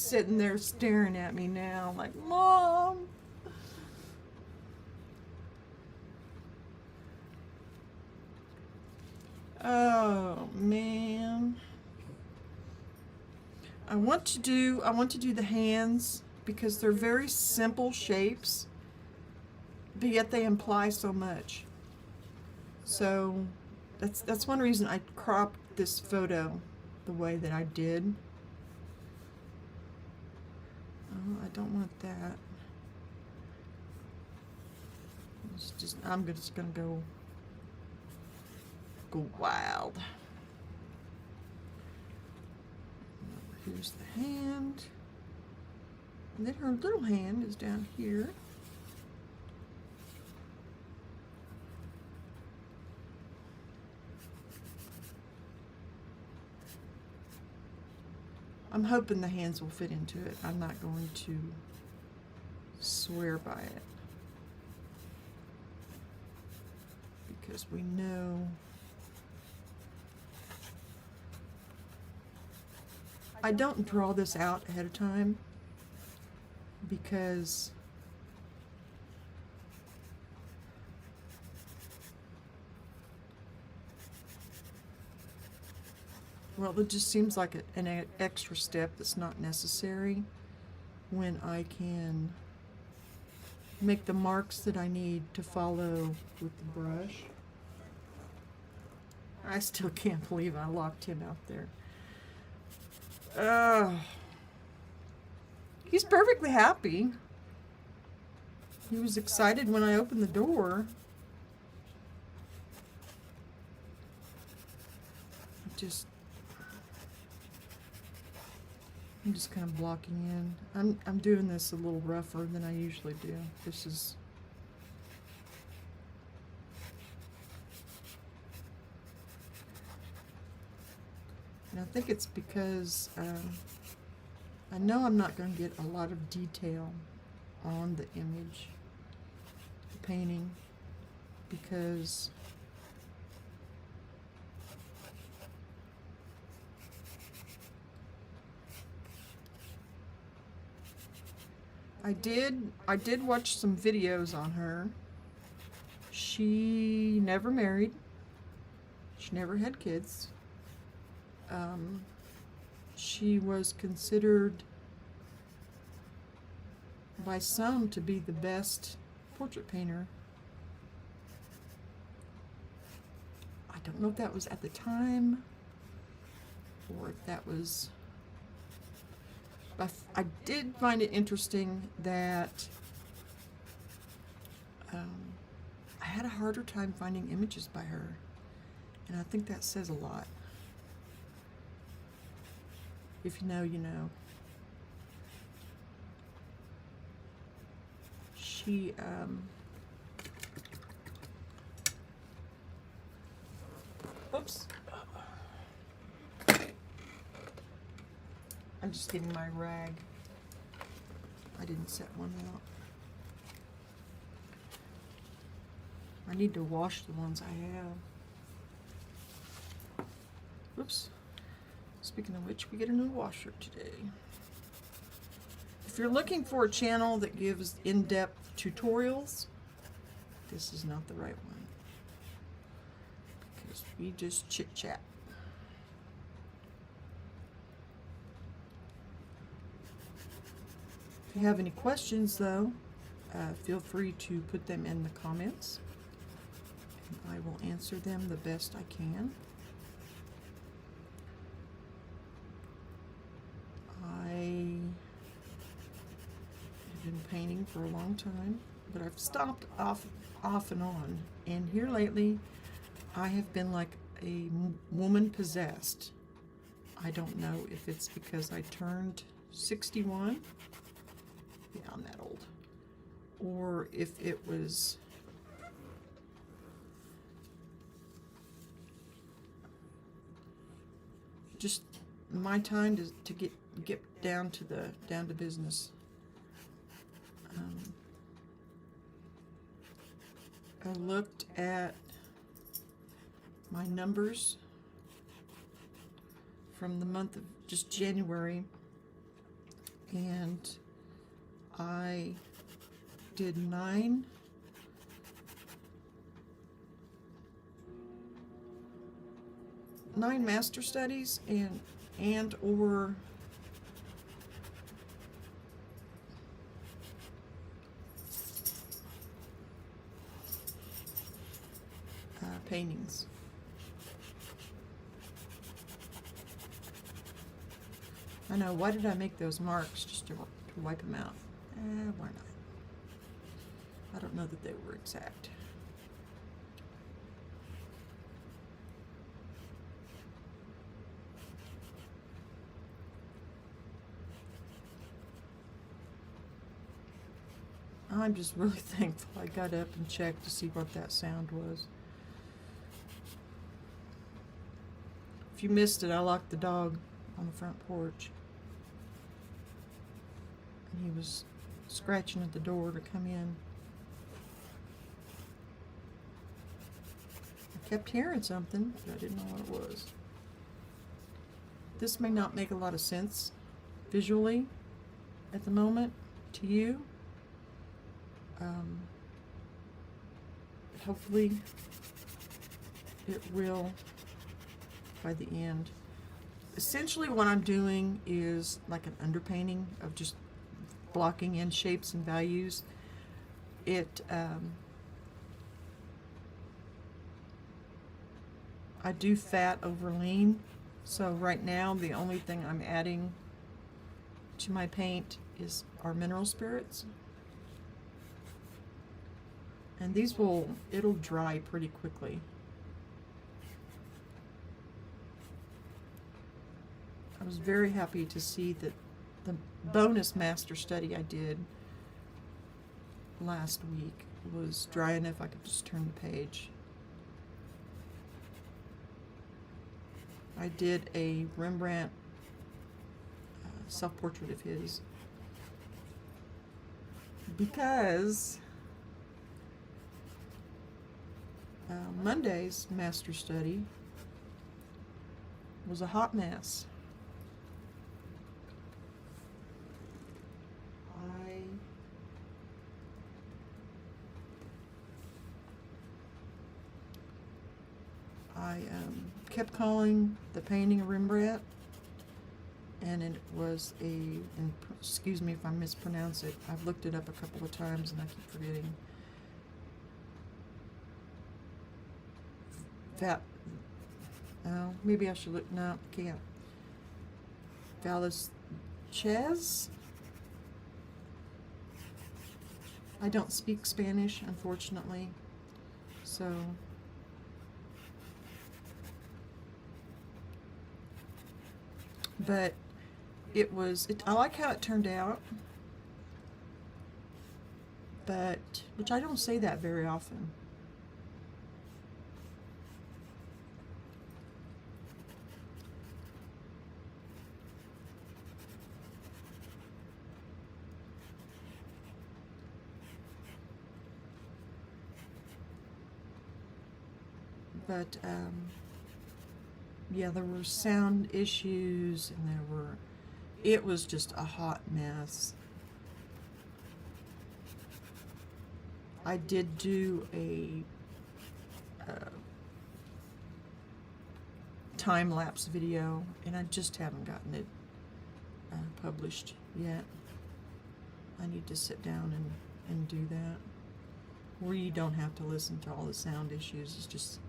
sitting there staring at me now, like, Mom. Oh man. I want to do the hands because they're very simple shapes, but yet they imply so much. So that's one reason I cropped this photo the way that I did. Oh, I don't want that. I'm just gonna go wild. Here's the hand. And then her little hand is down here. I'm hoping the hands will fit into it. I'm not going to swear by it, because we know I don't draw this out ahead of time because well, it just seems like an extra step that's not necessary when I can make the marks that I need to follow with the brush. I still can't believe I locked him out there. He's perfectly happy. He was excited when I opened the door. I'm just kind of blocking in. I'm doing this a little rougher than I usually do. And I think it's because I know I'm not going to get a lot of detail on the image, the painting, because I did watch some videos on her. She never married. She never had kids. She was considered by some to be the best portrait painter. I don't know if that was at the time or if that was... But I did find it interesting that I had a harder time finding images by her, and I think that says a lot. If you know, you know. She oops. I'm just getting my rag. I didn't set one out. I need to wash the ones I have. Oops. Speaking of which, we get a new washer today. If you're looking for a channel that gives in-depth tutorials, this is not the right one, because we just chit-chat. If you have any questions, though, feel free to put them in the comments, and I will answer them the best I can. I have been painting for a long time, but I've stopped off and on, and here lately I have been like a woman possessed. I don't know if it's because I turned 61. Yeah, I'm that old. Or if it was just my time to get down to business. I looked at my numbers from the month of just January and I did 9 master studies and or paintings. I know, why did I make those marks? Just to wipe them out? Why not? I don't know that they were exact. I'm just really thankful I got up and checked to see what that sound was. If you missed it, I locked the dog on the front porch. And he was scratching at the door to come in. I kept hearing something, but I didn't know what it was. This may not make a lot of sense visually at the moment to you. Hopefully it will by the end. Essentially what I'm doing is like an underpainting of just blocking in shapes and values. I do fat over lean, so right now the only thing I'm adding to my paint are mineral spirits. And these it'll dry pretty quickly. I was very happy to see that the bonus master study I did last week was dry enough I could just turn the page. I did a Rembrandt self-portrait of his because Monday's master study was a hot mess. I kept calling the painting a Rembrandt, and it was excuse me if I mispronounce it. I've looked it up a couple of times and I keep forgetting. Maybe I should look. No, I can't. Velasquez. I don't speak Spanish, unfortunately, so but I like how it turned out, which I don't say that very often. But yeah, there were sound issues, and it was just a hot mess. I did do a time-lapse video, and I just haven't gotten it published yet. I need to sit down and do that, where you don't have to listen to all the sound issues. It's just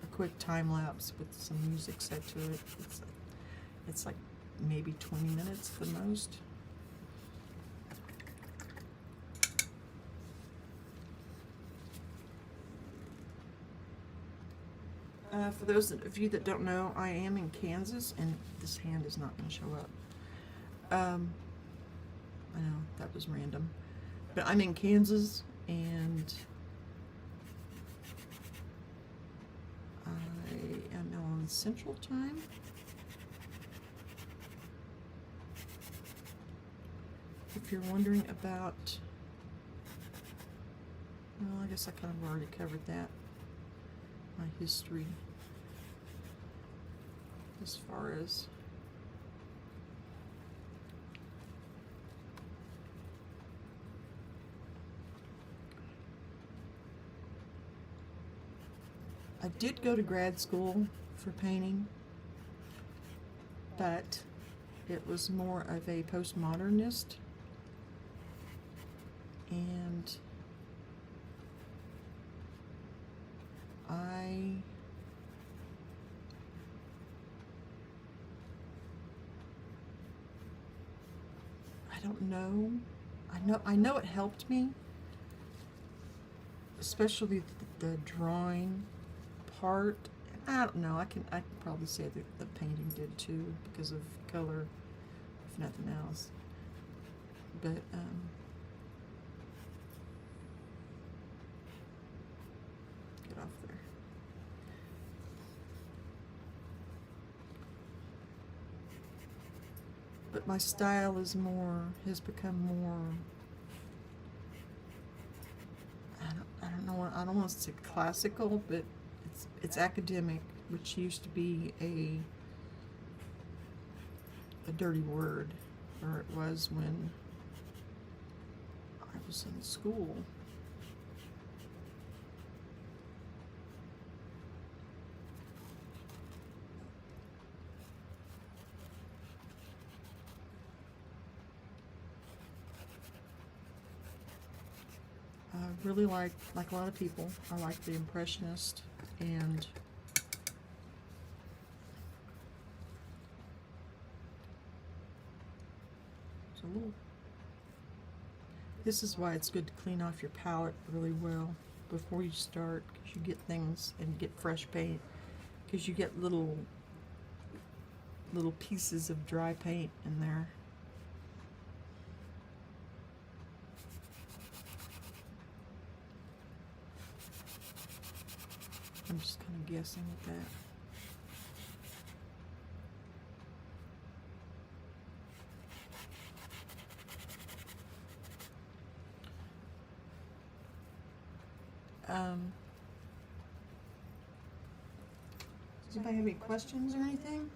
a quick time lapse with some music set to it. It's like maybe 20 minutes the most. For those of you that don't know, I am in Kansas, and this hand is not going to show up. I know, that was random. But I'm in Kansas, and I am on Central Time. If you're wondering about, well, I guess I kind of already covered that. My history as far as did go to grad school for painting, but it was more of a postmodernist, and I don't know. I know it helped me, especially the drawing part. I don't know. I can probably say that the painting did too, because of color, if nothing else. But get off there. But my style has become more, I don't know, I don't want to say classical, but it's academic, which used to be a dirty word, or it was when I was in school. I really like a lot of people, I like the Impressionist, and it's a little, this is why it's good to clean off your palette really well before you start, because you get things and get fresh paint, because you get little pieces of dry paint in there. I'm just kind of guessing with that. Does anybody have any questions or anything?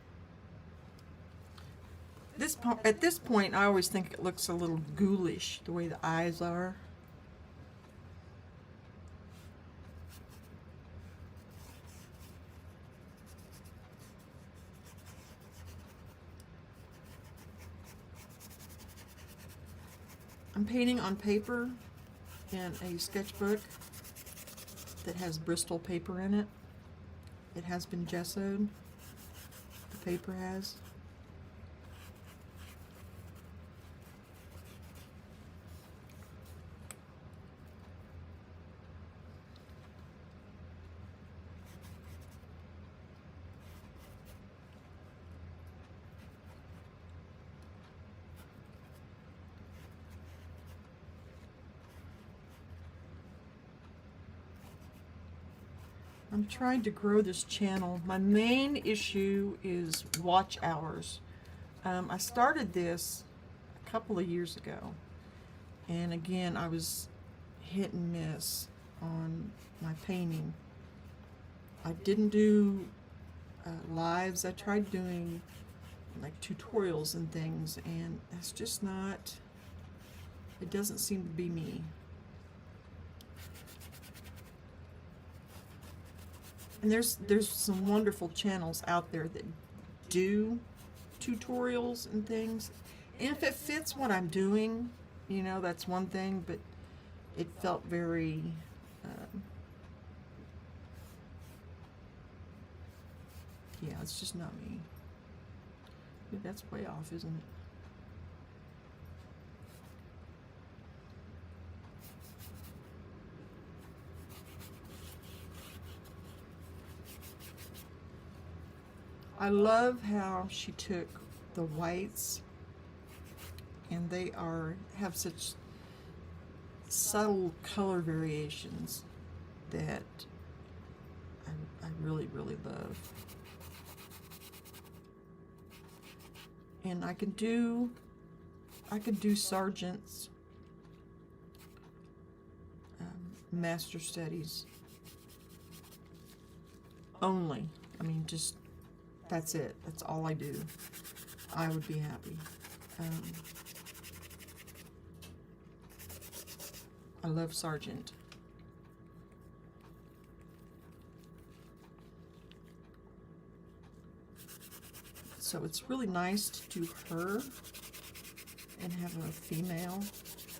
At this point, I always think it looks a little ghoulish, the way the eyes are. I'm painting on paper in a sketchbook that has Bristol paper in it. It has been gessoed. The paper has. I'm trying to grow this channel. My main issue is watch hours. I started this a couple of years ago, and again I was hit and miss on my painting. I didn't do lives. I tried doing like tutorials and things, and it's just not, it doesn't seem to be me. And there's some wonderful channels out there that do tutorials and things. And if it fits what I'm doing, you know, that's one thing, but it felt very, yeah, it's just not me. That's way off, isn't it? I love how she took the whites, and they have such subtle color variations that I really, really love. And I could do Sargent's master studies only. I mean, just, that's it. That's all I do. I would be happy. I love Sargent. So it's really nice to do her and have a female.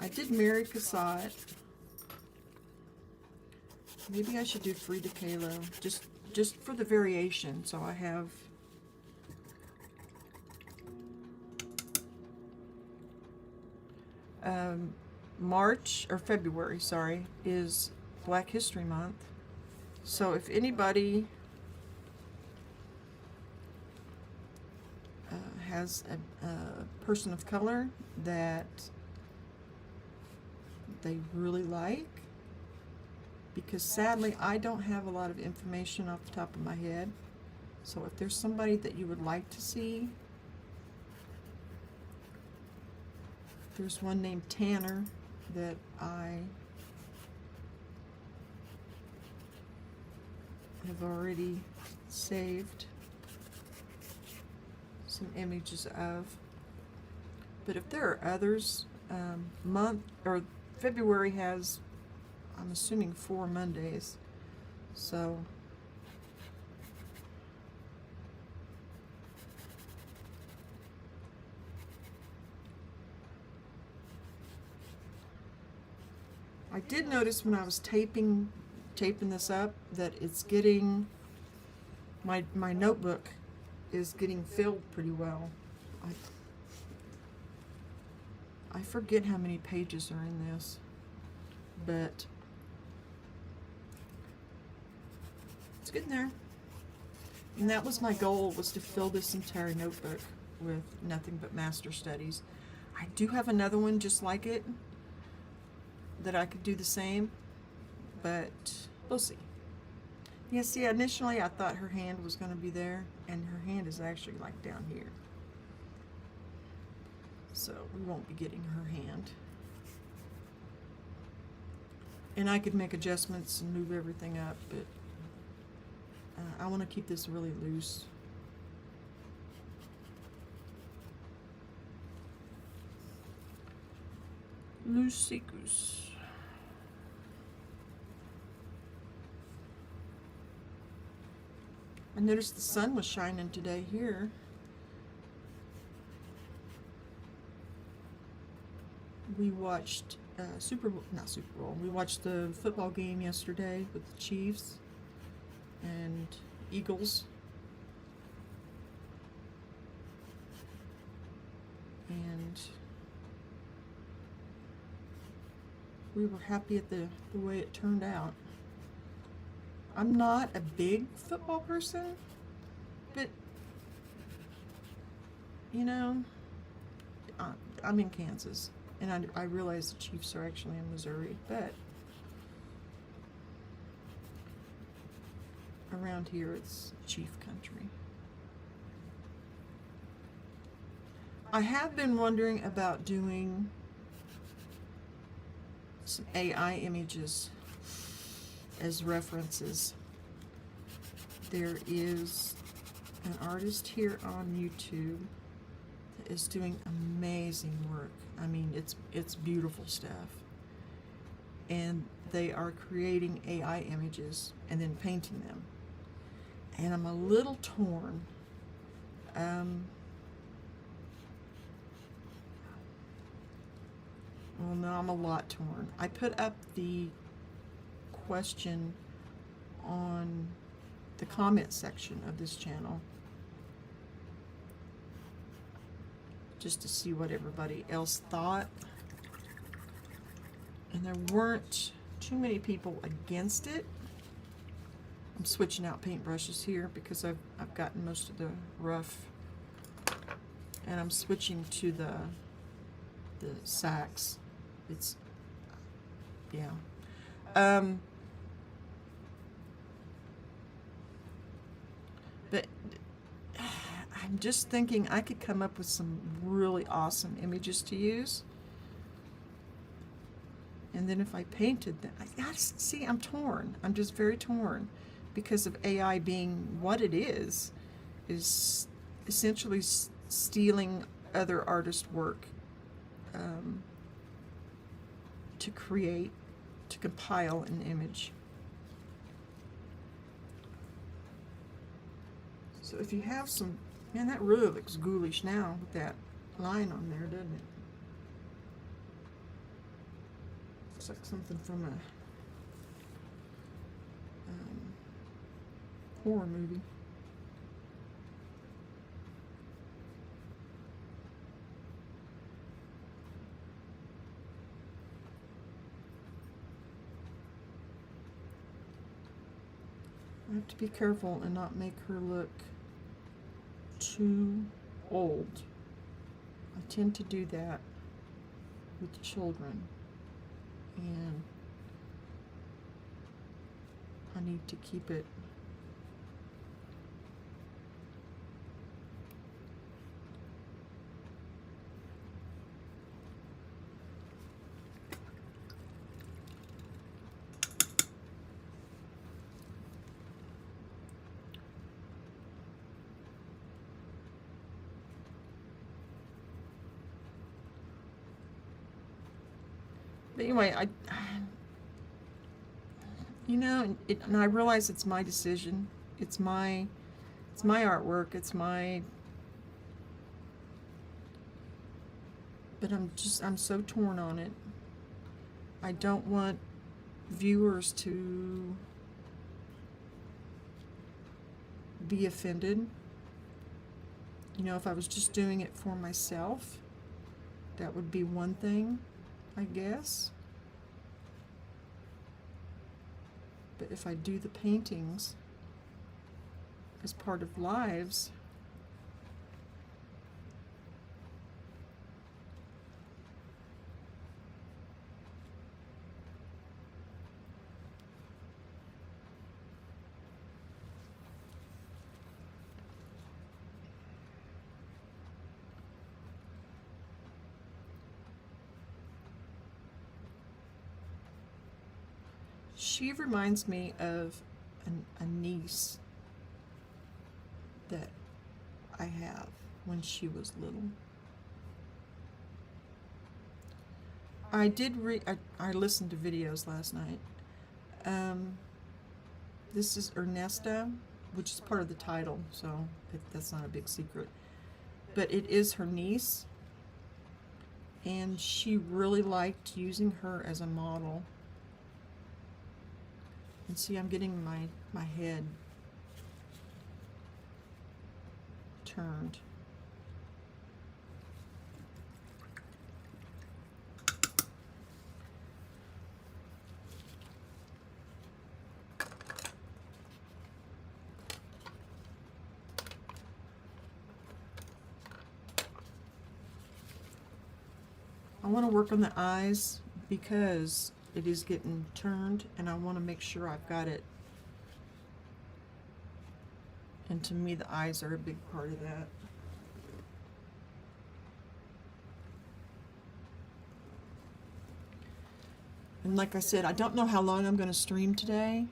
I did Mary Cassatt. Maybe I should do Frida Kahlo, just for the variation. So I have March, or February, sorry, is Black History Month. So if anybody has a person of color that they really like, because sadly I don't have a lot of information off the top of my head, so if there's somebody that you would like to see, there's one named Tanner that I have already saved some images of. But if there are others, February has, I'm assuming, 4 Mondays, so I did notice when I was taping this up that it's getting, my notebook is getting filled pretty well. I forget how many pages are in this, but it's getting there. And that was my goal, was to fill this entire notebook with nothing but master studies. I do have another one just like it that I could do the same, but we'll see. Yeah, see, initially I thought her hand was going to be there, and her hand is actually like down here. So we won't be getting her hand. And I could make adjustments and move everything up, but I want to keep this really loose. Loosey-goose. I noticed the sun was shining today here. We watched not Super Bowl. We watched the football game yesterday with the Chiefs and Eagles. And we were happy at the way it turned out. I'm not a big football person, but, you know, I'm in Kansas, and I realize the Chiefs are actually in Missouri, but around here it's Chief country. I have been wondering about doing some AI images as references. There is an artist here on YouTube that is doing amazing work. I mean, it's beautiful stuff. And they are creating AI images and then painting them. And I'm a little torn. Well, no, I'm a lot torn. I put up the question on the comment section of this channel just to see what everybody else thought, and there weren't too many people against it. I'm switching out paintbrushes here because I've gotten most of the rough, and I'm switching to the Saks. It's, yeah. But I'm just thinking I could come up with some really awesome images to use. And then if I painted them, see, I'm torn. I'm just very torn because of AI being what it is essentially stealing other artists' work to compile an image. So if you have some Man, that really looks ghoulish now with that line on there, doesn't it? Looks like something from a horror movie. I have to be careful and not make her look too old. I tend to do that with children, and I need to keep it but anyway, and I realize it's my decision. It's my artwork. But I'm so torn on it. I don't want viewers to be offended. If I was just doing it for myself, that would be one thing, I guess. But if I do the paintings as part of lives, she reminds me of a niece that I have when she was little. I listened to videos last night. This is Ernesta, which is part of the title, so that's not a big secret. But it is her niece, and she really liked using her as a model. And see, I'm getting my head turned. I want to work on the eyes because it is getting turned, and I want to make sure I've got it. And to me, the eyes are a big part of that. And like I said, I don't know how long I'm going to stream today.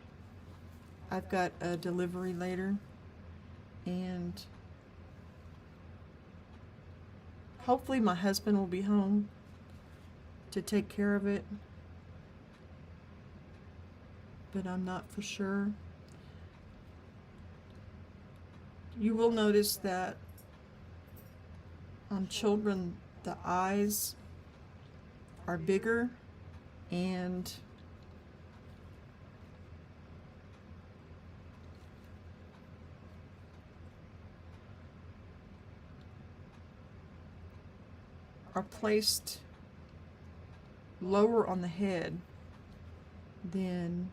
I've got a delivery later, and hopefully my husband will be home to take care of it, but I'm not for sure. You will notice that on children, the eyes are bigger and are placed lower on the head than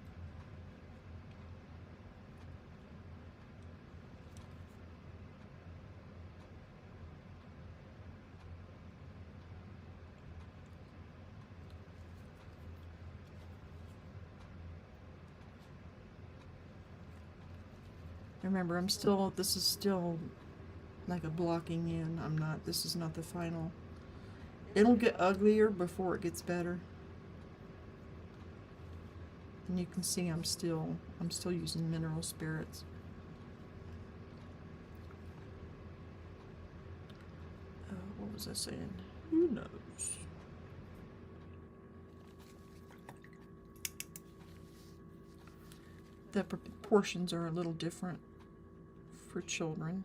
remember, this is still like a blocking in. This is not the final. It'll get uglier before it gets better. And you can see I'm still using mineral spirits. What was I saying? Who knows? The proportions are a little different for children.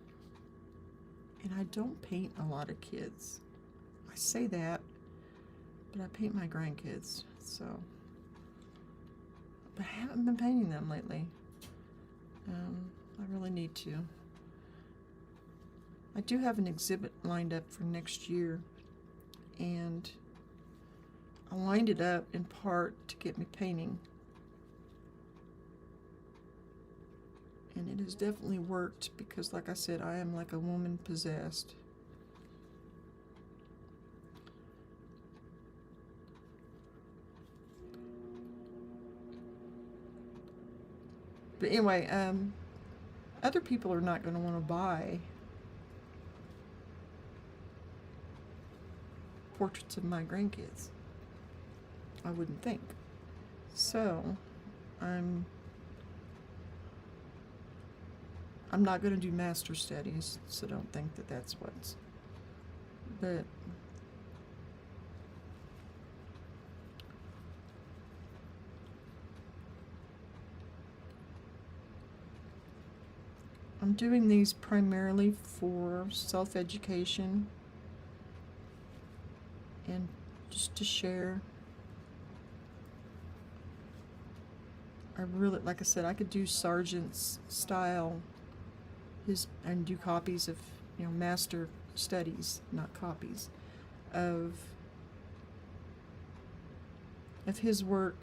And I don't paint a lot of kids. I say that, but I paint my grandkids, so. But I haven't been painting them lately. I really need to. I do have an exhibit lined up for next year, and I lined it up in part to get me painting. And it has definitely worked because, like I said, I am like a woman possessed. But anyway, other people are not going to want to buy portraits of my grandkids. I wouldn't think. So, I'm not going to do master studies, so don't think that that's what's. But I'm doing these primarily for self-education and just to share. I really, like I said, I could do Sargent's style and do copies of, master studies, not copies, of his work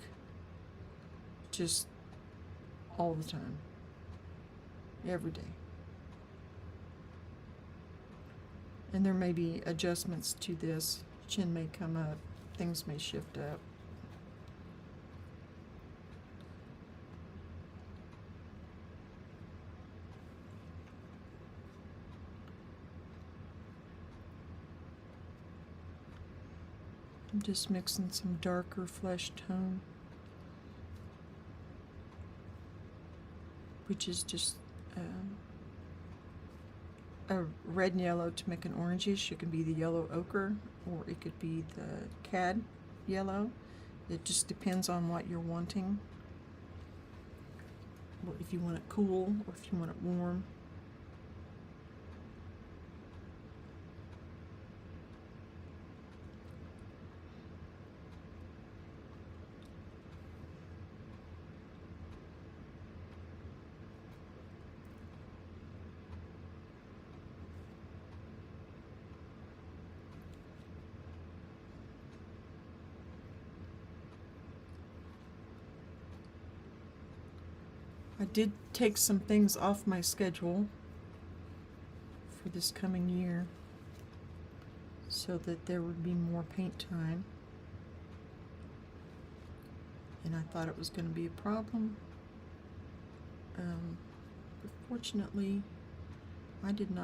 just all the time, every day. And there may be adjustments to this. Chin may come up, things may shift up. I'm just mixing some darker flesh tone, which is just a red and yellow to make an orangish. It can be the yellow ochre, or it could be the cad yellow. It just depends on what you're wanting. If you want it cool or if you want it warm. I did take some things off my schedule for this coming year so that there would be more paint time. And I thought it was going to be a problem. But fortunately, I didn't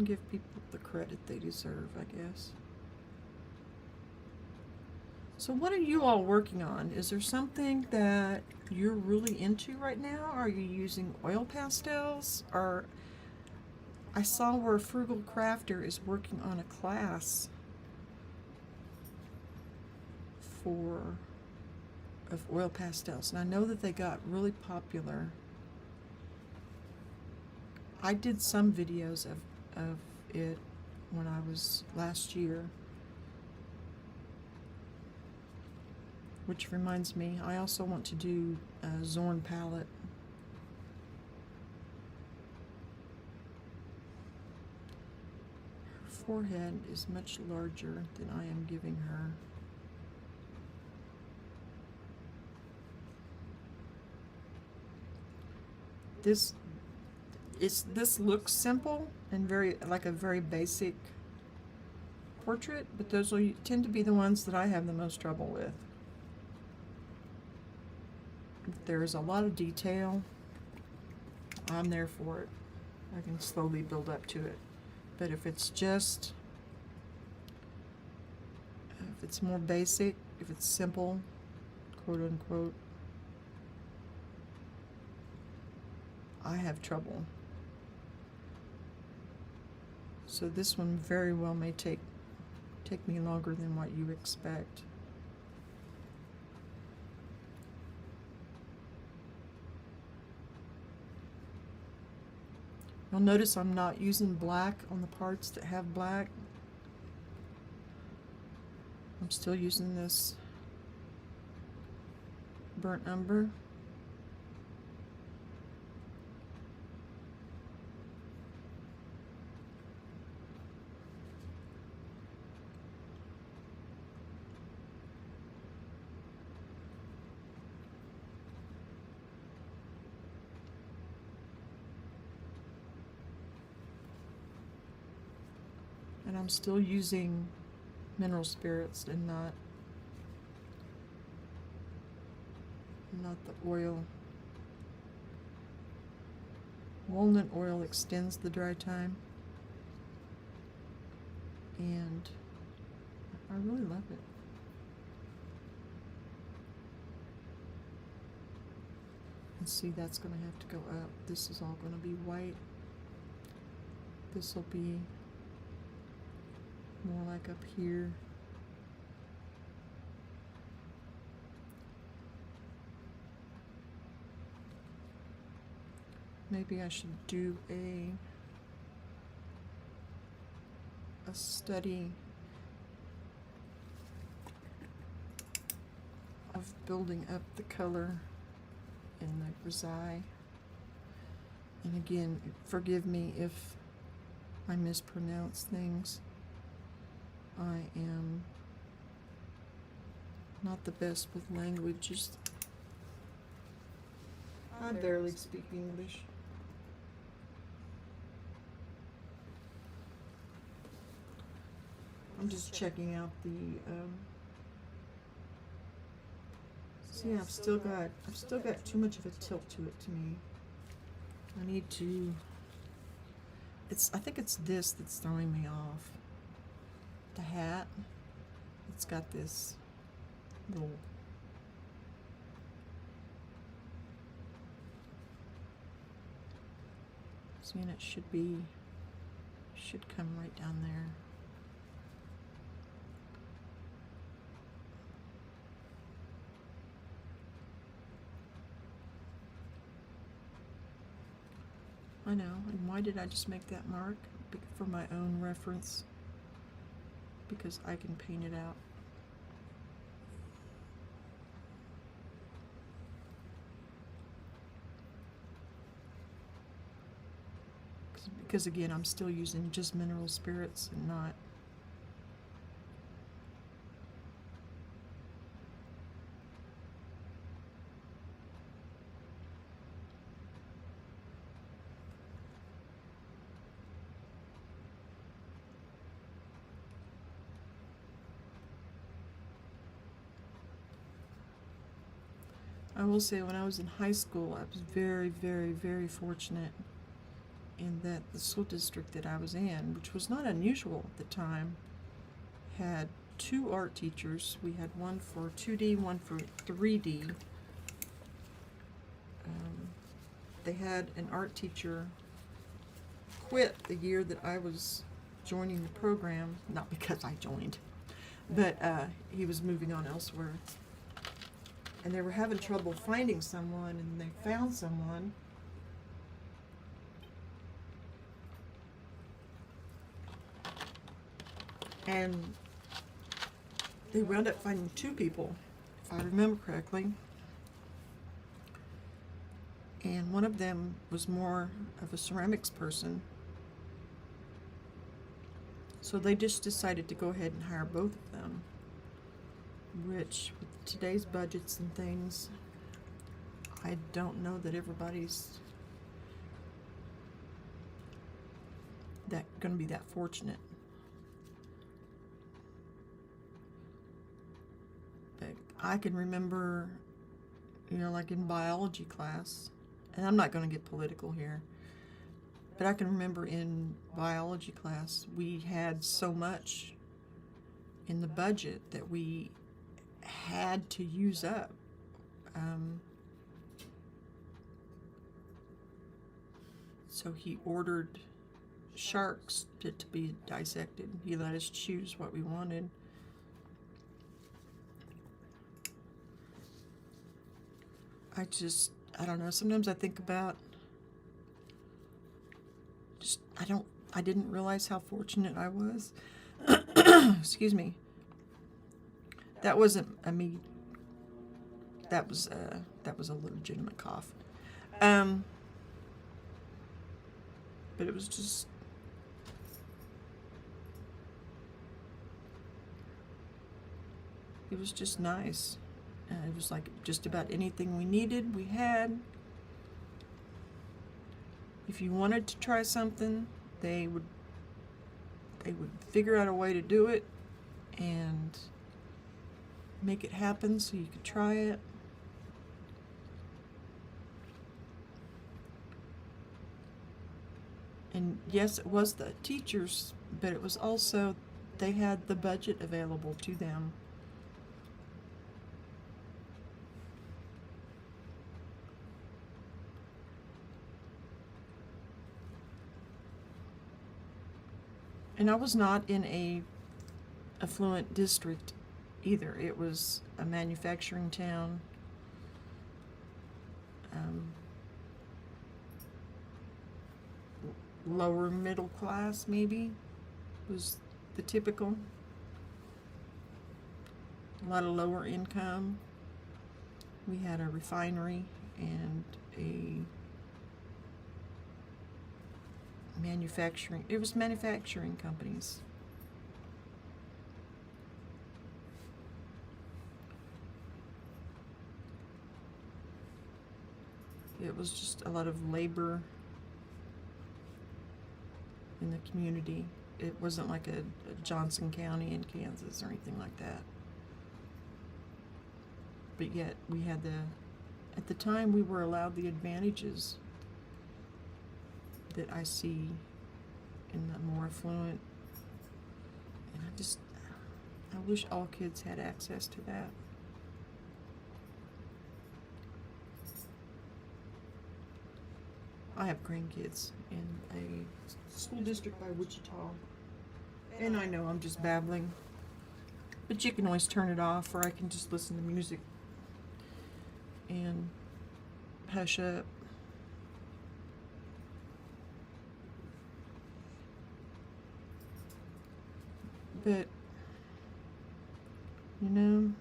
give people the credit they deserve, I guess. So what are you all working on? Is there something that you're really into right now? Are you using oil pastels? Or I saw where Frugal Crafter is working on a class of oil pastels, and I know that they got really popular. I did some videos of it when I was last year. Which reminds me, I also want to do a Zorn palette. Her forehead is much larger than I am giving her. This looks simple and very like a very basic portrait, but those tend to be the ones that I have the most trouble with. If there is a lot of detail, I'm there for it. I can slowly build up to it. But if it's more basic, if it's simple, quote unquote, I have trouble. So this one very well may take me longer than what you expect. You'll notice I'm not using black on the parts that have black. I'm still using this burnt umber. And I'm still using mineral spirits and not the oil. Walnut oil extends the dry time, and I really love it. And see, that's going to have to go up. This is all going to be white. This will be more like up here. Maybe I should do a study of building up the color in the grisaille. And again, forgive me if I mispronounce things. I am not the best with languages. I barely speak English. I'm just checking out the see, I've still got too much of a tilt to it to me. I need to, I think it's this that's throwing me off. The hat, it's got this little and it should come right down there. I know, and why did I just make that mark? For my own reference, because I can paint it out. Because again, I'm still using just mineral spirits and not I will say, when I was in high school, I was very, very, very fortunate in that the school district that I was in, which was not unusual at the time, had 2 art teachers. We had one for 2D, one for 3D. They had an art teacher quit the year that I was joining the program, not because I joined, but he was moving on elsewhere. And they were having trouble finding someone, and they found someone. And they wound up finding 2 people, if I remember correctly. And one of them was more of a ceramics person. So they just decided to go ahead and hire both of them, which with today's budgets and things, I don't know that everybody's going to be that fortunate. But I can remember, like in biology class, and I'm not going to get political here, but I can remember in biology class we had so much in the budget that we had to use up. So he ordered sharks to be dissected. He let us choose what we wanted. I don't know, sometimes I think about I didn't realize how fortunate I was. Excuse me. That wasn't a me. That was a legitimate cough. But it was just nice. It was like just about anything we needed, we had. If you wanted to try something, they would figure out a way to do it and make it happen so you could try it. And yes, it was the teachers, but it was also they had the budget available to them. And I was not in a affluent district either. It was a manufacturing town. Lower middle class, maybe, was the typical. A lot of lower income. We had a refinery and a manufacturing. It was manufacturing companies. It was just a lot of labor in the community. It wasn't like a Johnson County in Kansas or anything like that. But yet we had at the time we were allowed the advantages that I see in the more affluent. And I wish all kids had access to that. I have grandkids in a school district by Wichita. And I know I'm just babbling. But you can always turn it off, or I can just listen to music and hush up. But, you know,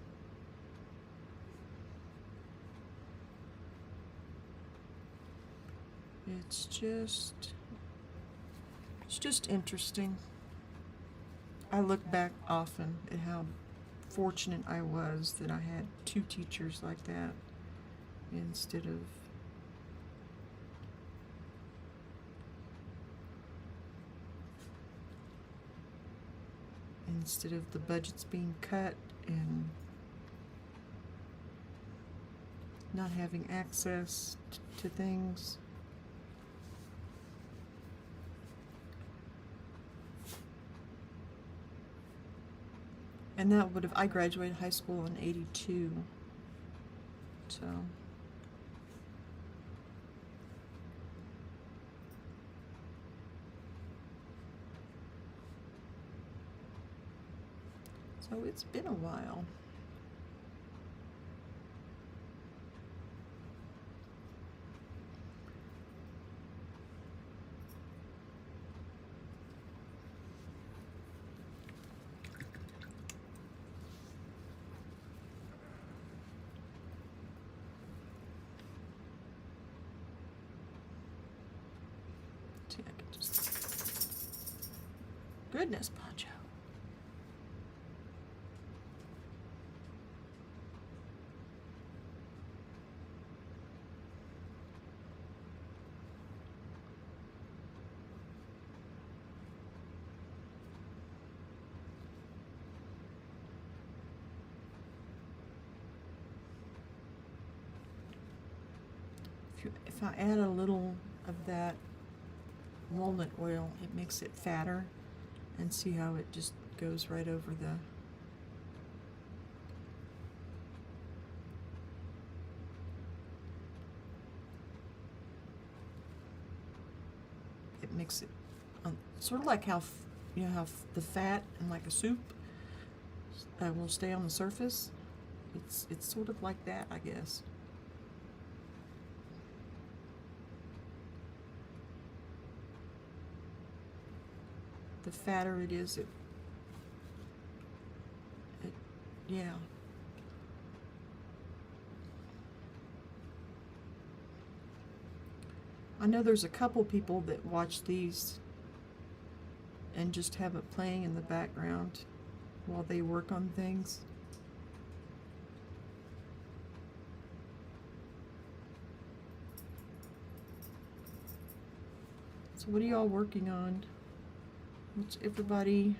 it's just interesting. I look back often at how fortunate I was that I had two teachers like that instead of the budgets being cut and not having access to things. And that I graduated high school in '82, so. So it's been a while. See, I can just. Goodness, Poncho. If I add a little of that walnut oil, it makes it fatter, and see how it just goes right over it makes it sort of like how how the fat in like a soup will stay on the surface. It's sort of like that, I guess. the fatter it is, yeah. I know there's a couple people that watch these and just have it playing in the background while they work on things. So what are y'all working on? What's everybody?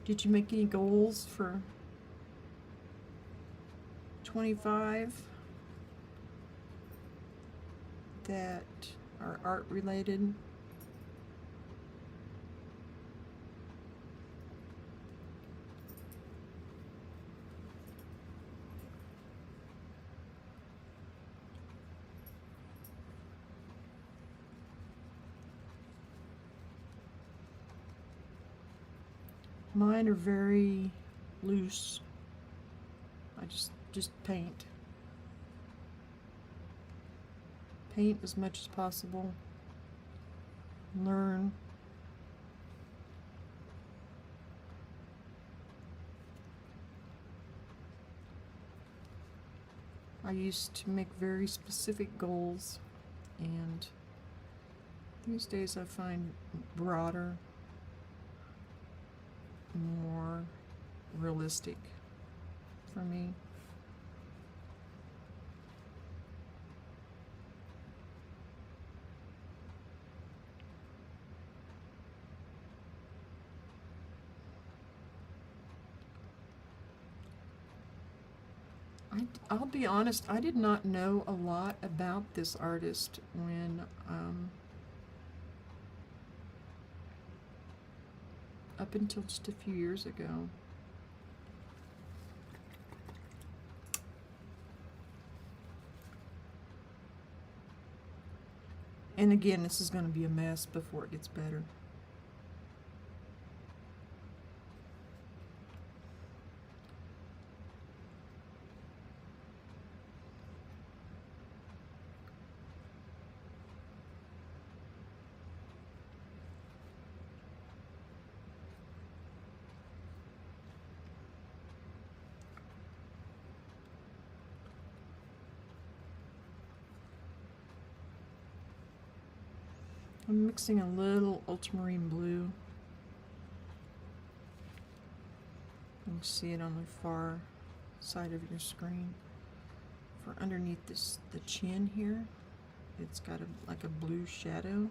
Did you make any goals for 25 that are art related? Mine are very loose. I just paint. Paint as much as possible. Learn. I used to make very specific goals, and these days I find broader, more realistic for me. I'll be honest, I did not know a lot about this artist when up until just a few years ago. And again, this is going to be a mess before it gets better. I'm mixing a little ultramarine blue. You can see it on the far side of your screen. For underneath the chin here, it's got like a blue shadow.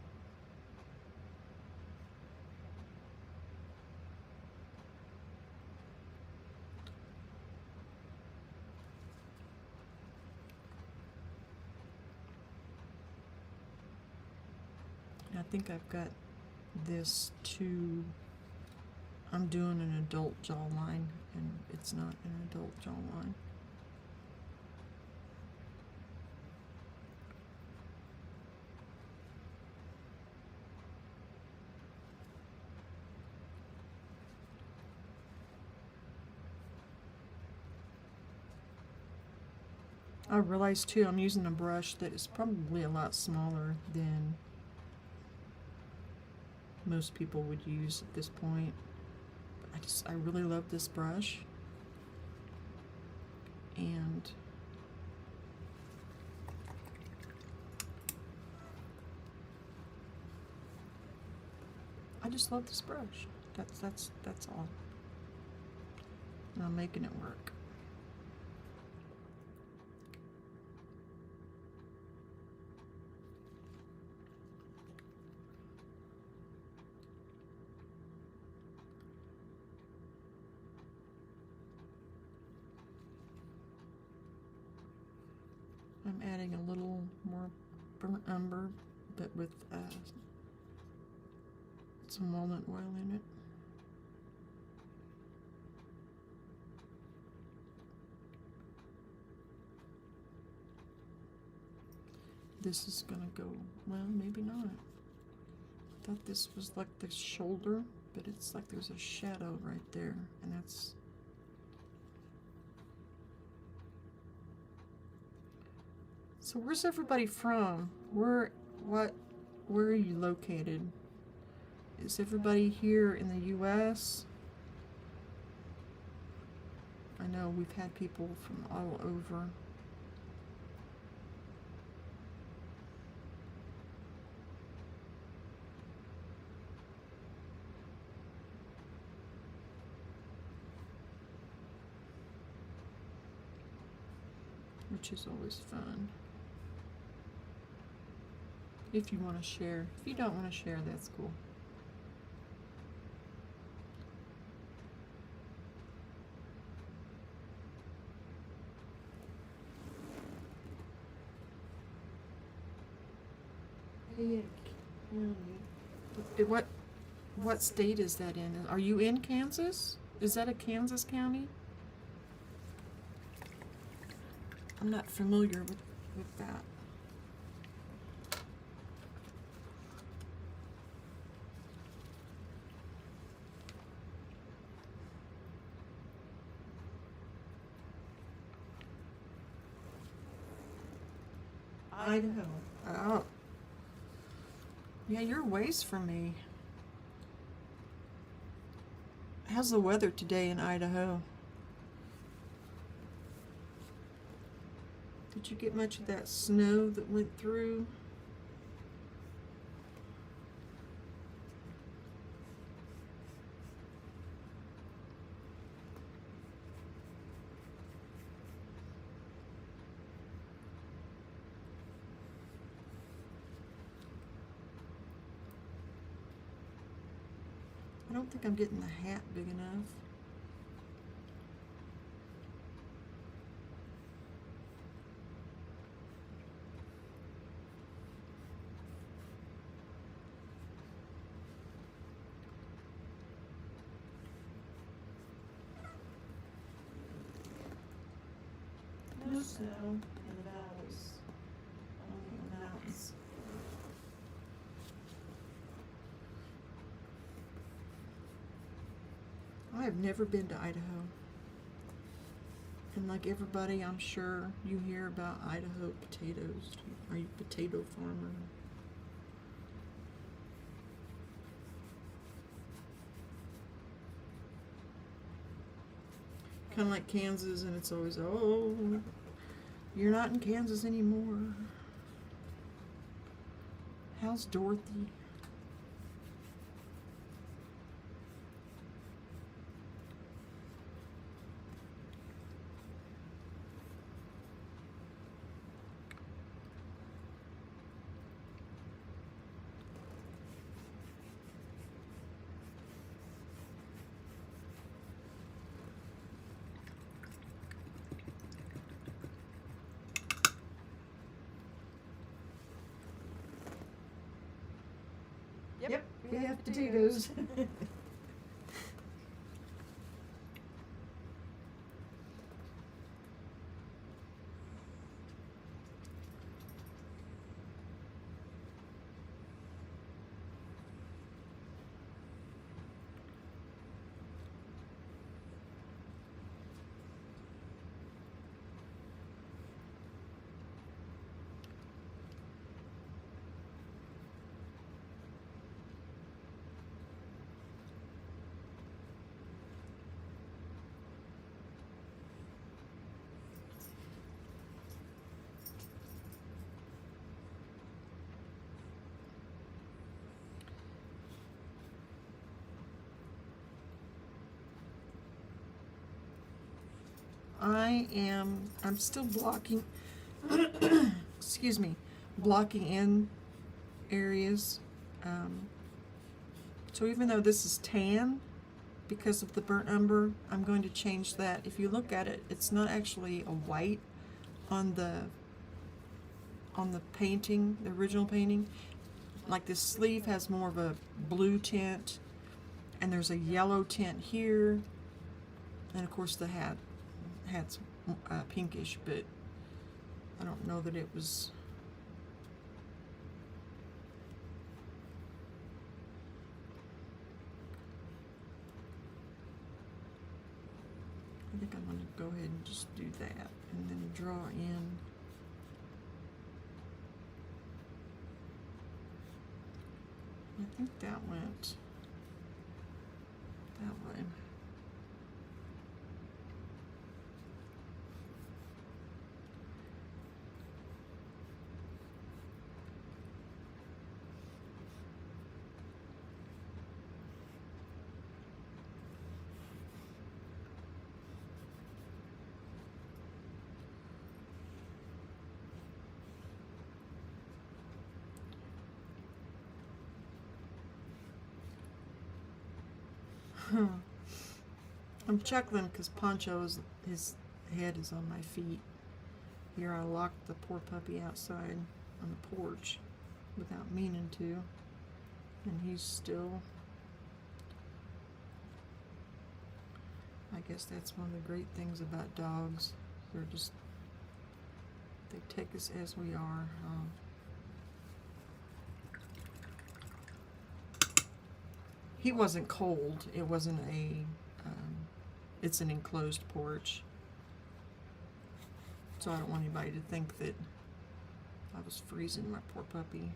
I think I've got this to, I'm doing an adult jawline, and it's not an adult jawline. I realized too, I'm using a brush that is probably a lot smaller than most people would use at this point. But I really love this brush, and I just love this brush. That's all. And I'm making it work. I'm adding a little more burnt umber, but with some walnut oil in it. This is gonna go, well, maybe not. I thought this was like the shoulder, but it's like there's a shadow right there, and that's, so where's everybody from? Where are you located? Is everybody here in the U.S.? I know we've had people from all over. Which is always fun. If you want to share. If you don't want to share, that's cool. What state is that in? Are you in Kansas? Is that a Kansas county? I'm not familiar with that. Idaho. Oh. Yeah, you're ways from me. How's the weather today in Idaho? Did you get much of that snow that went through? I don't think I'm getting the hat big enough. No snow in the valleys, only in the mountains. I have never been to Idaho. And like everybody, I'm sure you hear about Idaho potatoes. Are you a potato farmer? Kind of like Kansas, and it's always, oh, you're not in Kansas anymore. How's Dorothy? Yep, we have potatoes. I'm still blocking, excuse me, blocking in areas. So even though this is tan, because of the burnt umber, I'm going to change that. If you look at it, it's not actually a white on the painting, the original painting. Like this sleeve has more of a blue tint, and there's a yellow tint here, and of course the hat's pinkish, but I don't know that it was. I think I'm going to go ahead and just do that, and then draw in. I think that went. way. I'm chuckling because Poncho's his head is on my feet. Here I locked the poor puppy outside on the porch without meaning to, and he's still. I guess that's one of the great things about dogs. They take us as we are. He wasn't cold. It wasn't it's an enclosed porch. So I don't want anybody to think that I was freezing my poor puppy.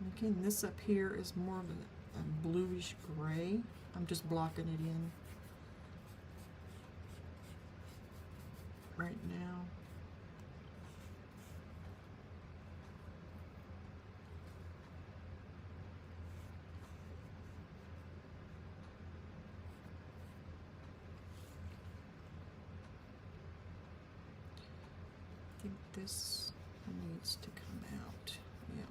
And again, this up here is more of a bluish gray. I'm just blocking it in right now. I think this needs to come out. Yeah.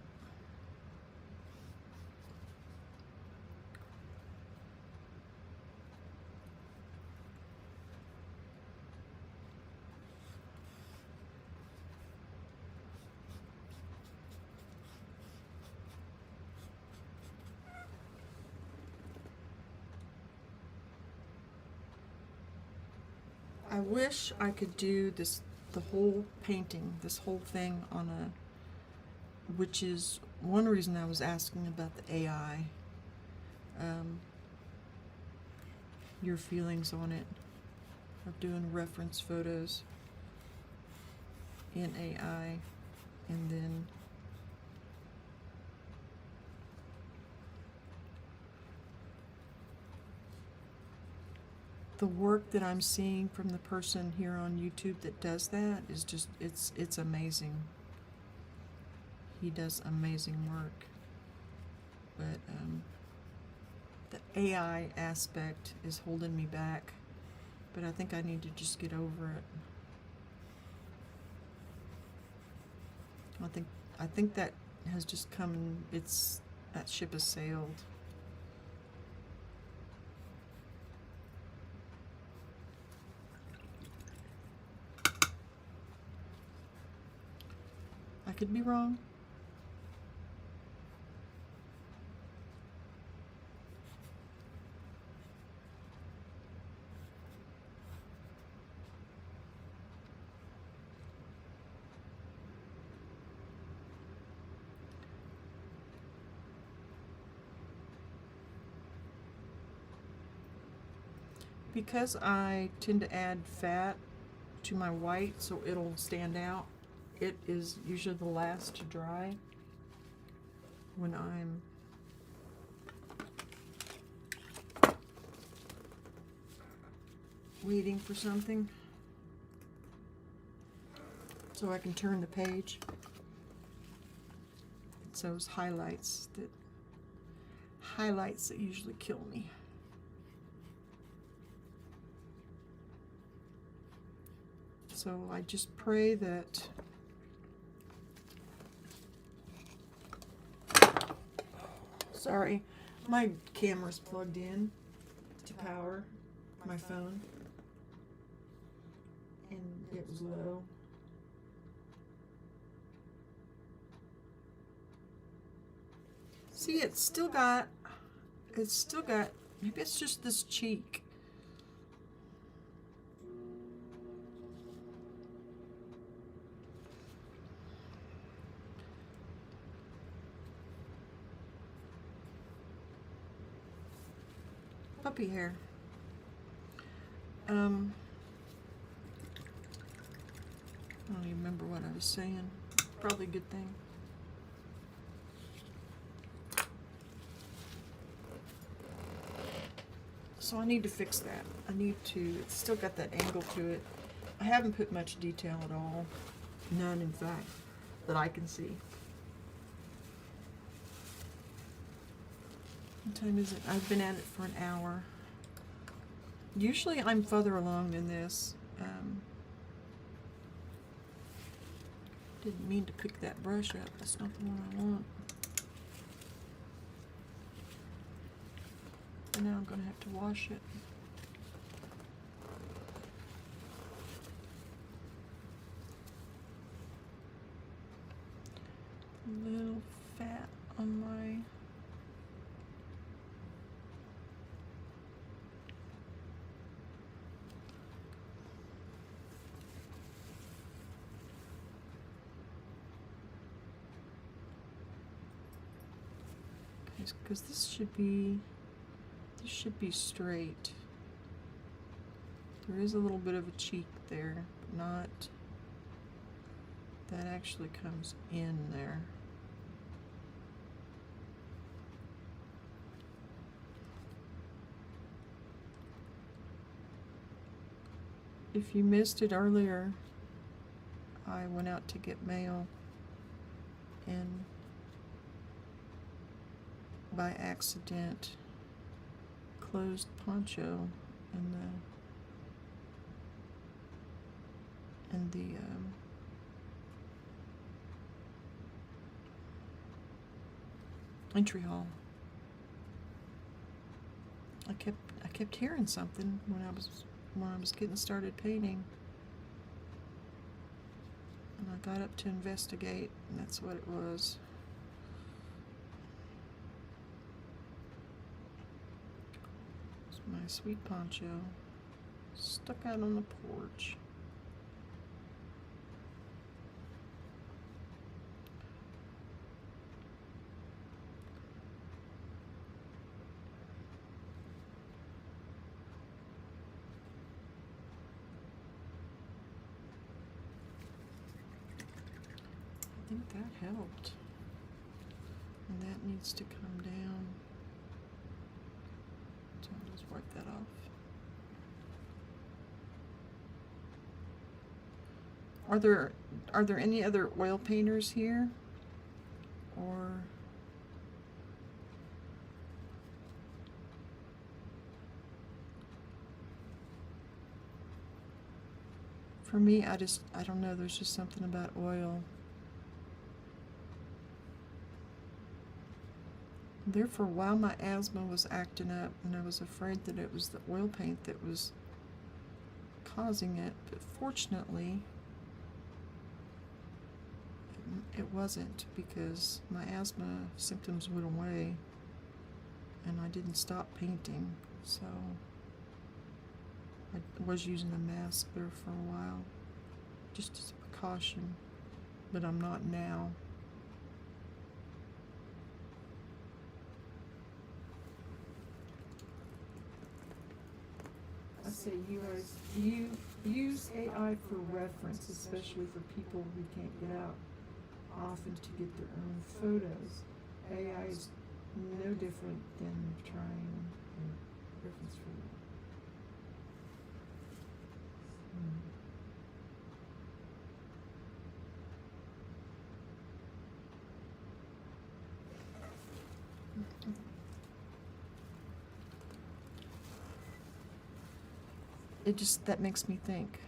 I wish I could do this, the whole painting, this whole thing on which is one reason I was asking about the AI. Your feelings on it, of doing reference photos in AI, and then the work that I'm seeing from the person here on YouTube that does that is just, it's amazing. He does amazing work. But the AI aspect is holding me back. But I think I need to just get over it. I think that has just come, that ship has sailed. I could be wrong. Because I tend to add fat to my white so it'll stand out, it is usually the last to dry when I'm waiting for something, so I can turn the page. It's those highlights that usually kill me. So I just pray that sorry, my camera's plugged in to power my phone, and it was low. See, it's still got, maybe it's just this cheek. Puppy hair. don't even remember what I was saying. Probably a good thing. So I need to fix that. It's still got that angle to it. I haven't put much detail at all. None, in fact, that I can see. What time is it? I've been at it for an hour. Usually I'm further along than this. Didn't mean to pick that brush up. That's not the one I want. And now I'm going to have to wash it. A little fat on my... because this should be straight. There is a little bit of a cheek there, but not, that actually comes in there. If you missed it earlier, I went out to get mail and by accident closed Poncho in the entry hall. I kept hearing something when I was getting started painting, and I got up to investigate, and that's what it was. My sweet Poncho stuck out on the porch. I think that helped. And that needs to come down. So I'll just wipe that off. Are there any other oil painters here? Or for me, I don't know, there's just something about oil. There for a while my asthma was acting up, and I was afraid that it was the oil paint that was causing it, but fortunately it wasn't, because my asthma symptoms went away and I didn't stop painting. So I was using a mask there for a while, just as a precaution, but I'm not now. I say you use AI for reference, especially for people who can't get out often to get their own photos. AI is no different than trying a reference photo. That makes me think.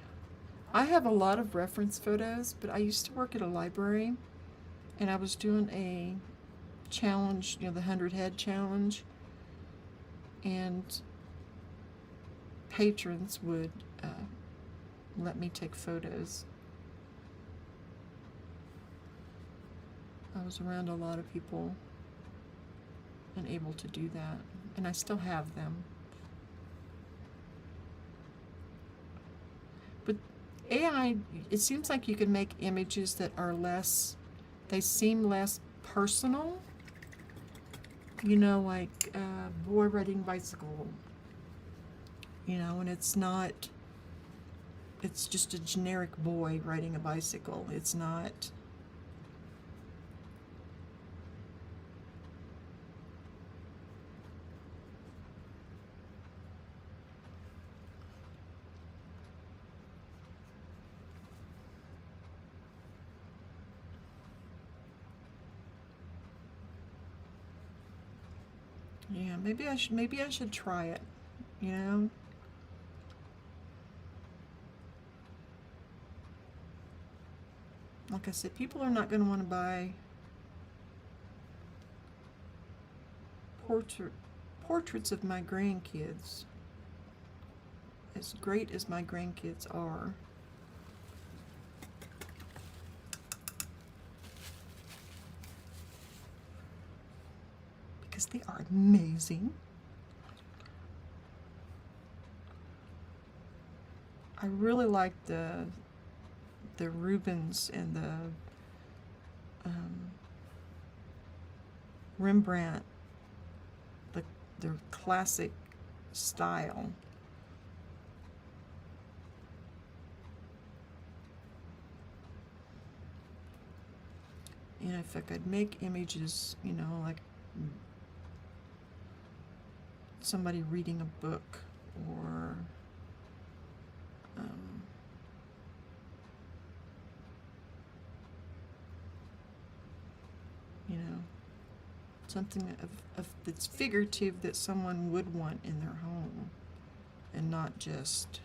I have a lot of reference photos, but I used to work at a library, and I was doing a challenge, the 100 head challenge, and patrons would let me take photos. I was around a lot of people and able to do that, and I still have them. But AI, it seems like you can make images that are they seem less personal. Like boy riding bicycle. And it's not it's just a generic boy riding a bicycle. It's not. Yeah, maybe I should try it, you know? Like I said, people are not going to want to buy portraits of my grandkids, as great as my grandkids are. Because they are amazing. I really like the Rubens and the Rembrandt, their classic style. And if I could make images, you know, like somebody reading a book, or you know, something that's figurative, that someone would want in their home, and not just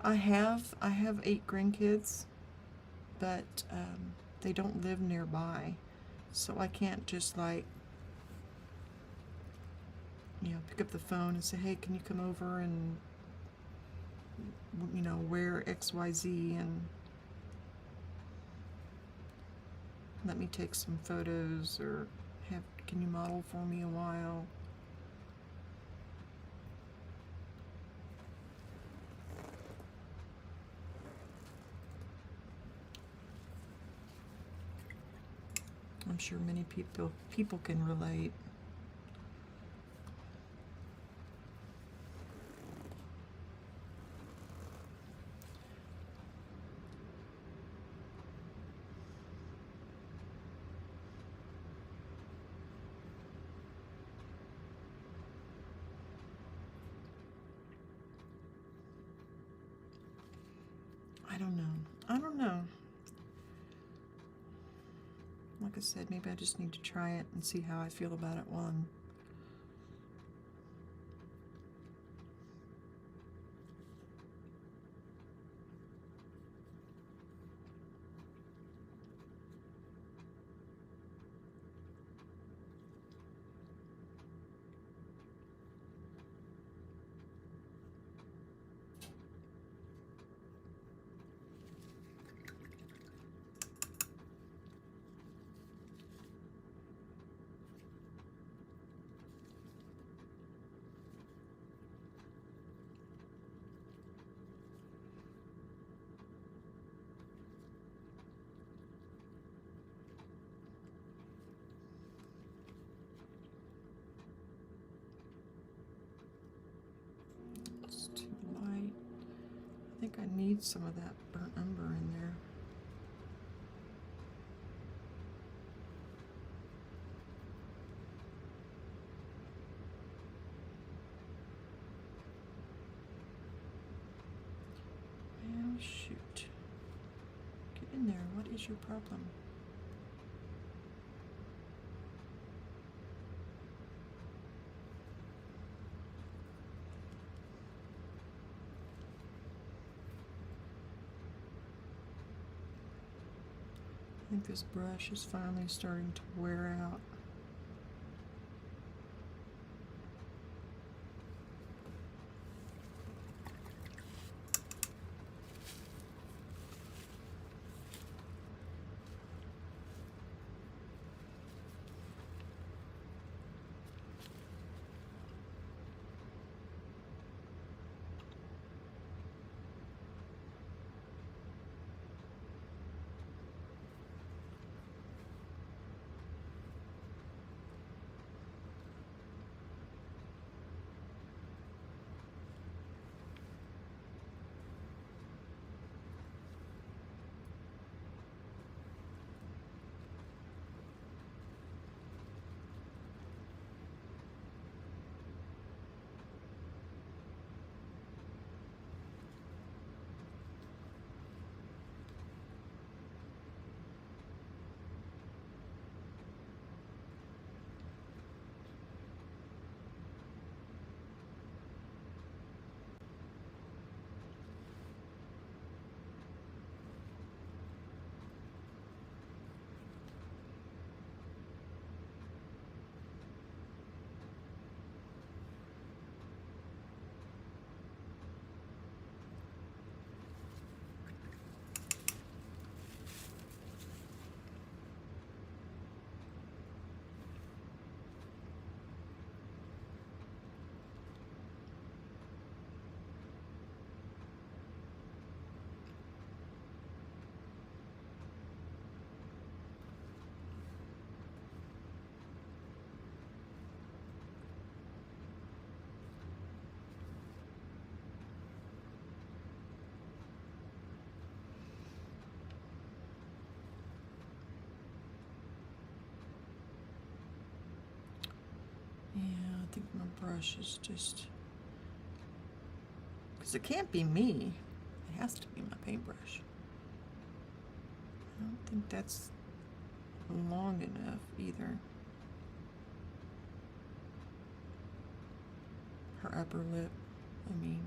I have 8 grandkids, but they don't live nearby, so I can't just, like, you know, pick up the phone and say, hey, can you come over and, you know, wear XYZ and let me take some photos, or can you model for me a while? I'm sure many people can relate. I don't know. Like I said, maybe I just need to try it and see how I feel about it while I'm it's too light. I think I need some of that burnt umber in there. Oh, shoot. Get in there. What is your problem? think this brush is finally starting to wear out. Yeah, I think my brush is just, because it can't be me. It has to be my paintbrush. I don't think that's long enough either. Her upper lip, I mean.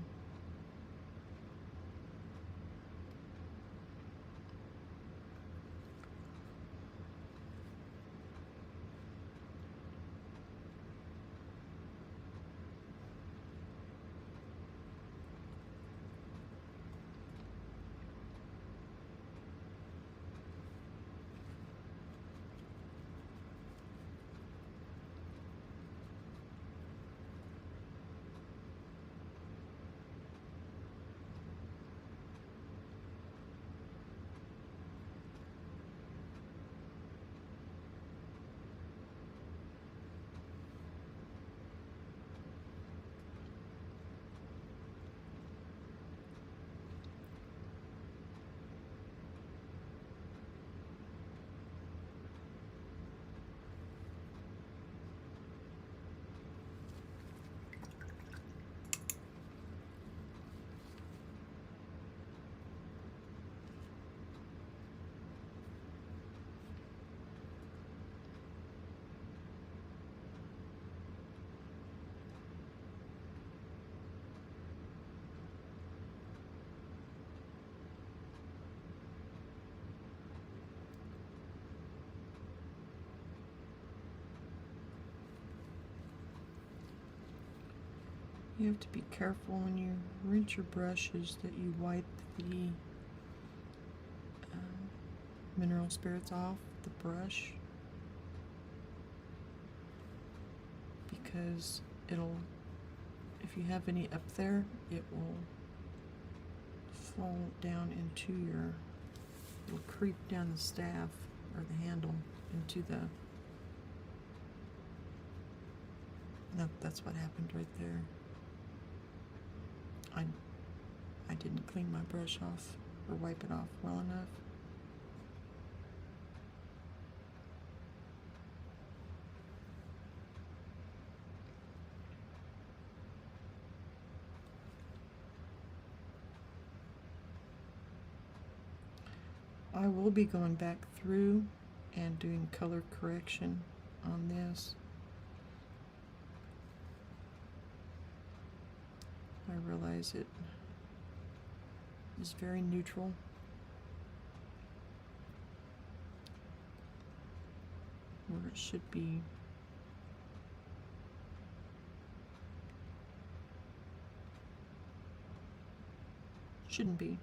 You have to be careful when you rinse your brushes that you wipe the mineral spirits off the brush, because it'll, if you have any up there, it will fall down into your, it'll creep down the staff or the handle into the, no, that's what happened right there. I didn't clean my brush off or wipe it off well enough. I will be going back through and doing color correction on this. I realize it. It's very neutral. it should be. Shouldn't be.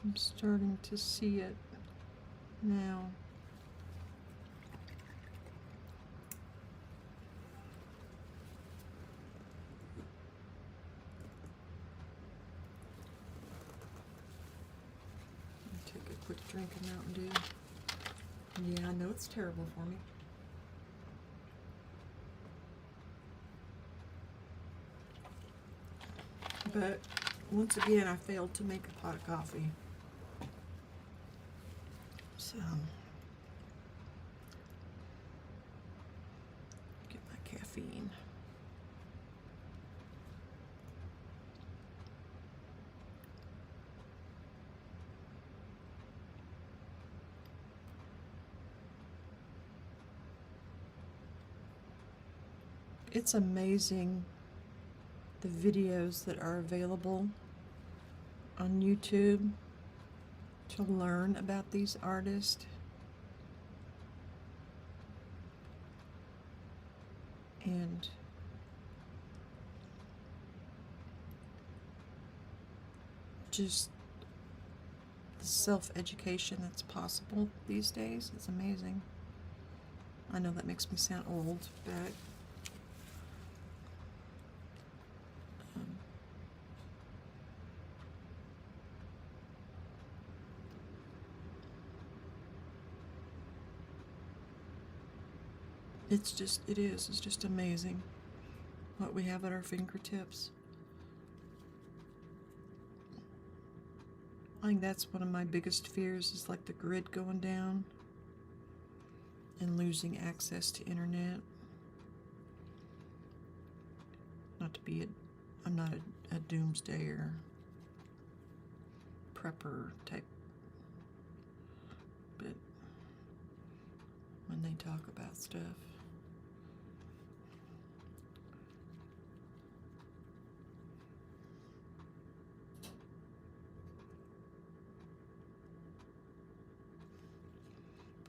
I'm starting to see it now. Take a quick drink of Mountain Dew. Yeah, I know it's terrible for me. But once again, I failed to make a pot of coffee. So, get my caffeine. It's amazing the videos that are available on YouTube to learn about these artists. And just the self-education that's possible these days is amazing. I know that makes me sound old, but it's just amazing what we have at our fingertips. I think that's one of my biggest fears, is like the grid going down and losing access to internet. Not to be I'm not a doomsdayer prepper type, but when they talk about stuff,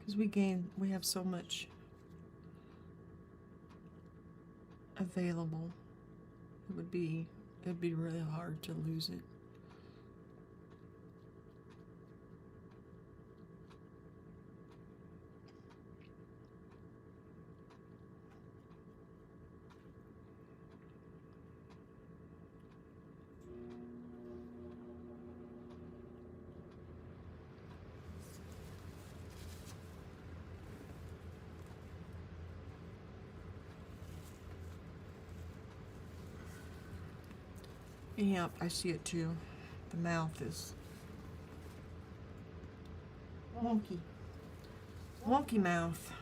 because we have so much available, it'd be really hard to lose it. Yep, I see it too. The mouth is wonky. Wonky mouth.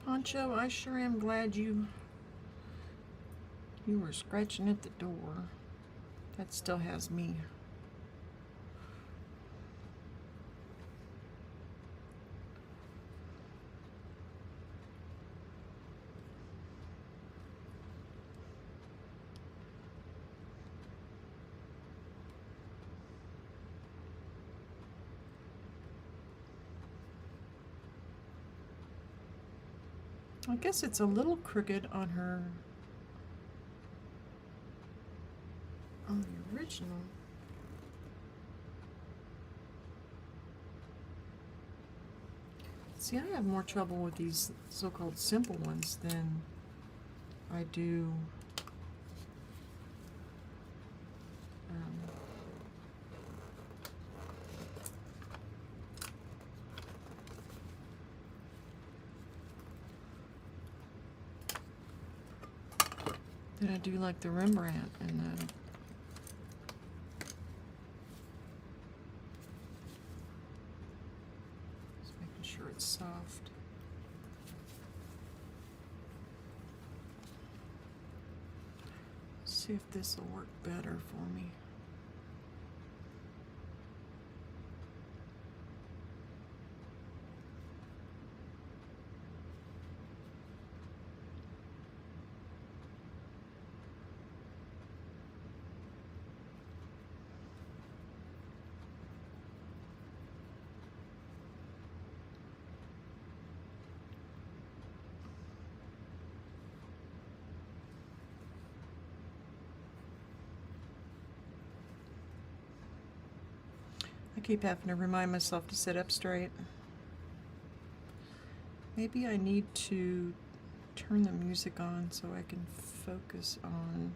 Poncho, I sure am glad you were scratching at the door. That still has me. I guess it's a little crooked on her on the original. See, I have more trouble with these so-called simple ones than I do like the Rembrandt and the just making sure it's soft. See if this will work better for me. I keep having to remind myself to sit up straight. Maybe I need to turn the music on so I can focus on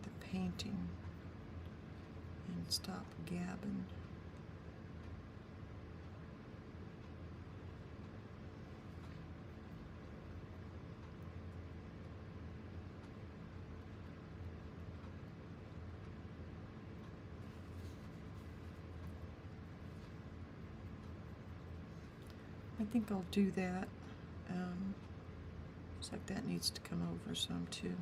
the painting and stop gabbing. I think I'll do that. Looks like that needs to come over some too.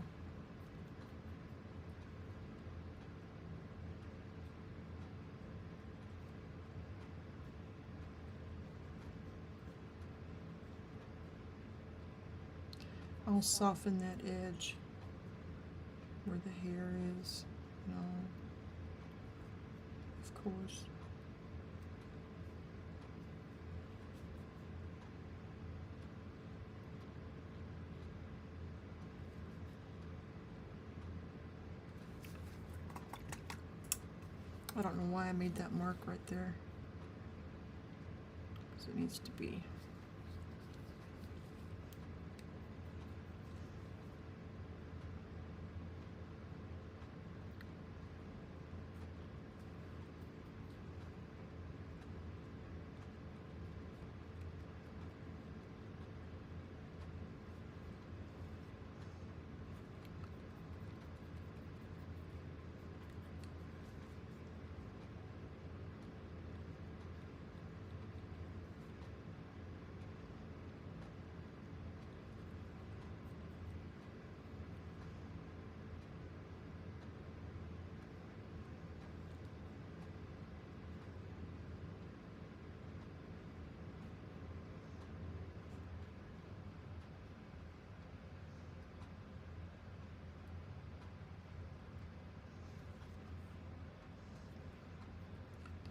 I'll soften that edge where the hair is, of course. I don't know why I made that mark right there, because it needs to be.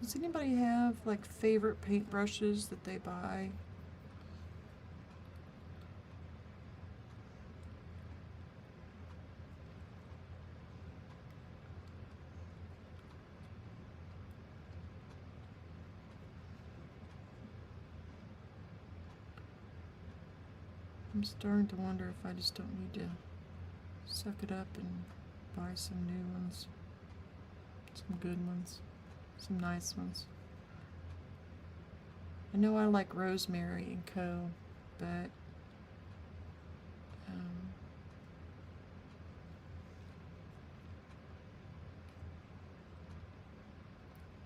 Does anybody have like favorite paintbrushes that they buy? I'm starting to wonder if I just don't need to suck it up and buy some new ones, some good ones. Some nice ones. I know I like Rosemary and Co., but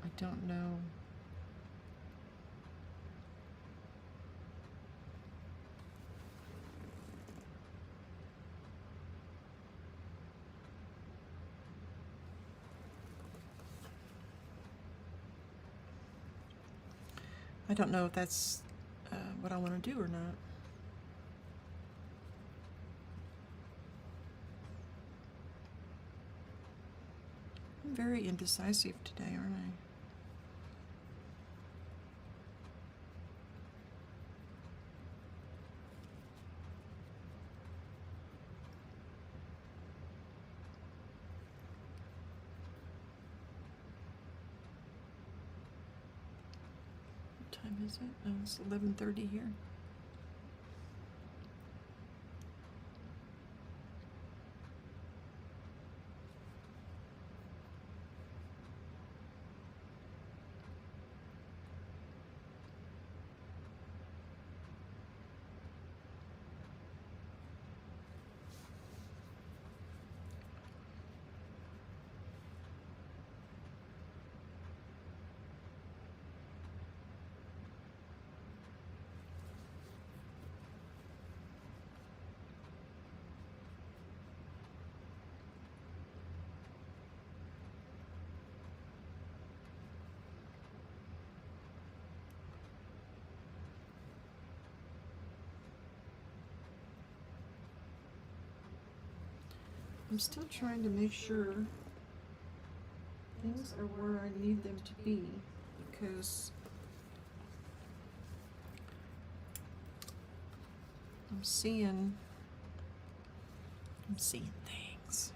I don't know. I don't know if that's what I want to do or not. I'm very indecisive today, aren't I? time is it? Oh, it's 11:30 here. I'm still trying to make sure things are where I need them to be, because I'm seeing things.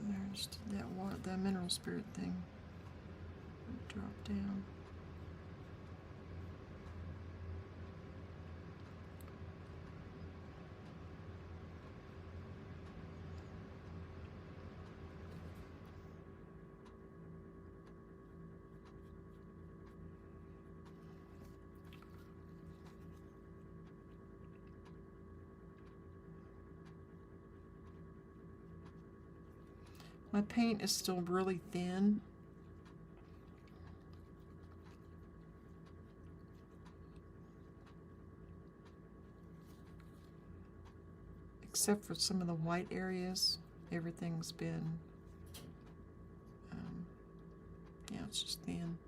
There's that mineral spirit thing. Drop down. My paint is still really thin. Except for some of the white areas, everything's been, yeah, it's just thin.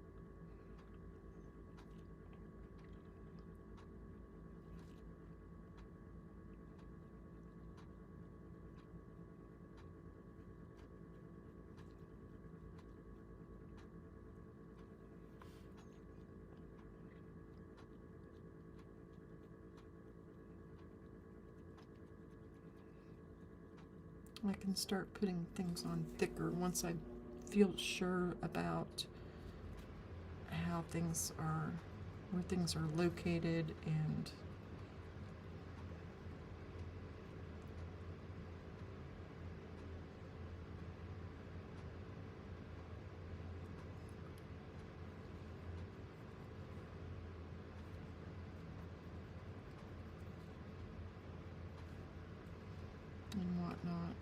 I can start putting things on thicker once I feel sure about how things are, where things are located, and whatnot.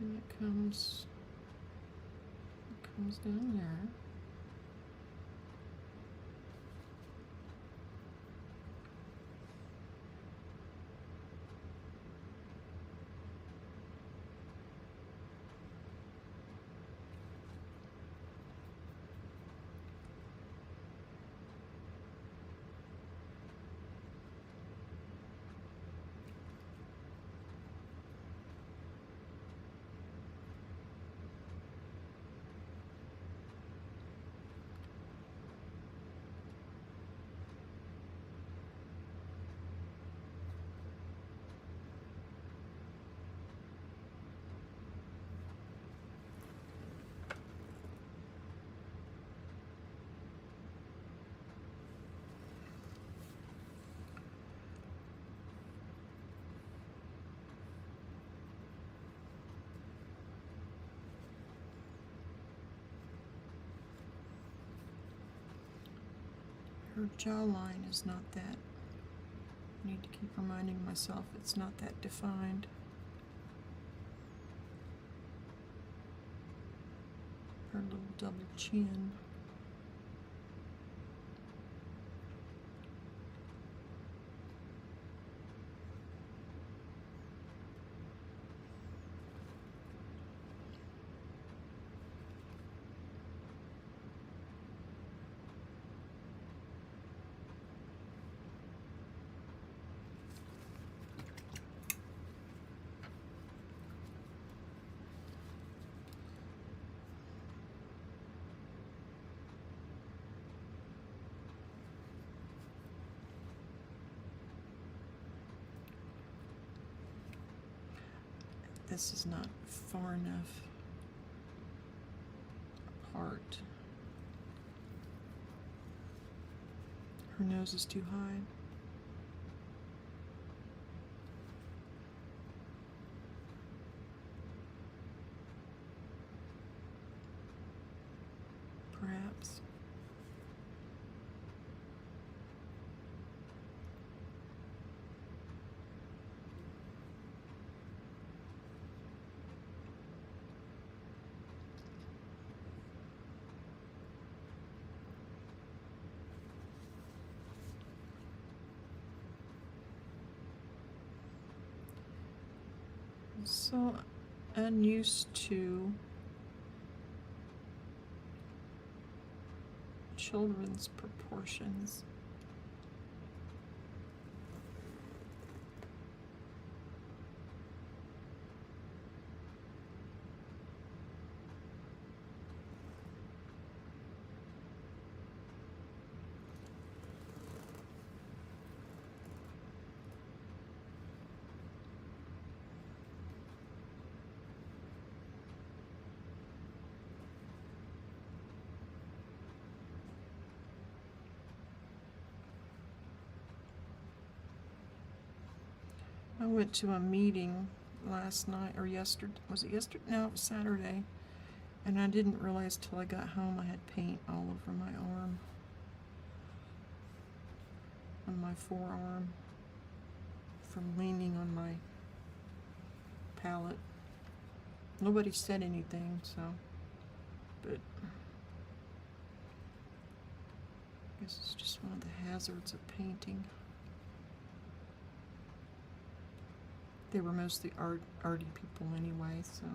And it comes down there. Her jawline is not that. I need to keep reminding myself it's not that defined. Her little double chin. this is not far enough apart. Her nose is too high. Perhaps. So unused to children's proportions. I went to a meeting last night, or yesterday. Was it yesterday? No, it was Saturday. And I didn't realize till I got home I had paint all over my arm. On my forearm. From leaning on my pallet. Nobody said anything, so. But I guess it's just one of the hazards of painting. They were mostly arty people anyway, so.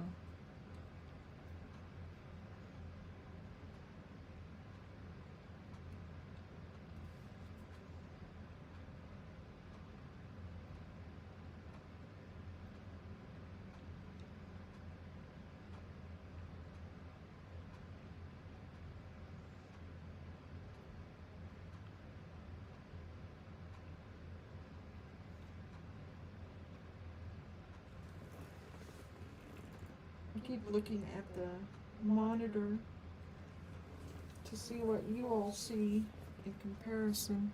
I keep looking at the monitor to see what you all see in comparison.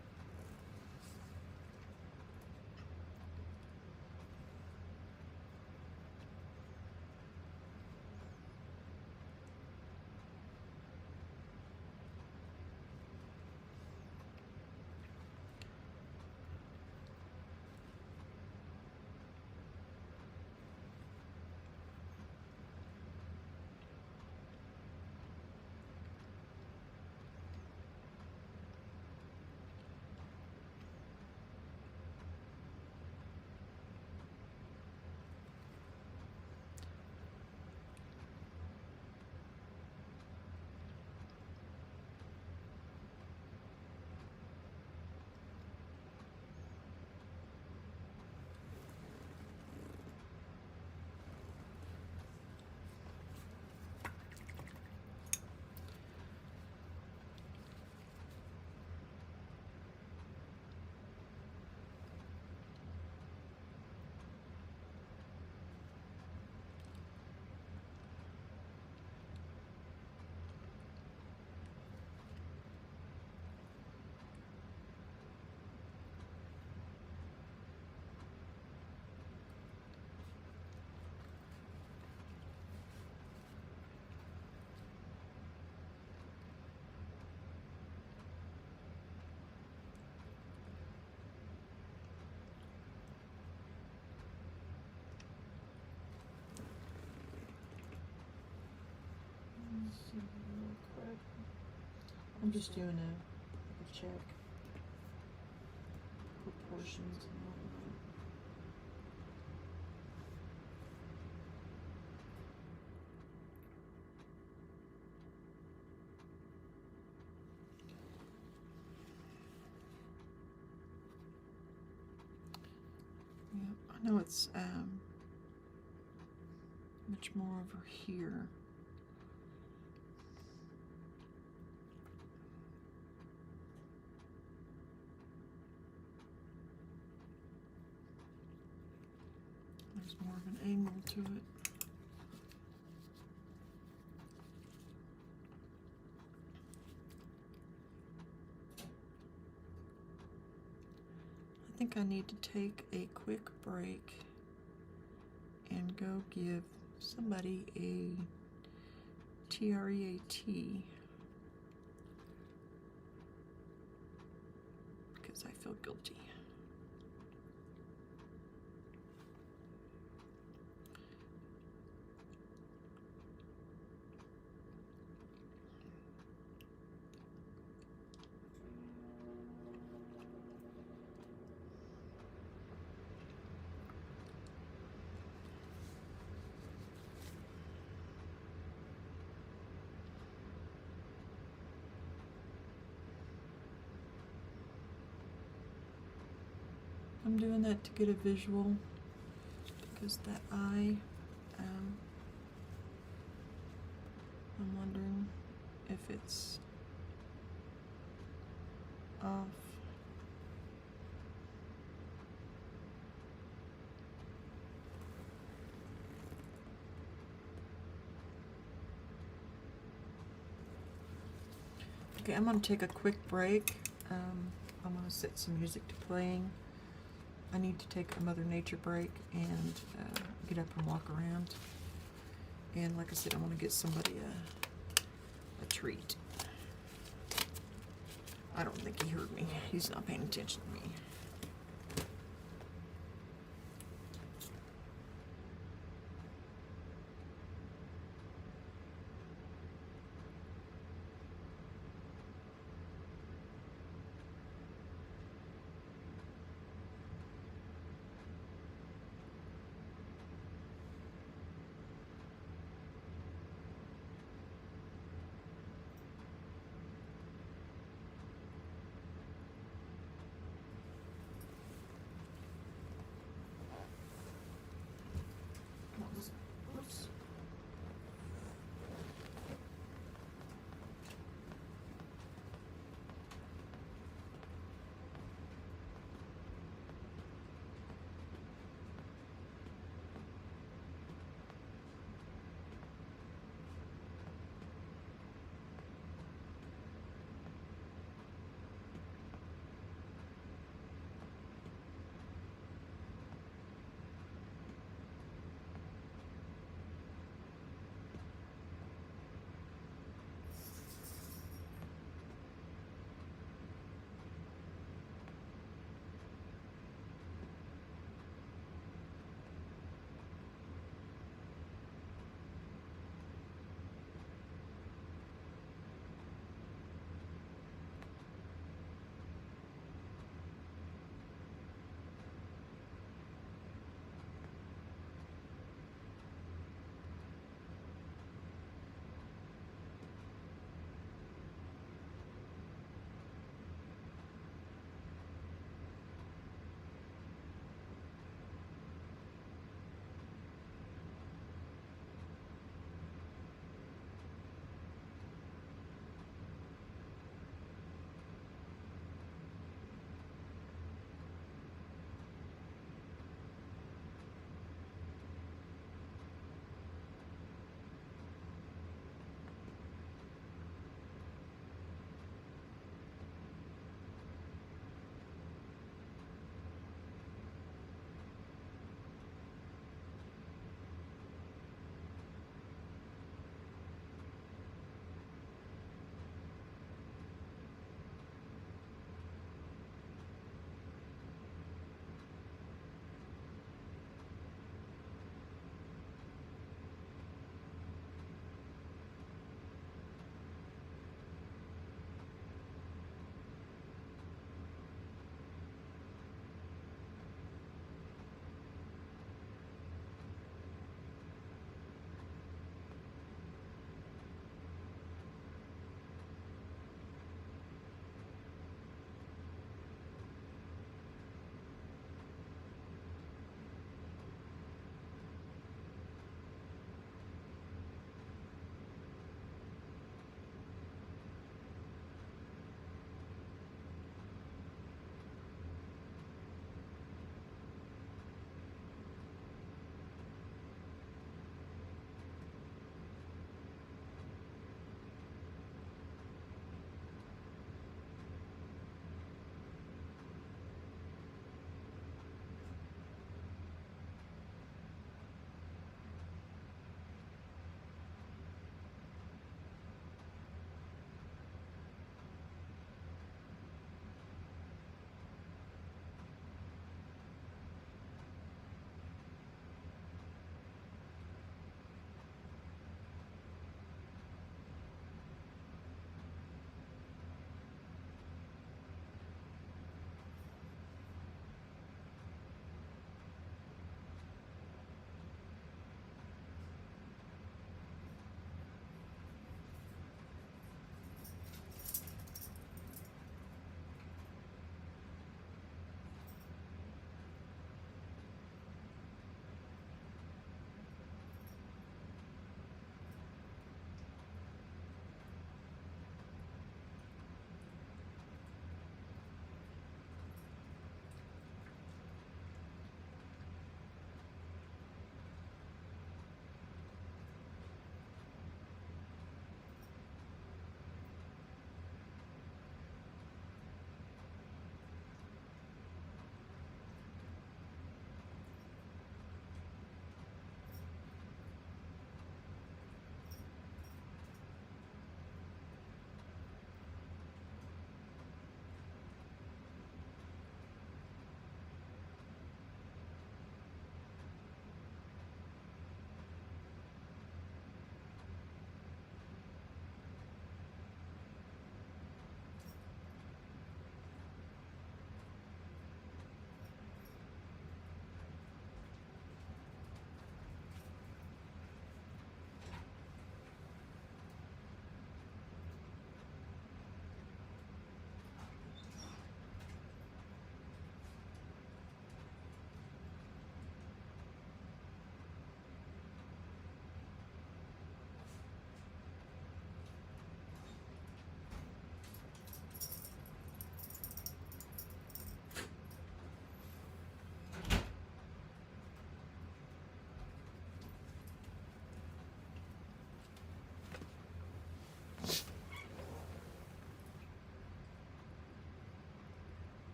Let's see real quick. I'm just doing a check. Proportions and all that. Yep, I know it's much more over here. There's more of an angle to it. think I need to take a quick break and go give somebody a TREAT because I feel guilty. I'm doing that to get a visual because that eye, I'm wondering if it's off. Okay, I'm going to take a quick break. I'm going to set some music to playing. I need to take a Mother Nature break and get up and walk around. And like I said, I want to get somebody a treat. I don't think he heard me. He's not paying attention to me.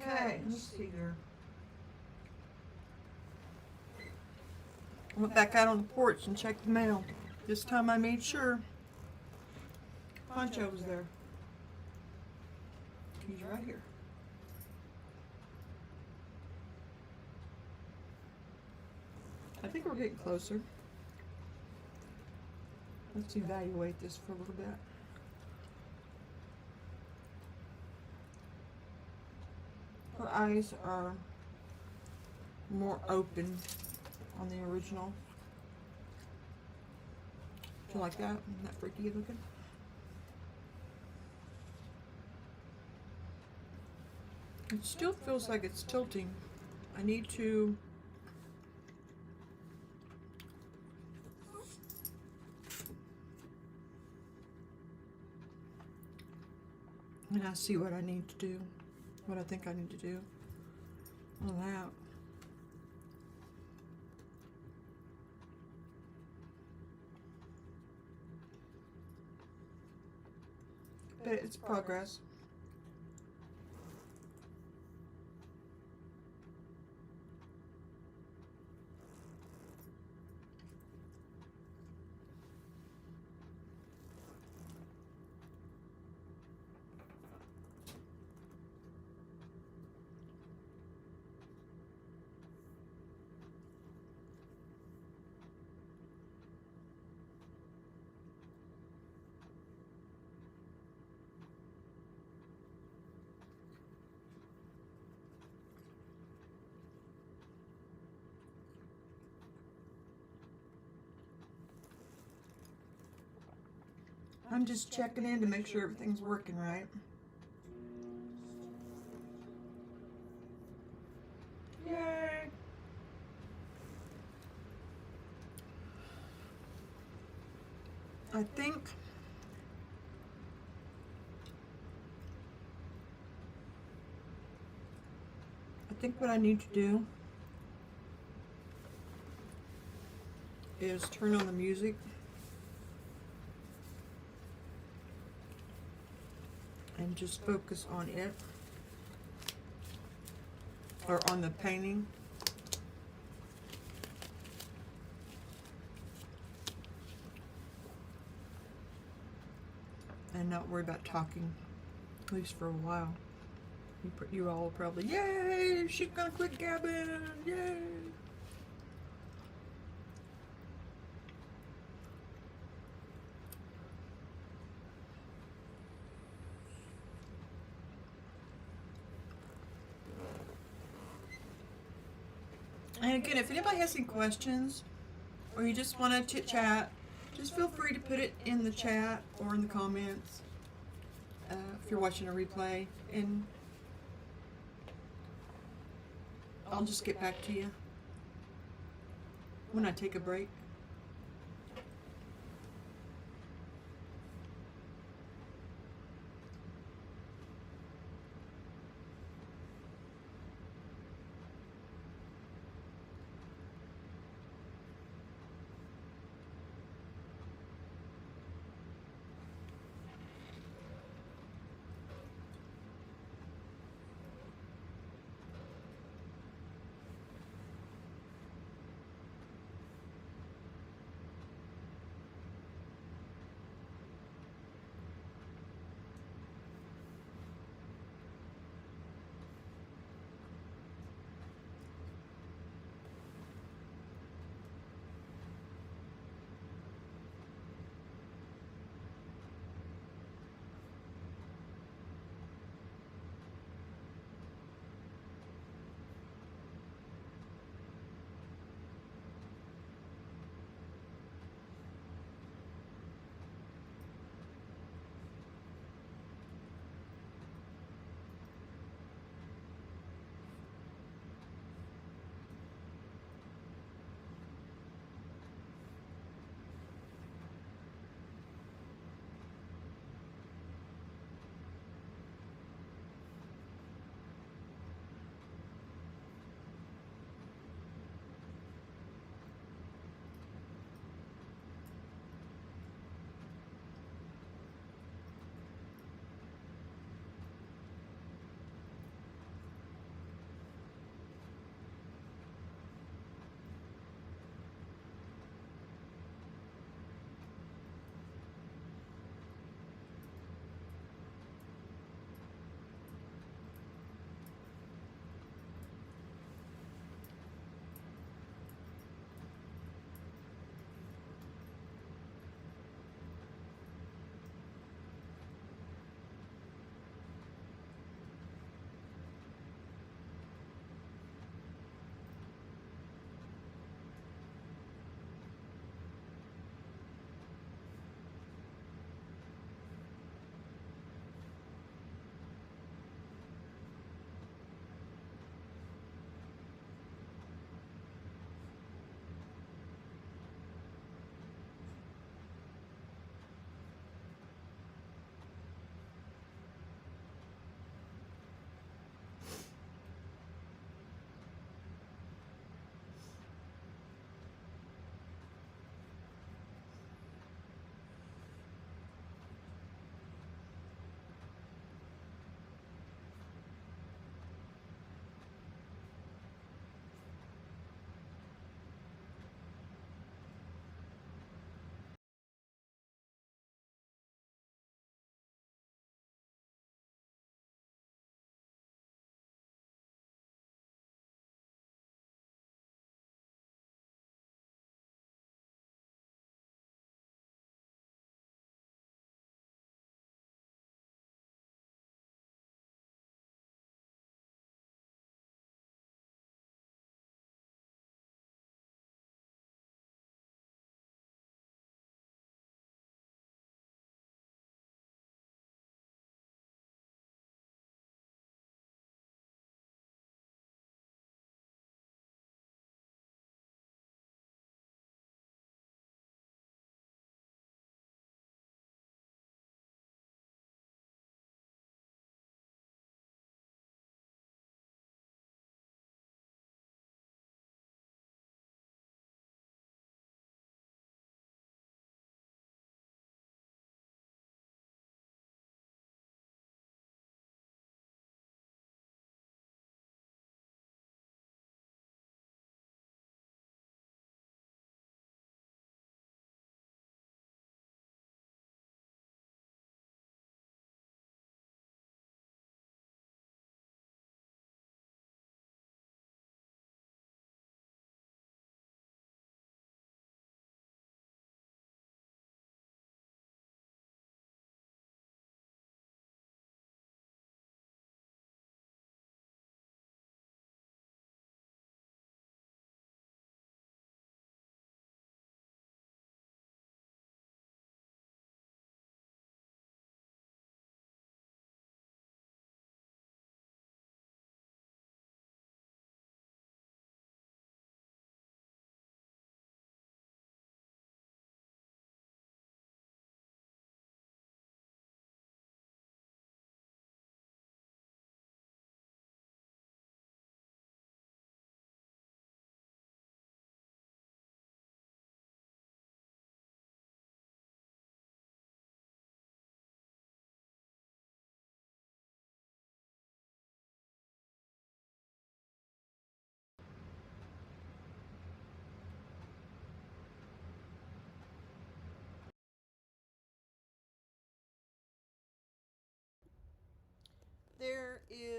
Okay, let's see here. I went back out on the porch and checked the mail. This time I made sure Poncho was there. He's right here. I think we're getting closer. Let's evaluate this for a little bit. Her eyes are more open on the original. Do you like that? Isn't that freaky looking? It still feels like it's tilting. I need to and I see what I need to do, what I think I need to do on that. But it's progress. I'm just checking in to make sure everything's working right. Yay! I think what I need to do is turn on the music and just focus on it, or on the painting. And not worry about talking, at least for a while. You all probably, yay, she's gonna quit gabbing, yay. And again, if anybody has any questions, or you just want to chit chat, just feel free to put it in the chat or in the comments if you're watching a replay, and I'll just get back to you when I take a break.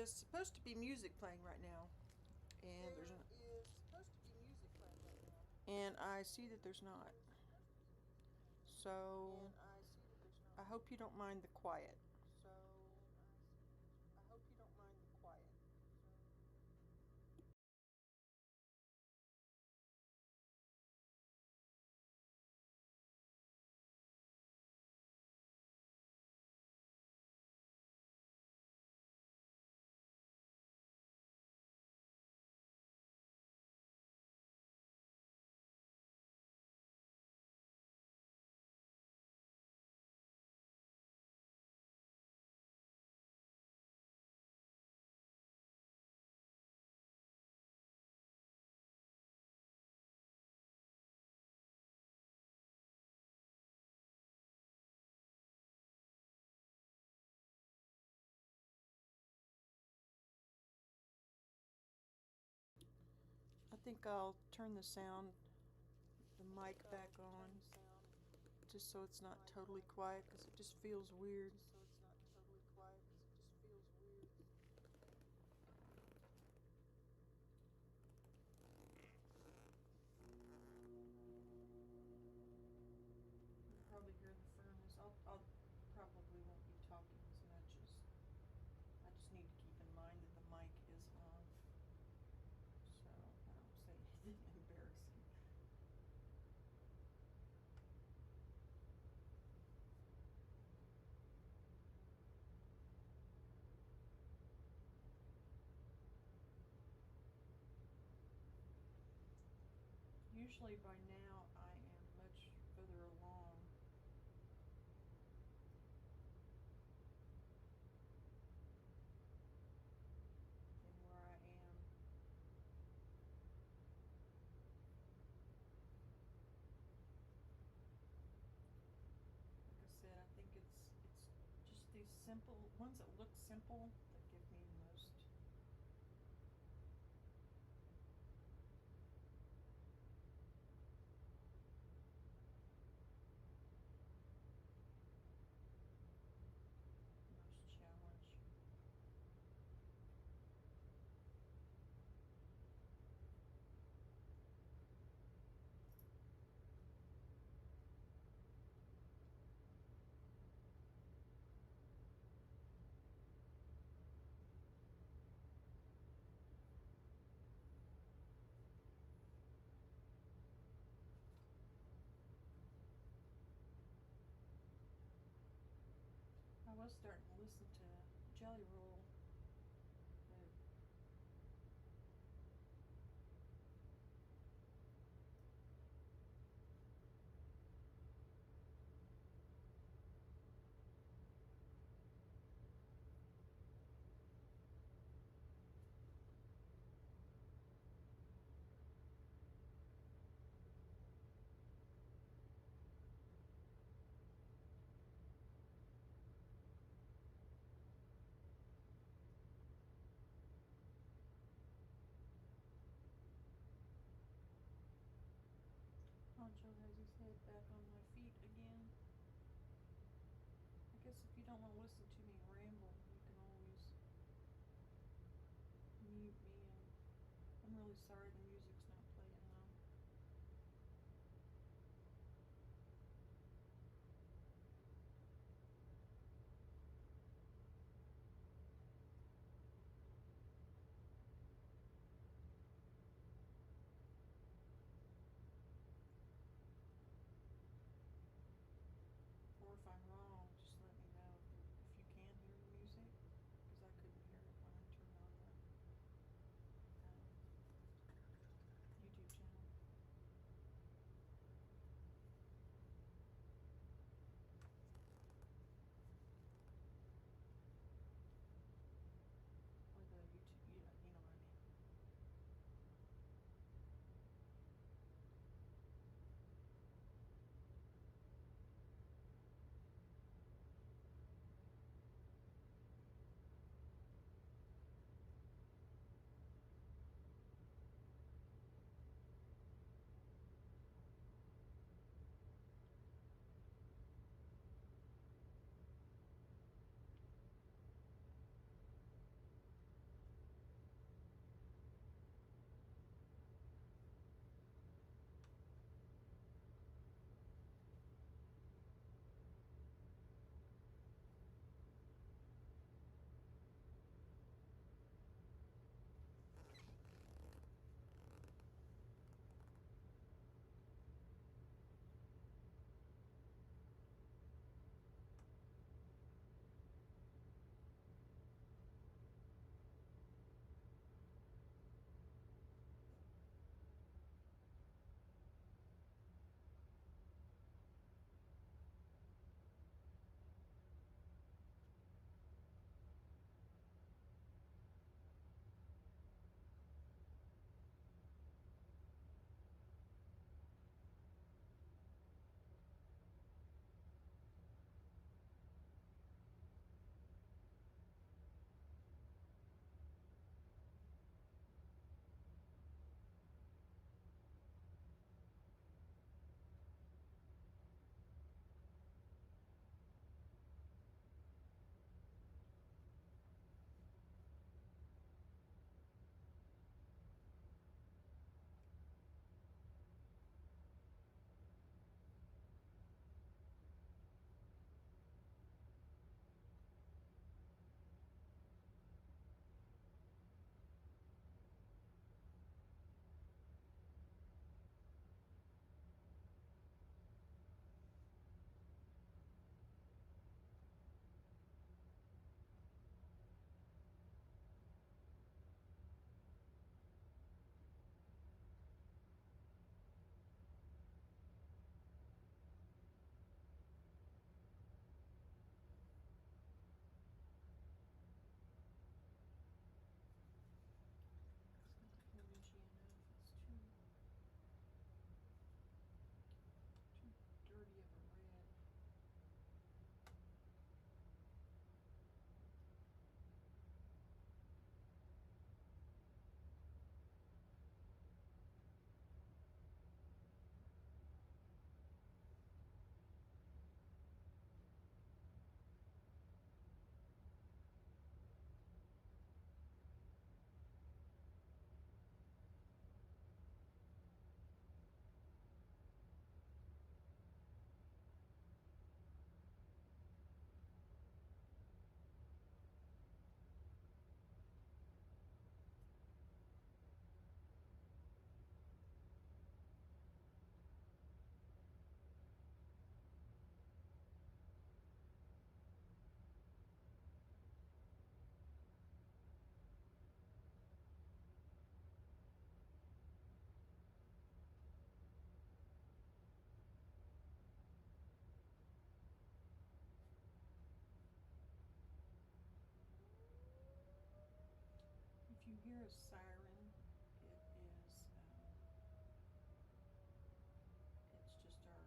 is supposed to be music playing right now, and there's not. And I see that there's not. So I hope you don't mind the quiet. I think I'll turn the mic back on, just so it's not totally quiet, because it just feels weird. You'll probably hear the furnace. I'll probably won't be talking as much as I just need to keep in mind that the mic is on, so I don't say anything embarrassing. Usually by now I am much further along. Than where I am. Like I said, I think it's just these simple ones that look simple that give me the most. Challenge. I was starting to listen to Jelly Roll, but Honcho has his head back on my feet again. I guess if you don't want to listen to me ramble, you can always mute me, and I'm really sorry the music's not playing though. Or if I'm wrong, just let me know if you can hear the music, because I couldn't hear it when I turned on the a siren. It is, it's just our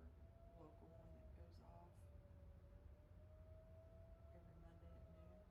local one that goes off every Monday at noon.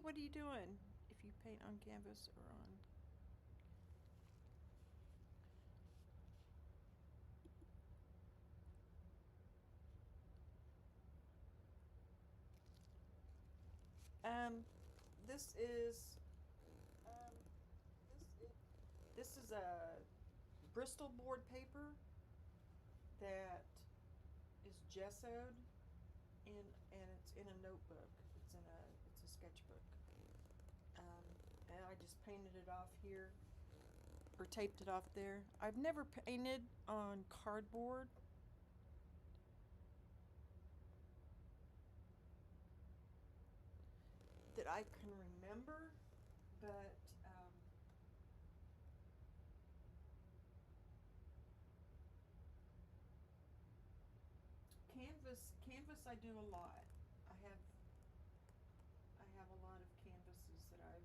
what are you doing? If you paint on canvas or on... This is this is a Bristol board paper that is gessoed and it's in a notebook. It's a sketchbook. And I just painted it off here or taped it off there. I've never painted on cardboard. That I can remember, but canvas I do a lot. I have a lot of canvases that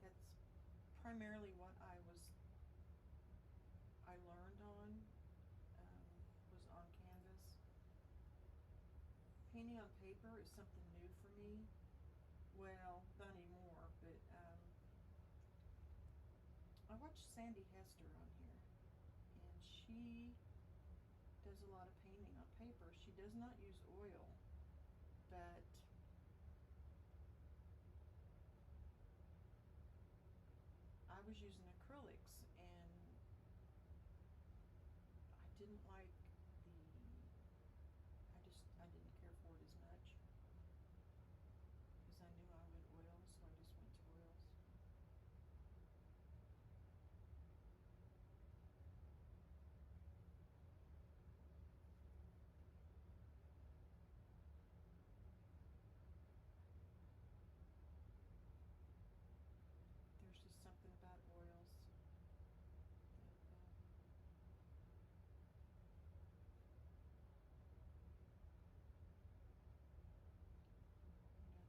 that's primarily what I learned on, was on canvas. Painting on paper is something new for me. Well, not anymore, but I watched Sandy Hester on here, and she does a lot of painting on paper. She does not use oil, but I was using acrylics, and I didn't like I didn't care for it as much because I knew I would oil, so I just went to oils. There's just something about oils that,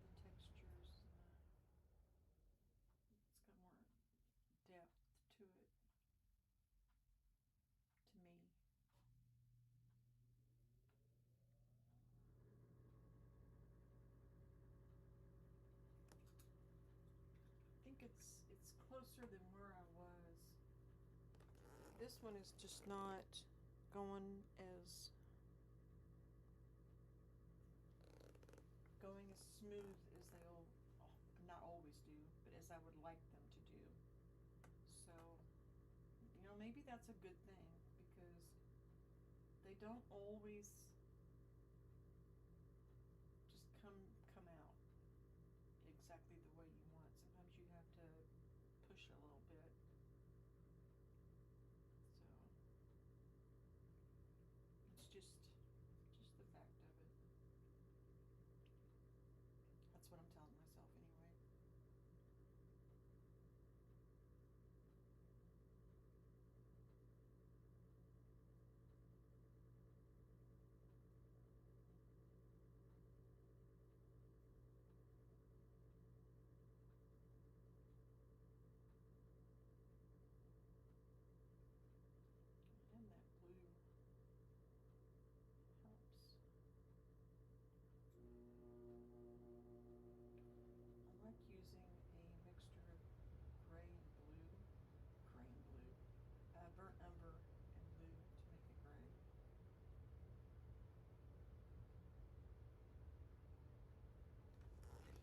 the textures, it's got more depth to it, to me. I think it's closer than where I was. This one is just not going as smooth as they'll not always do, but as I would like them to do. So, maybe that's a good thing, because they don't always just come out exactly the way you want. Sometimes you have to push a little bit. So it's just the fact of it. That's what I'm telling myself anyway. And that blue helps. I like using a mixture of gray and blue, burnt umber and blue to make it gray.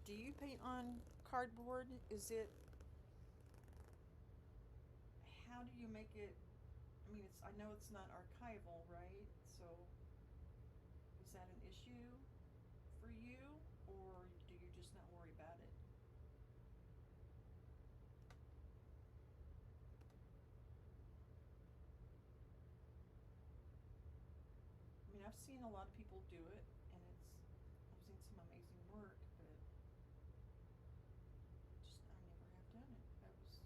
Do you paint on cardboard? How do you make it? I mean, I know it's not archival, right? So is that an issue for you, or do you just not worry about it? I mean, I've seen a lot of people do it, and I've seen some amazing work, but I never have done it. That was...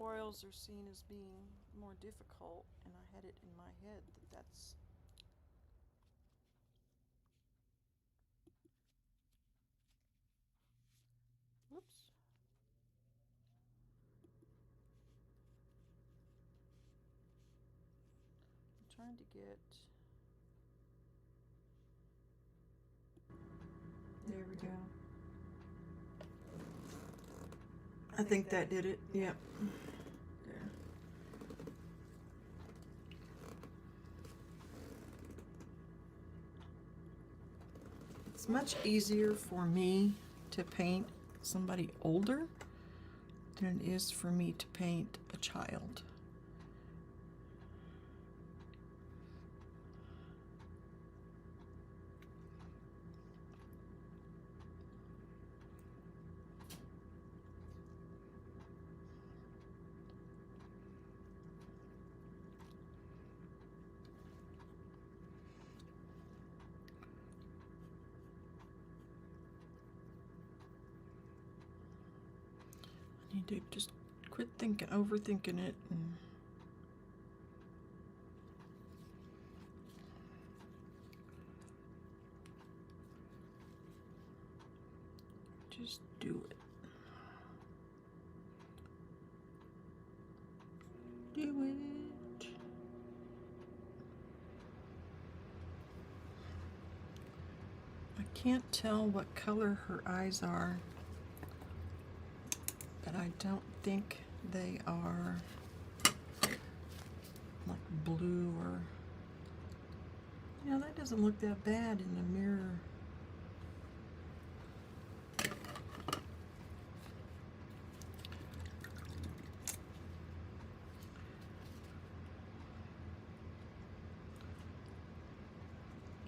oils are seen as being more difficult, and I had it in my head that that's whoops. I'm trying to get, there we go. I think that did it. Yep. There. It's much easier for me to paint somebody older than it is for me to paint a child. I need to just quit thinking, overthinking it, and just do it. Do it. I can't tell what color her eyes are, but I don't think they are like blue or, you know, that doesn't look that bad in the mirror.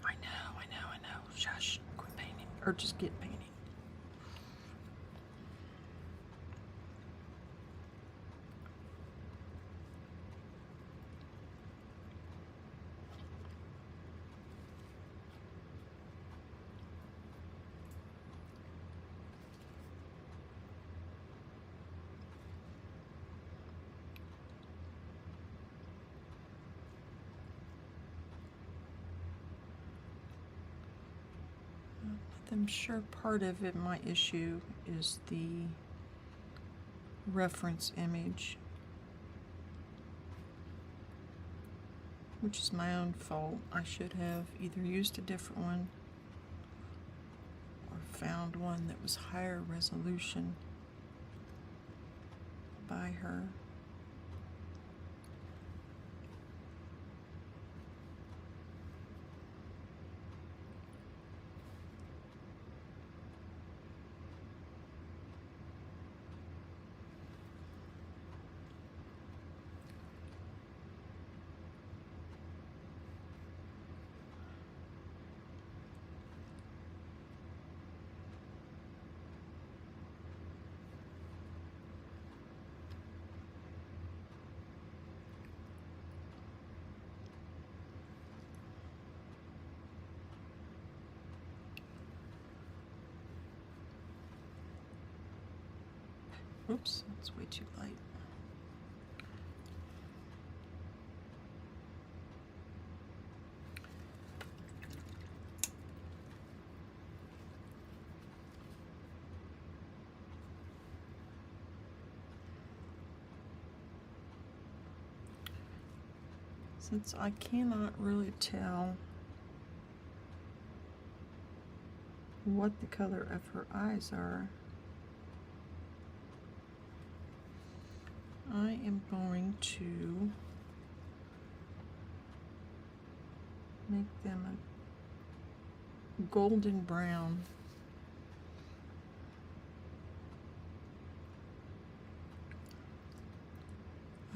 I know. Shush, quit painting, or just get painting. I'm sure part of it, my issue, is the reference image, which is my own fault. I should have either used a different one or found one that was higher resolution by her. Oops, that's way too light. Since I cannot really tell what the color of her eyes are, I am going to make them a golden brown.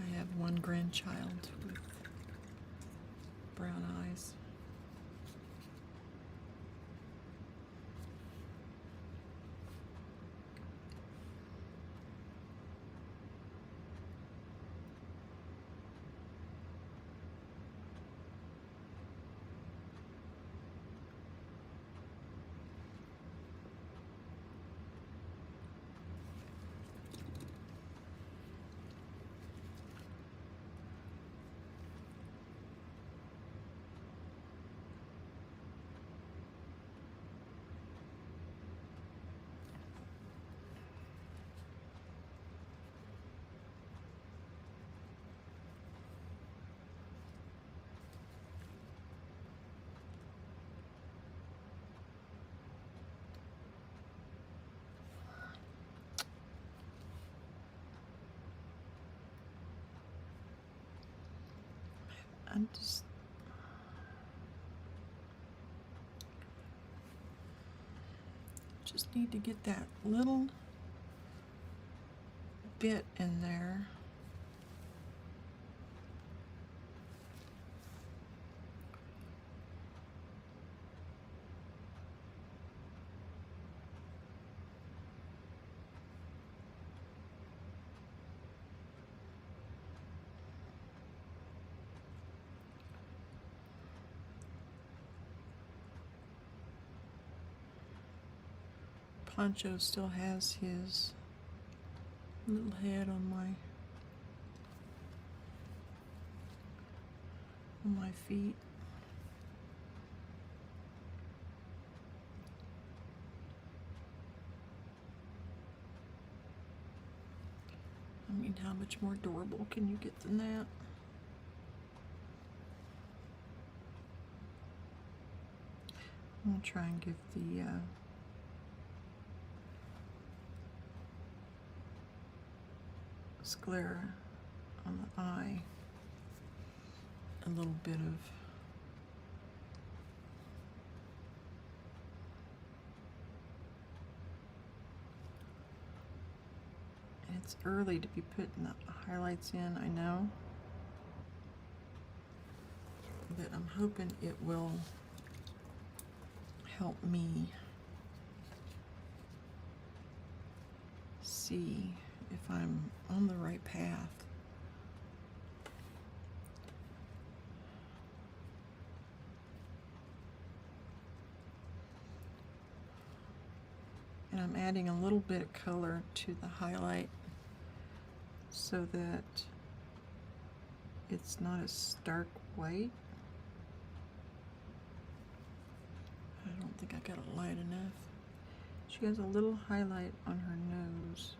I have one grandchild with brown eyes. I'm just need to get that little bit in there. Poncho still has his little head on my feet. I mean, how much more adorable can you get than that? I'm gonna try and give the sclera on the eye a little bit of it's early to be putting the highlights in, I know, but I'm hoping it will help me see if I'm on the right path. And I'm adding a little bit of color to the highlight so that it's not a stark white. I don't think I got it light enough. She has a little highlight on her nose.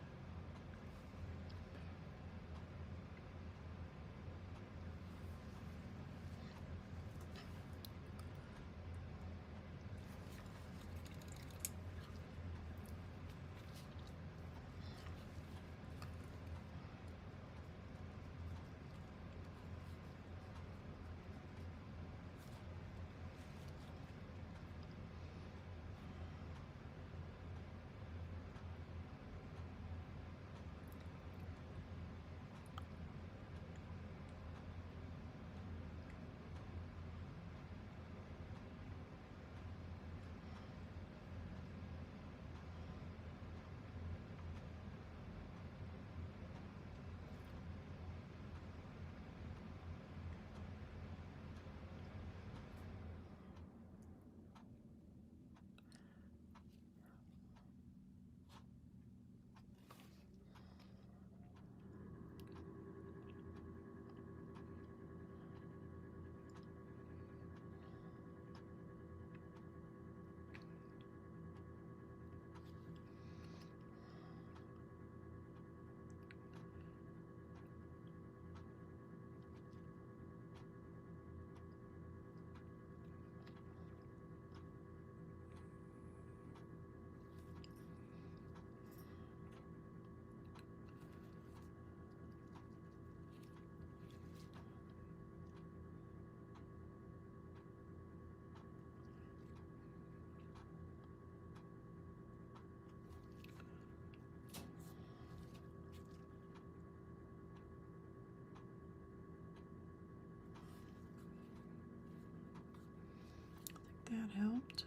That helped.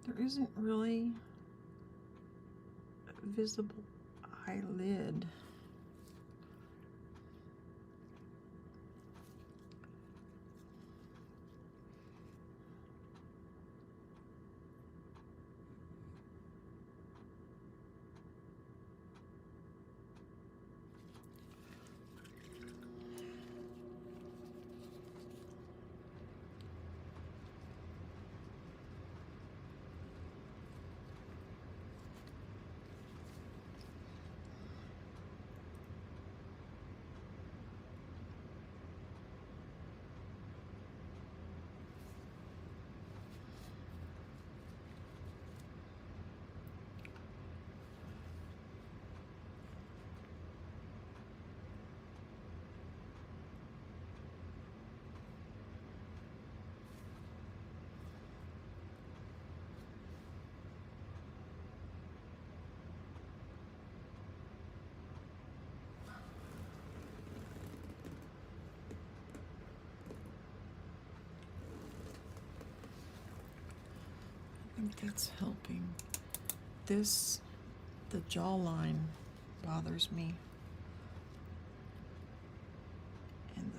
There isn't really a visible eyelid. think that's helping. This, the jawline bothers me. And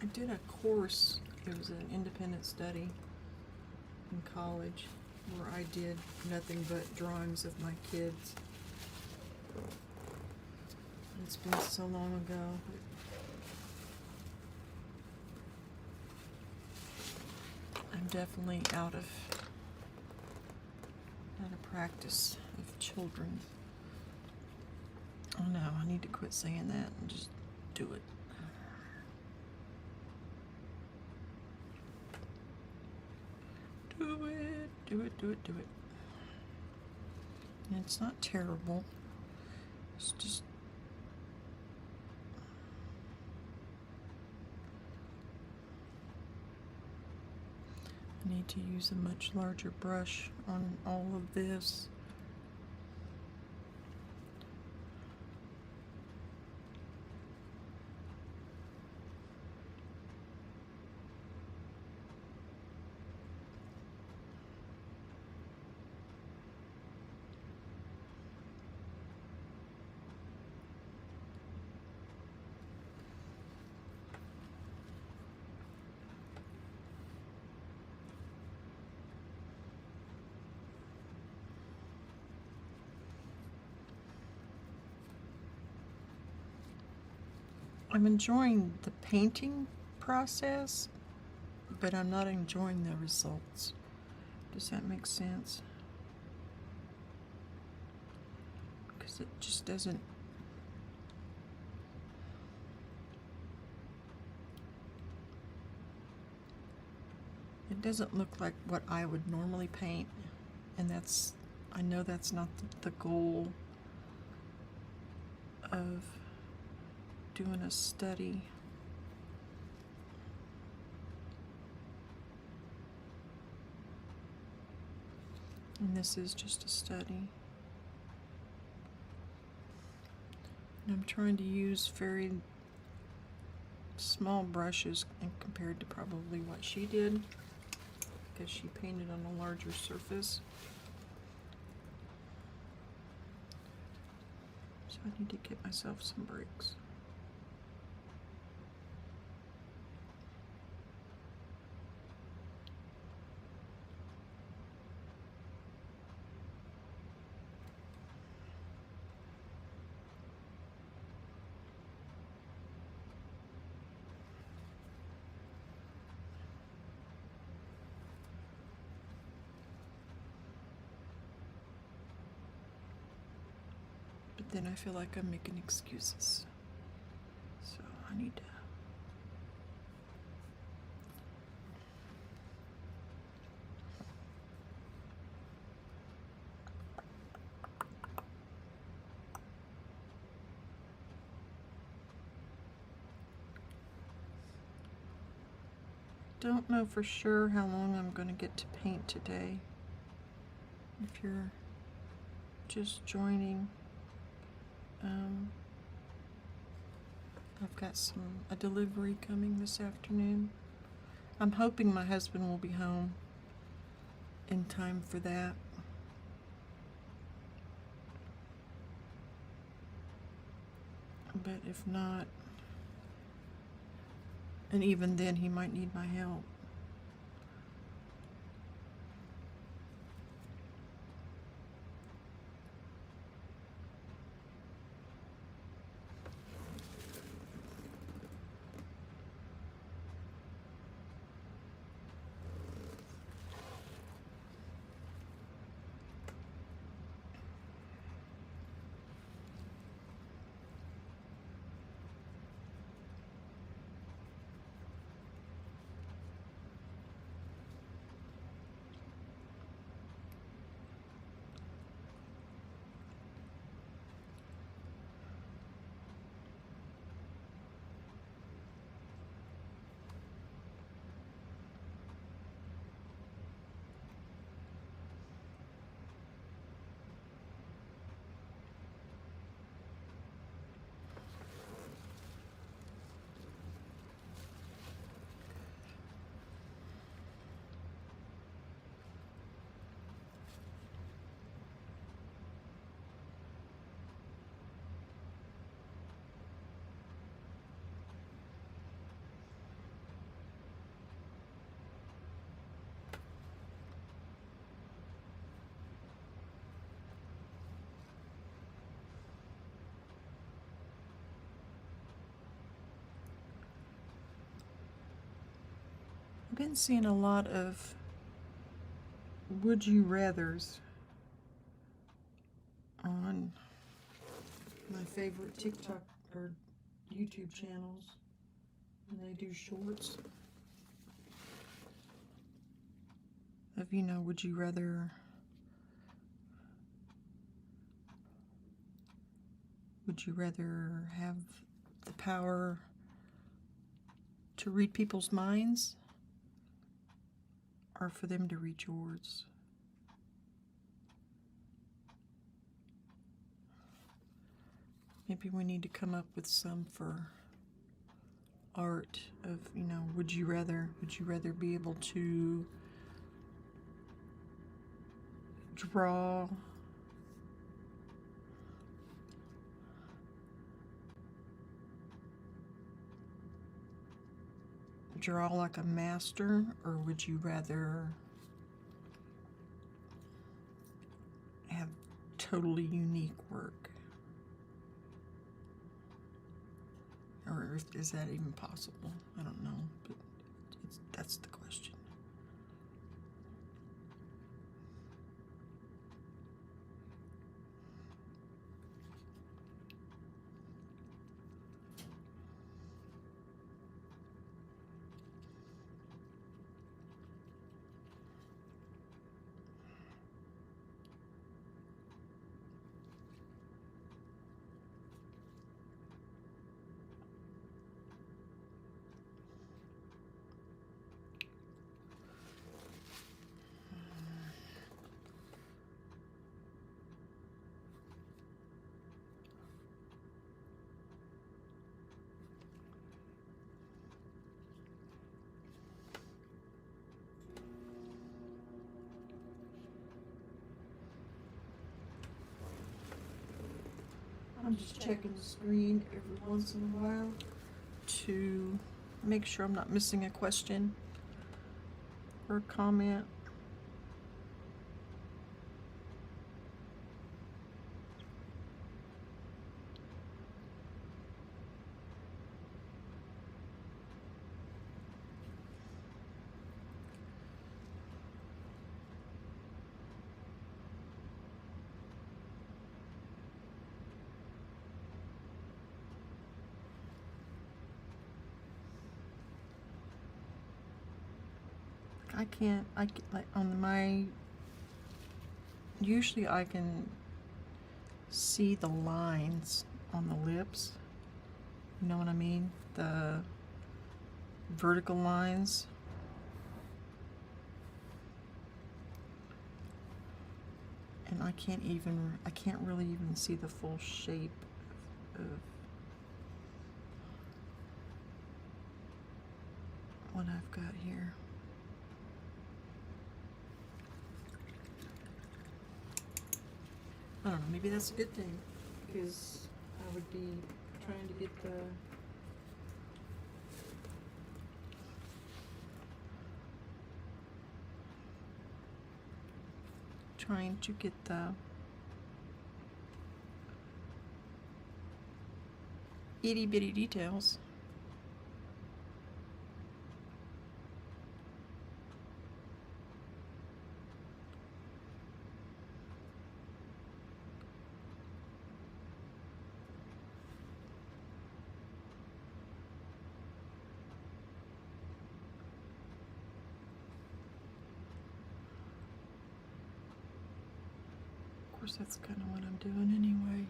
I did a course. It was an independent study in college where I did nothing but drawings of my kids. It's been so long ago. I'm definitely out of practice of children. Oh no, I need to quit saying that and just do it. Do it. And it's not terrible. It's just I need to use a much larger brush on all of this. I'm enjoying the painting process, but I'm not enjoying the results. Does that make sense? Because it just doesn't. It doesn't look like what I would normally paint, and I know that's not the goal of doing a study. And this is just a study. And I'm trying to use very small brushes compared to probably what she did, because she painted on a larger surface. So I need to get myself some breaks. Then I feel like I'm making excuses. So I need to. Don't know for sure how long I'm going to get to paint today. If you're just joining, I've got a delivery coming this afternoon. I'm hoping my husband will be home in time for that. But if not, and even then he might need my help. I've been seeing a lot of would you rathers on my favorite TikTok or YouTube channels, and they do shorts of, you know, would you rather have the power to read people's minds or for them to read yours? Maybe we need to come up with some for art of, you know, would you rather be able to draw like a master, or would you rather have totally unique work? Or is that even possible? I don't know, but that's the question. I'm just checking the screen every once in a while to make sure I'm not missing a question or a comment. I can't like on my, usually I can see the lines on the lips, you know what I mean, the vertical lines, and I can't really even see the full shape of what I've got here. I don't know, maybe that's a good thing, because I would be trying to get the itty bitty details. Of course, that's kind of what I'm doing anyway.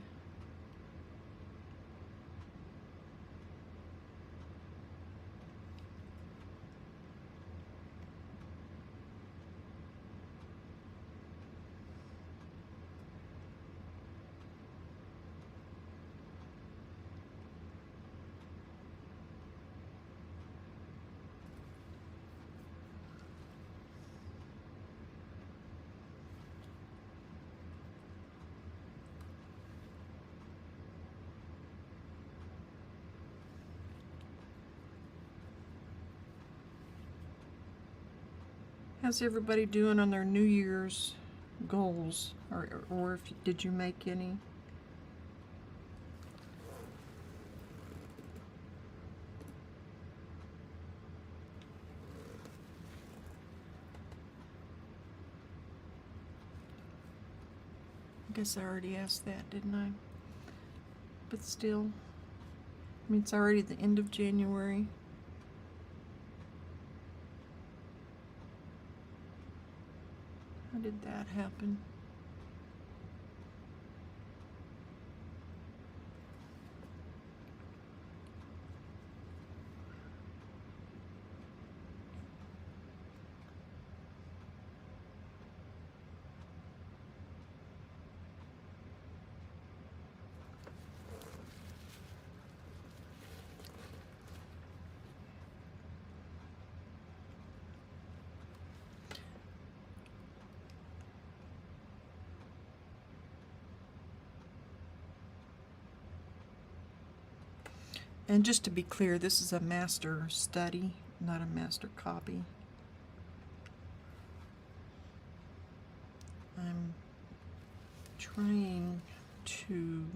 How's everybody doing on their New Year's goals, or did you make any? I guess I already asked that, didn't I? But still, I mean, it's already the end of January. How did that happen? And just to be clear, this is a master study, not a master copy. I'm trying to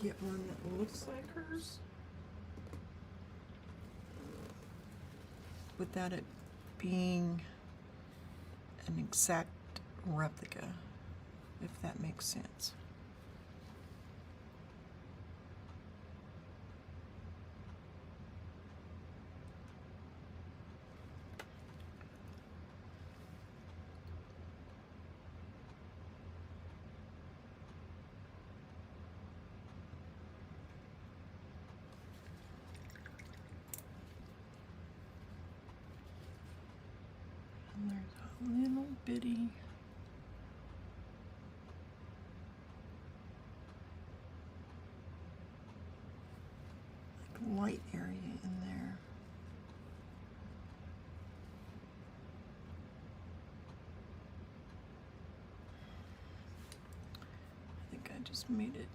get one that looks like hers without it being an exact replica, if that makes sense. And there's a little bitty white area in there. I think I just made it.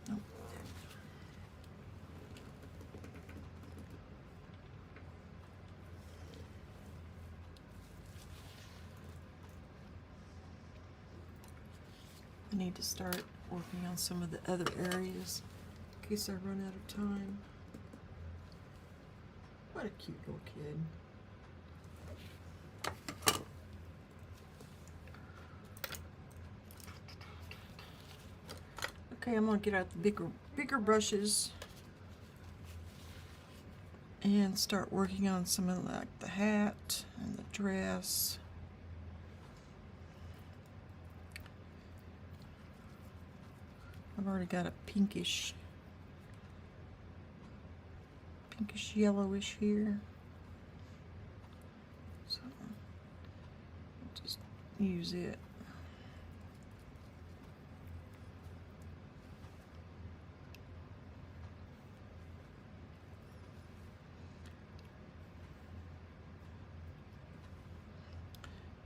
Nope. I need to start working on some of the other areas in case I run out of time. What a cute little kid. Okay, I'm gonna get out the bigger brushes and start working on some of like the hat and the dress. I've already got a pinkish yellowish here. So I'll just use it.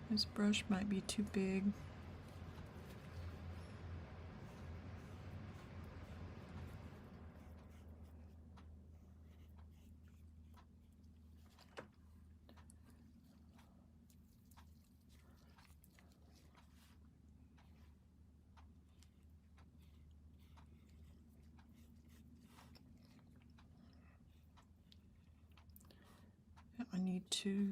This brush might be too big. I need to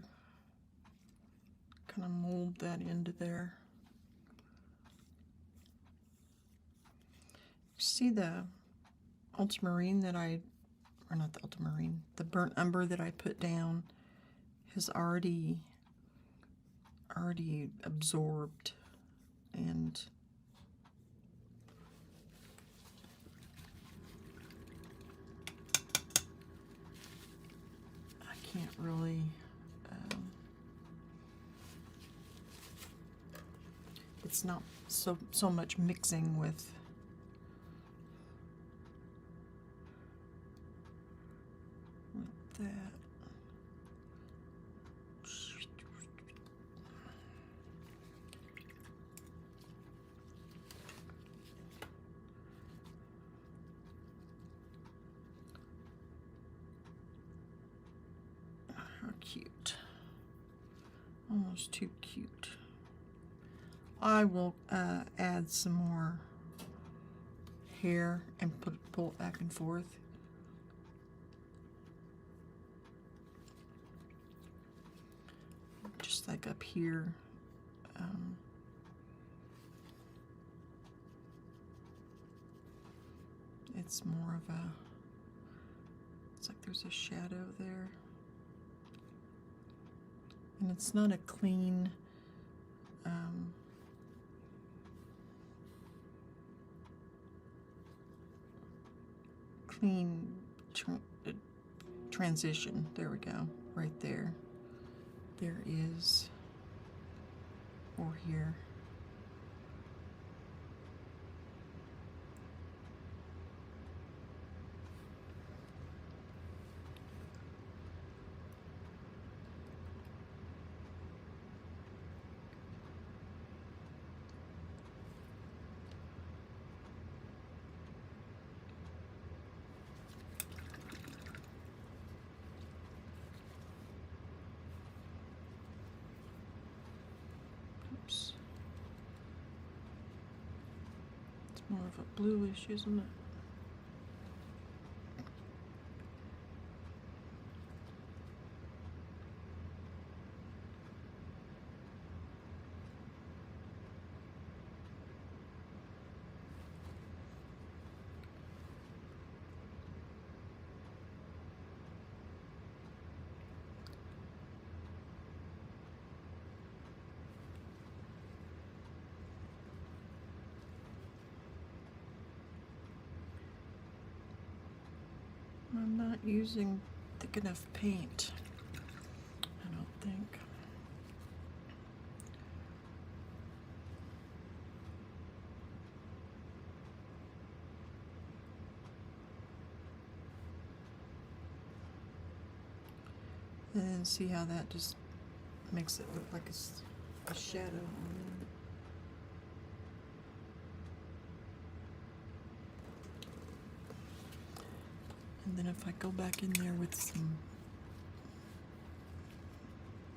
kind of mold that into there. See the ultramarine that or not the ultramarine, the burnt umber that I put down has already absorbed, and I can't really it's not so much mixing with that. How cute. Almost too cute. I will add some more hair and pull it back and forth. Just like up here. It's more of a, it's like there's a shadow there. And it's not a clean, clean transition. There we go, right there. There is, or here. Oops. It's more of a bluish, isn't it? I'm not using thick enough paint, I don't think. And see how that just makes it look like a shadow on there. And then if I go back in there with some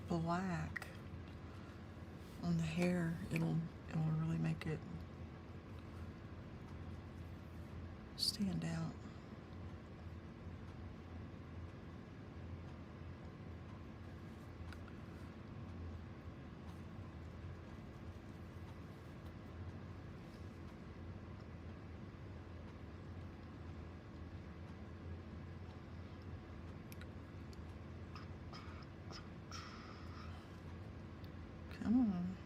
black on the hair, it'll really make it stand out. Come on.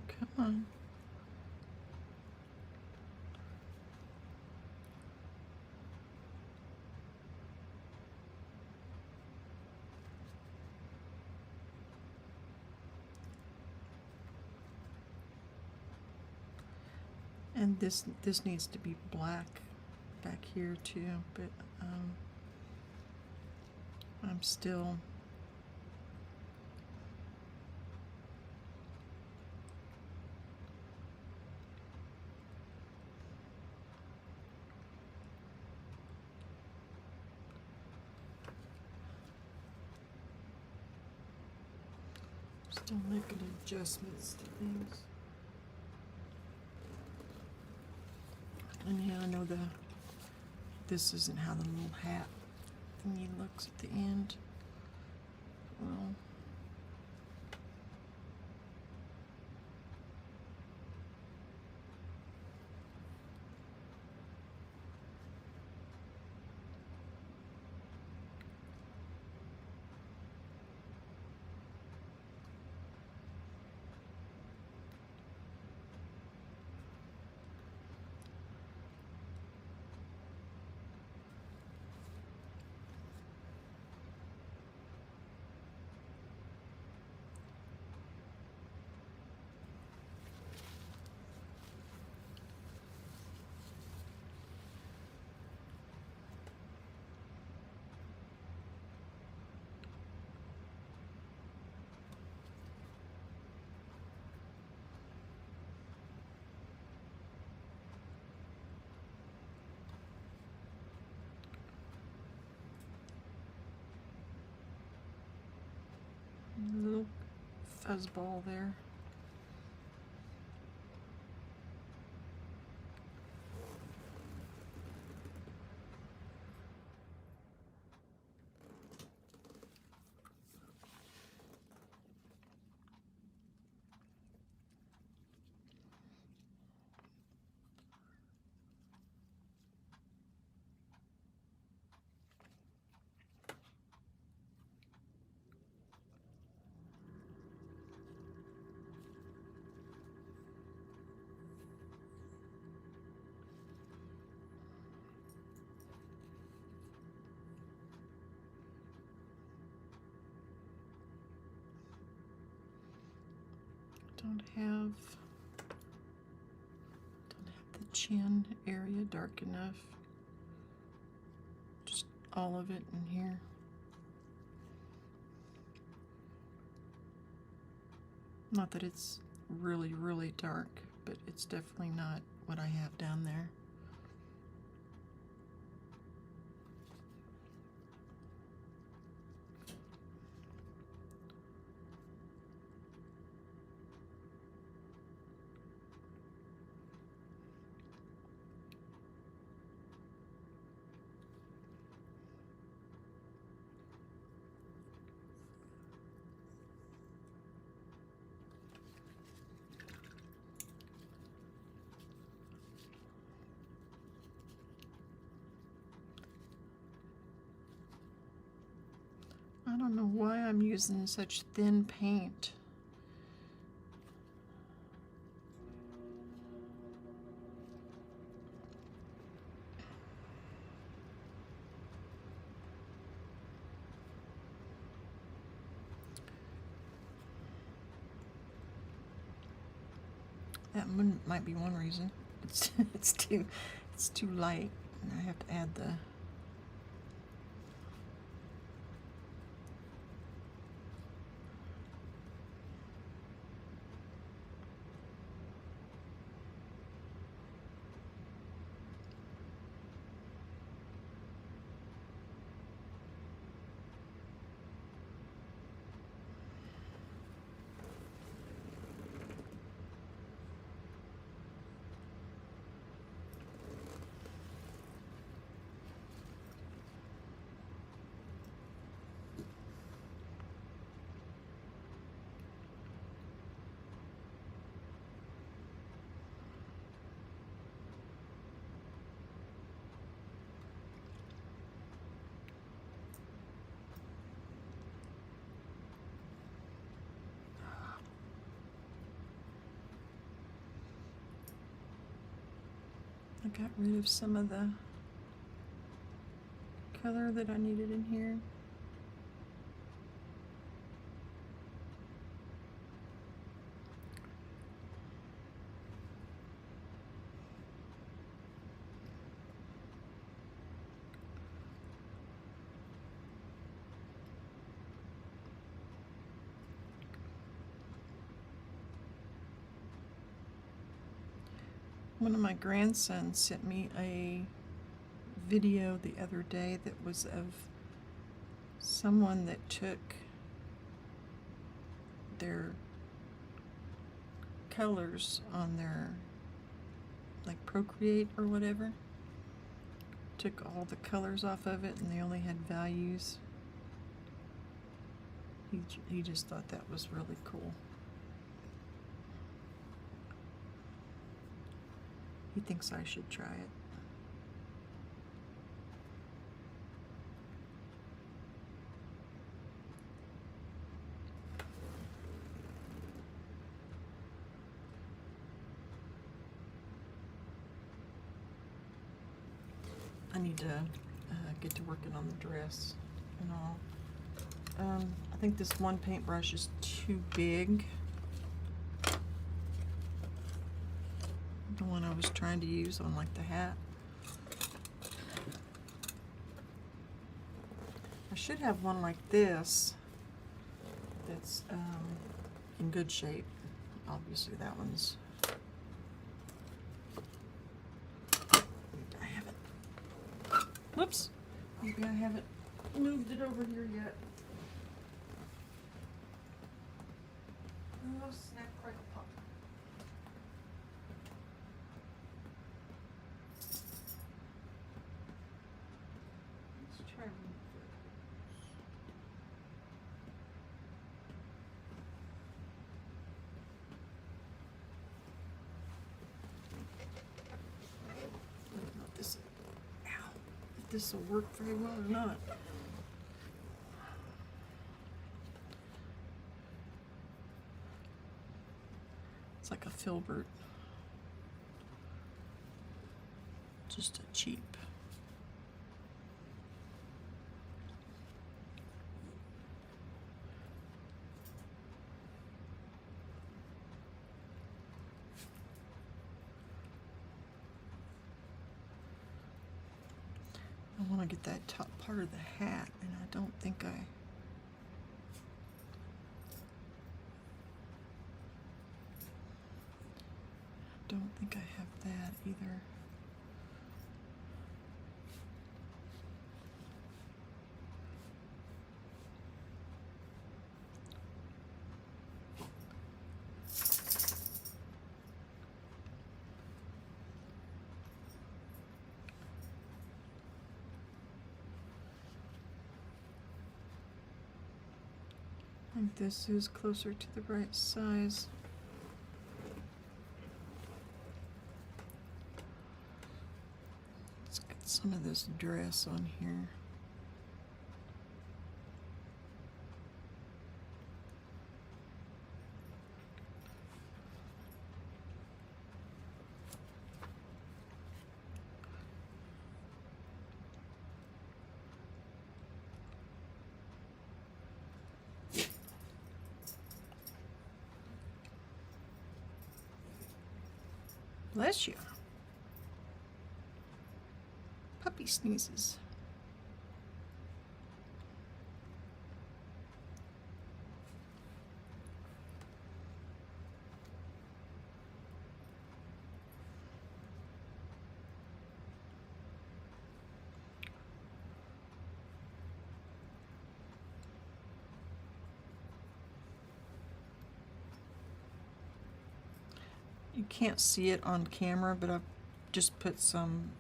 Come on. And this needs to be black back here too, but I'm still making adjustments to things. And yeah, I know this isn't how the little hat thingy looks at the end. Well, a little fuzzball there. Don't have the chin area dark enough. Just all of it in here. Not that it's really, really dark, but it's definitely not what I have down there. I don't know why I'm using such thin paint. That might be one reason. It's too light, and I have to add the. I got rid of some of the color that I needed in here. One of my grandsons sent me a video the other day that was of someone that took their colors on their, like, Procreate or whatever, took all the colors off of it and they only had values. He just thought that was really cool. He thinks I should try it. I need to get to working on the dress and all. I think this one paintbrush is too big. The one I was trying to use on, like, the hat. I should have one like this that's in good shape. Obviously that one's, I haven't, whoops, maybe I haven't moved it over here yet. Oh, snap, crackle, pop. Let's try reverse. I don't know if this, ow, if this will work very well or not. It's like a filbert, just a cheap. I want to get that top part of the hat, and I don't think I have that either. I think this is closer to the right size. Let's get some of this dress on here. Bless you. Puppy sneezes. You can't see it on camera, but I've just put some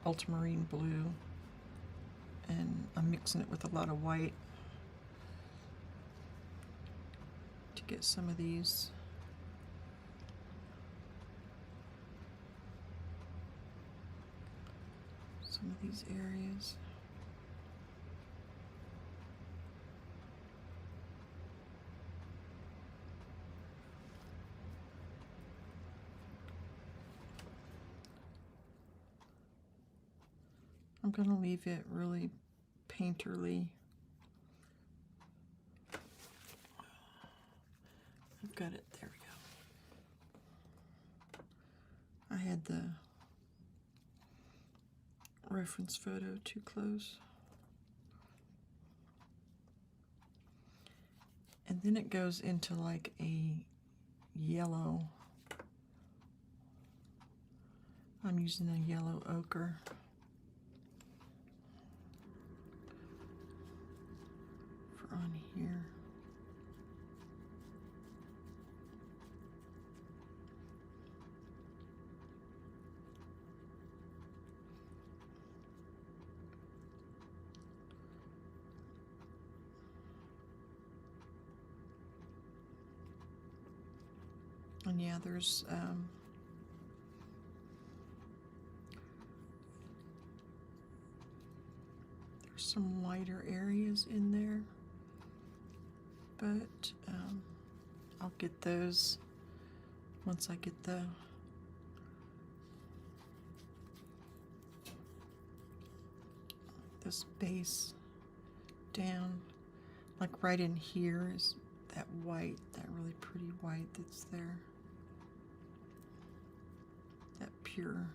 ultramarine blue, and I'm mixing it with a lot of white to get some of these areas. I'm going to leave it really painterly. I've got it. There we go. I had the reference photo too close. And then it goes into like a yellow. I'm using a yellow ochre. For on here. And yeah, there's some lighter areas in there, but I'll get those once I get this base down. Like right in here is that white, that really pretty white that's there. That pure.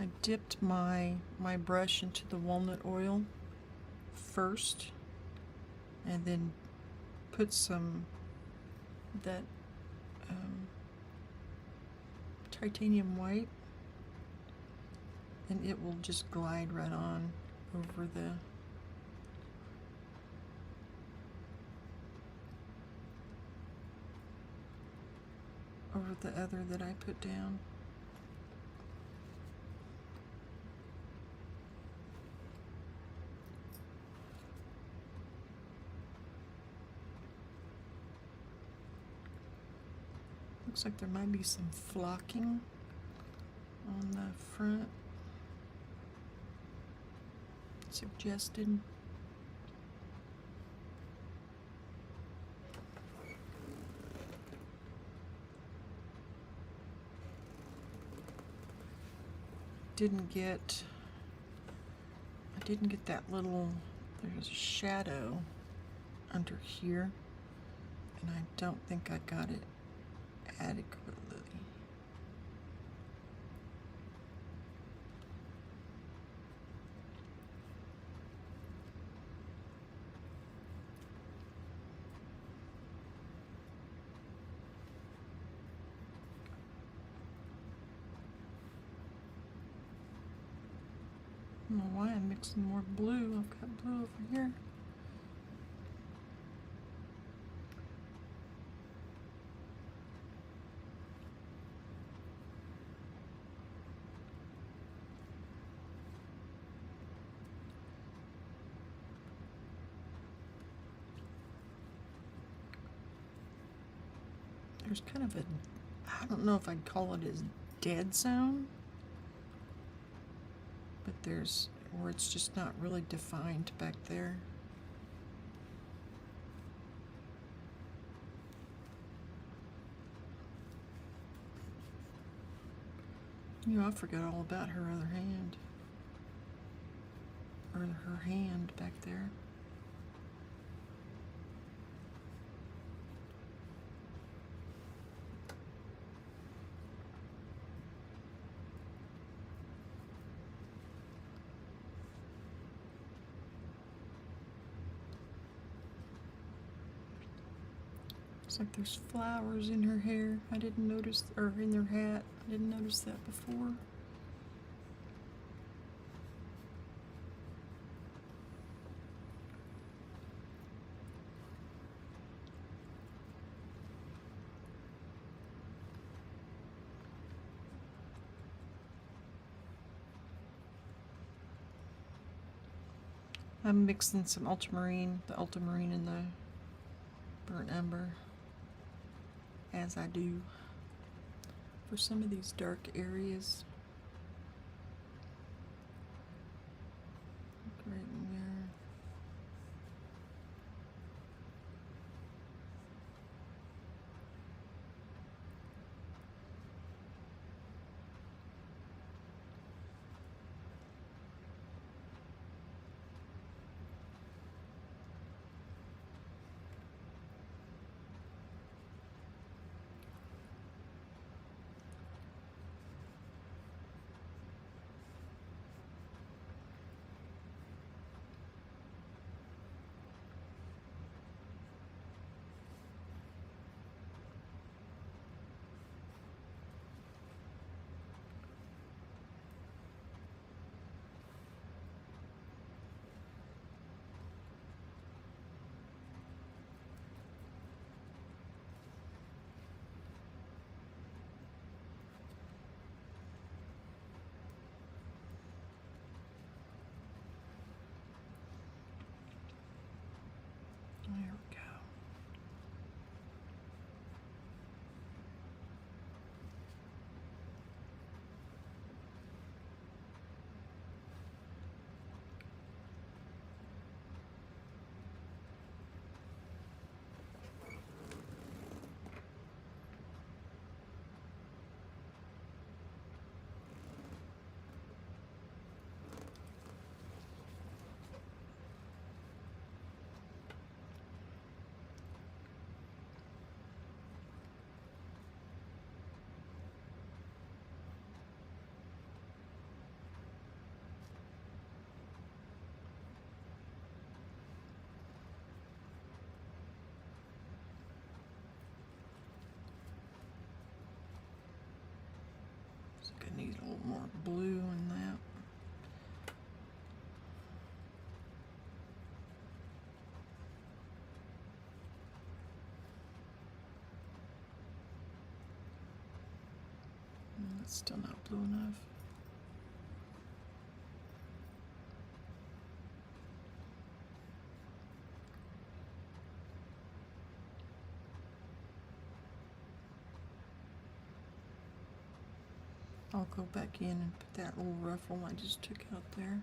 I dipped my brush into the walnut oil first, and then put some that titanium white, and it will just glide right on over the other that I put down. Looks like there might be some flocking on the front suggested. I didn't get that little, there's a shadow under here, and I don't think I got it adequately. I don't know why I'm mixing more blue. I've got blue over here. There's kind of a, I don't know if I'd call it a dead zone, but there's, where it's just not really defined back there. You know, I forgot all about her other hand, or her hand back there. Looks like there's flowers in her hair. I didn't notice, or in her hat. I didn't notice that before. I'm mixing some ultramarine, the ultramarine and the burnt umber, as I do for some of these dark areas. Right in there. There we go. I need a little more blue in that. That's still not blue enough. I'll go back in and put that little ruffle I just took out there.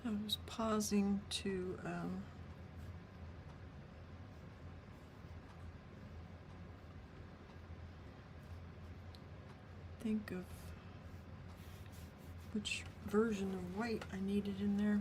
I was pausing to think of which version of white I needed in there.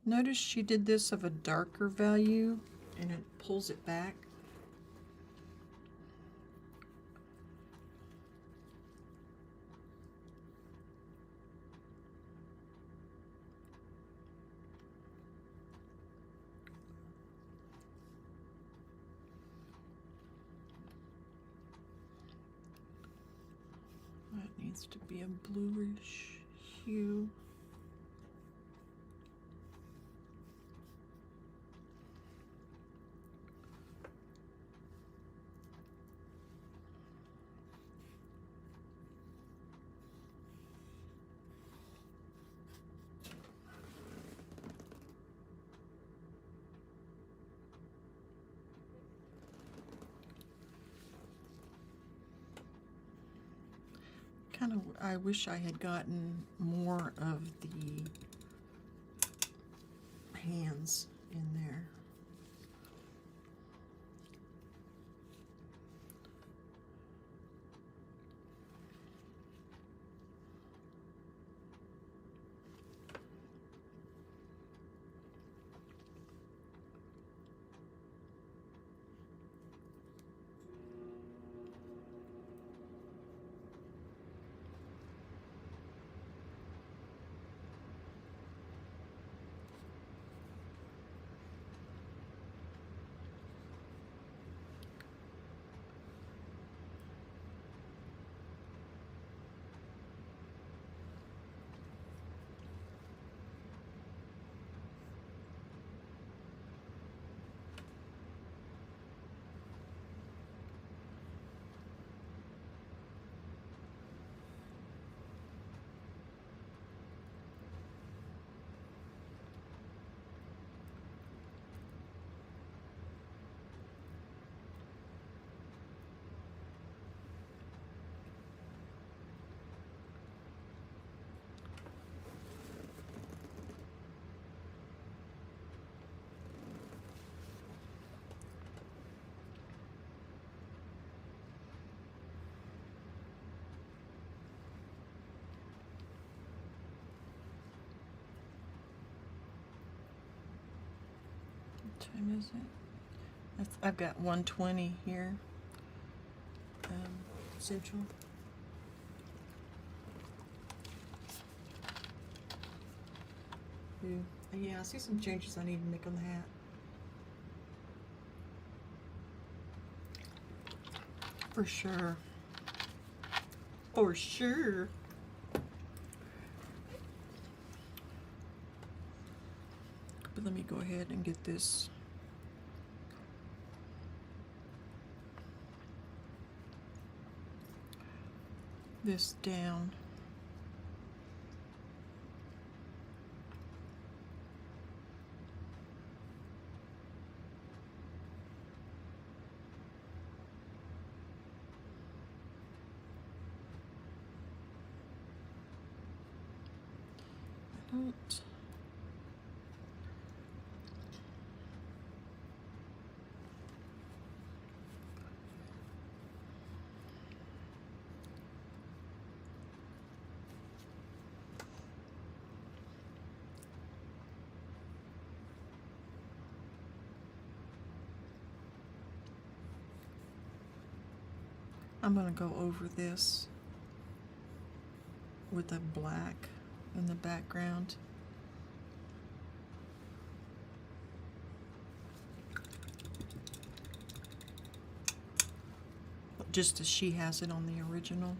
Notice she did this of a darker value and it pulls it back. That needs to be a bluish hue. I wish I had gotten more of the hands in there. I miss it? I've got 120 here. Central. Yeah, I see some changes I need to make on the hat. For sure. For sure. But let me go ahead and get this. This down. I don't. I'm going to go over this with a black in the background. Just as she has it on the original.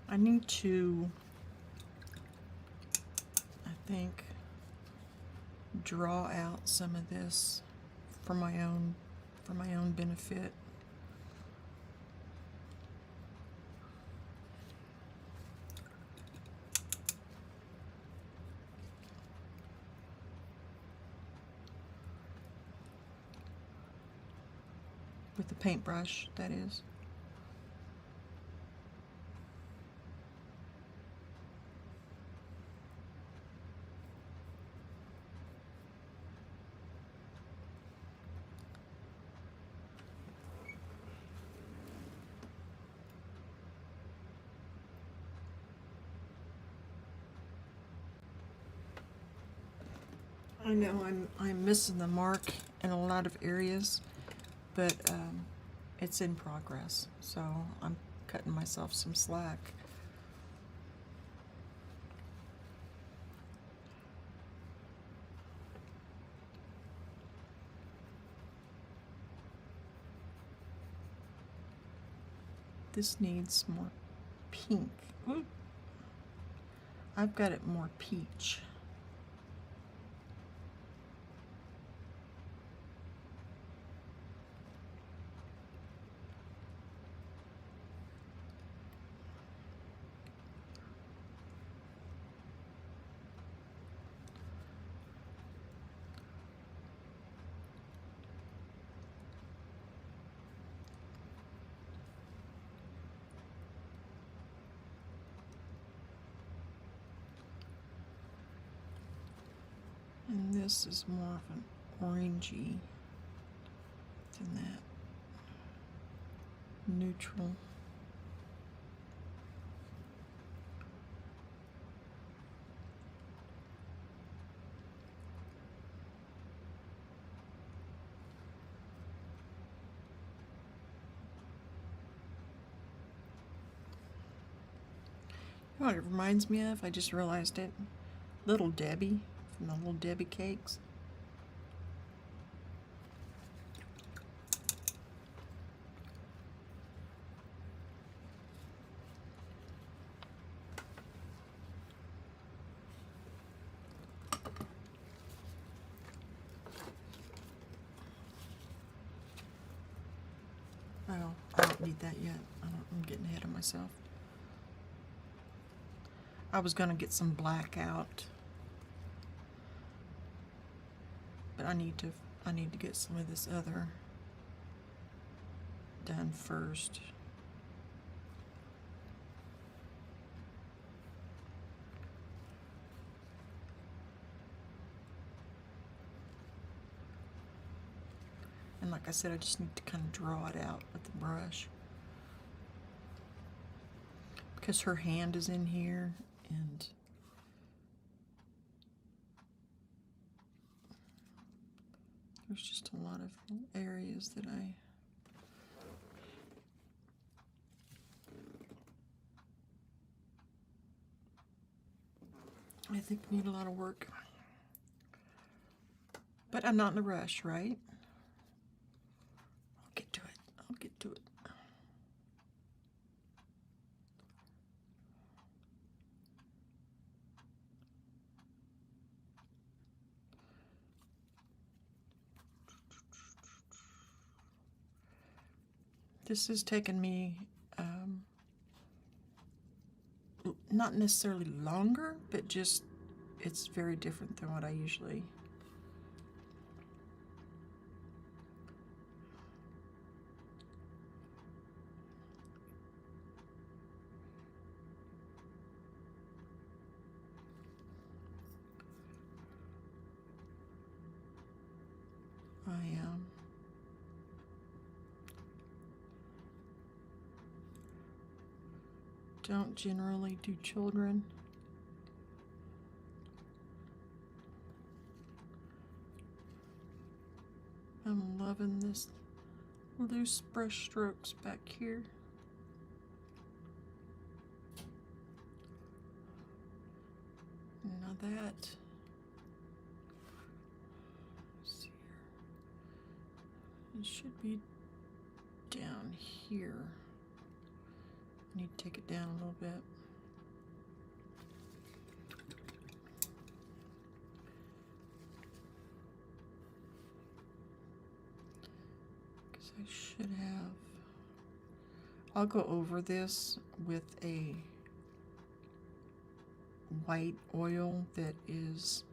I need to, I think, draw out some of this for my own benefit. With the paintbrush, that is. I know I'm missing the mark in a lot of areas, but it's in progress, so I'm cutting myself some slack. This needs more pink. Ooh. I've got it more peach. And this is more of an orangey than that. Neutral. You know what it reminds me of? I just realized it. Little Debbie from the Little Debbie cakes. Oh, I don't need that yet. I'm getting ahead of myself. I was gonna get some black out, but I need to get some of this other done first. And like I said, I just need to kind of draw it out with the brush. because her hand is in here, and there's just a lot of areas that I think need a lot of work. But I'm not in a rush, right? I'll get to it. I'll get to it. This has taken me not necessarily longer, but just it's very different than what I usually. Don't generally do children. I'm loving this loose brush strokes back here. Now that, let's see here. It should be down here. I need to take it down a little bit. Because I should have. I'll go over this with a white oil that is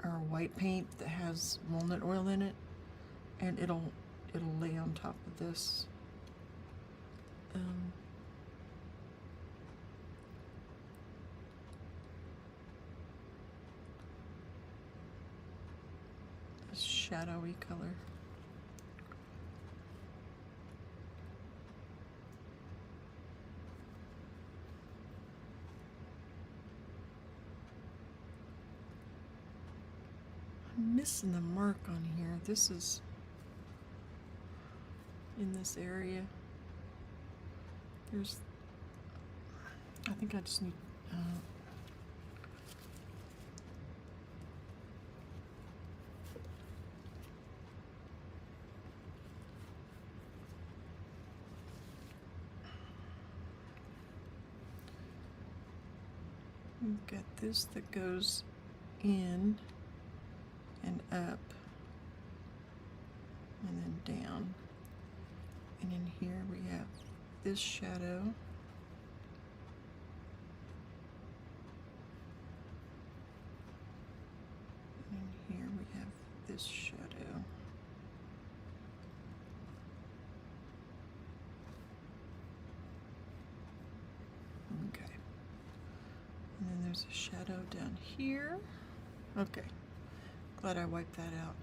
or white paint that has walnut oil in it, and it'll lay on top of this this shadowy color. I'm missing the mark on here. This is in this area. There's, I think I just need, we've got this that goes in and up and then down. And in here we have this shadow. And in here we have this shadow. Okay. And then there's a shadow down here. Okay. Glad I wiped that out.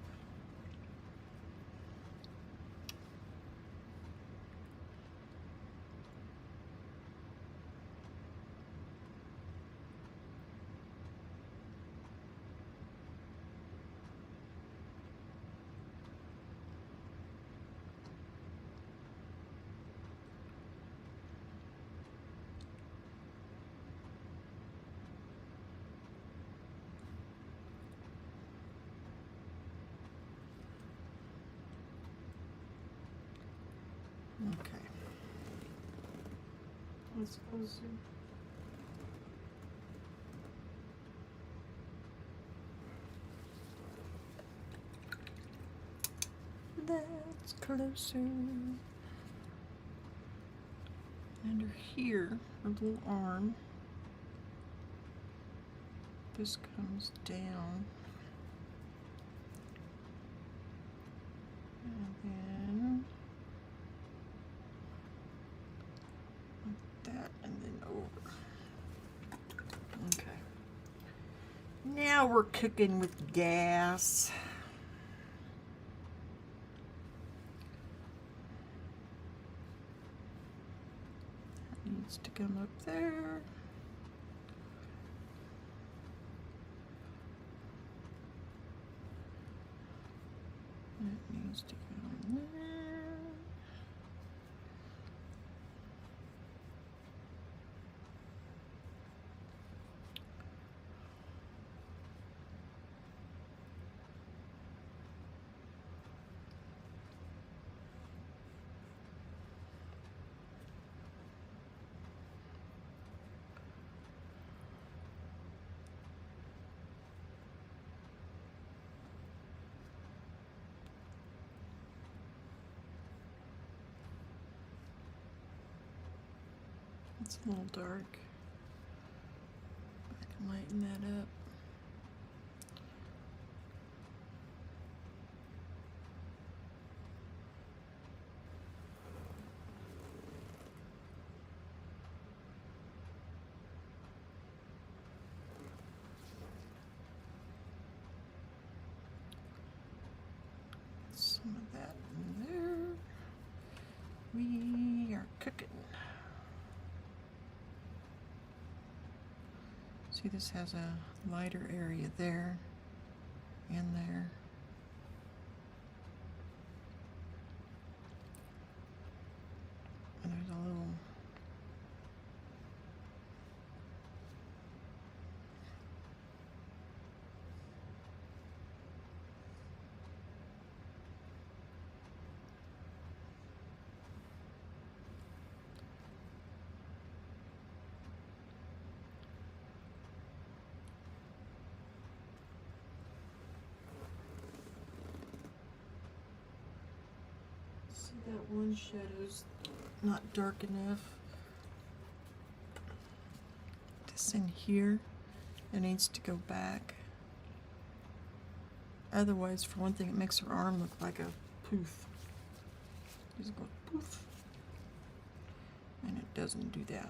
Okay. Let's close it. That's closer. Under here, her little arm. This comes down. And then like that, and then over. Okay. Now we're cooking with gas. come up there. It needs to go in there. It's a little dark. I can lighten that up. Some of that in there. We are cooking. See, this has a lighter area there and there. And there's a little that one shadow's not dark enough. This in here, it needs to go back. Otherwise, for one thing, it makes her arm look like a poof. Just go poof. And it doesn't do that.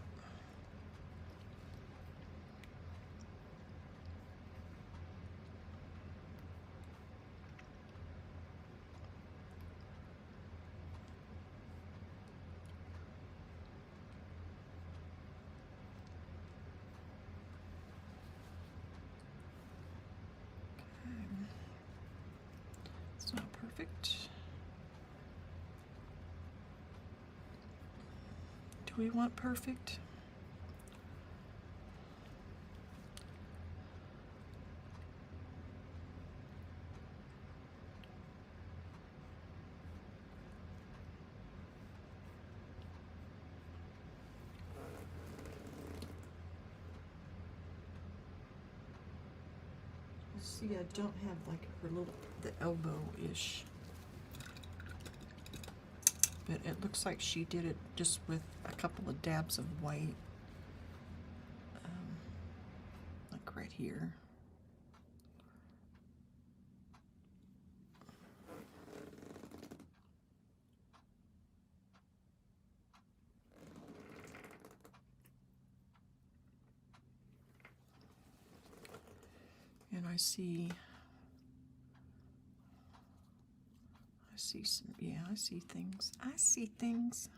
It's not perfect. Do we want perfect? See, I don't have like her little, the elbow-ish. But it looks like she did it just with a couple of dabs of white. Like right here. And I see some, yeah, I see things. I see things.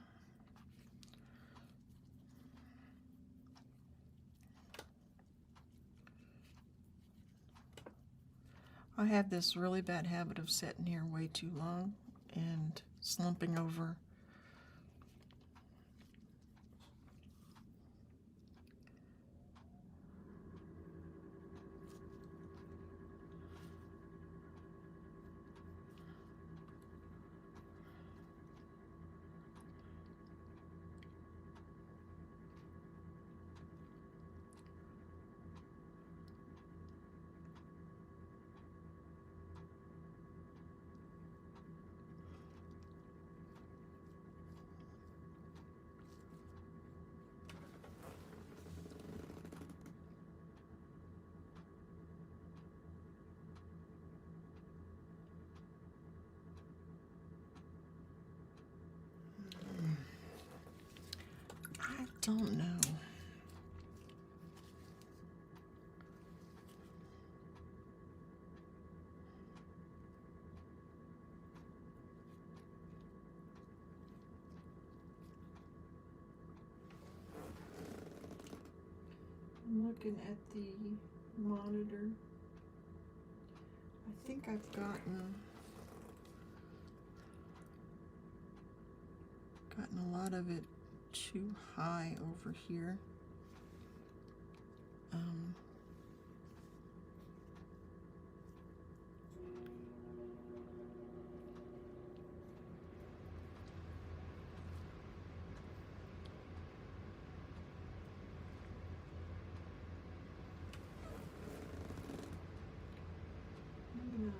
I have this really bad habit of sitting here way too long and slumping over. I don't know. looking at the monitor. I think I've gotten a lot of it too high over here. Maybe not.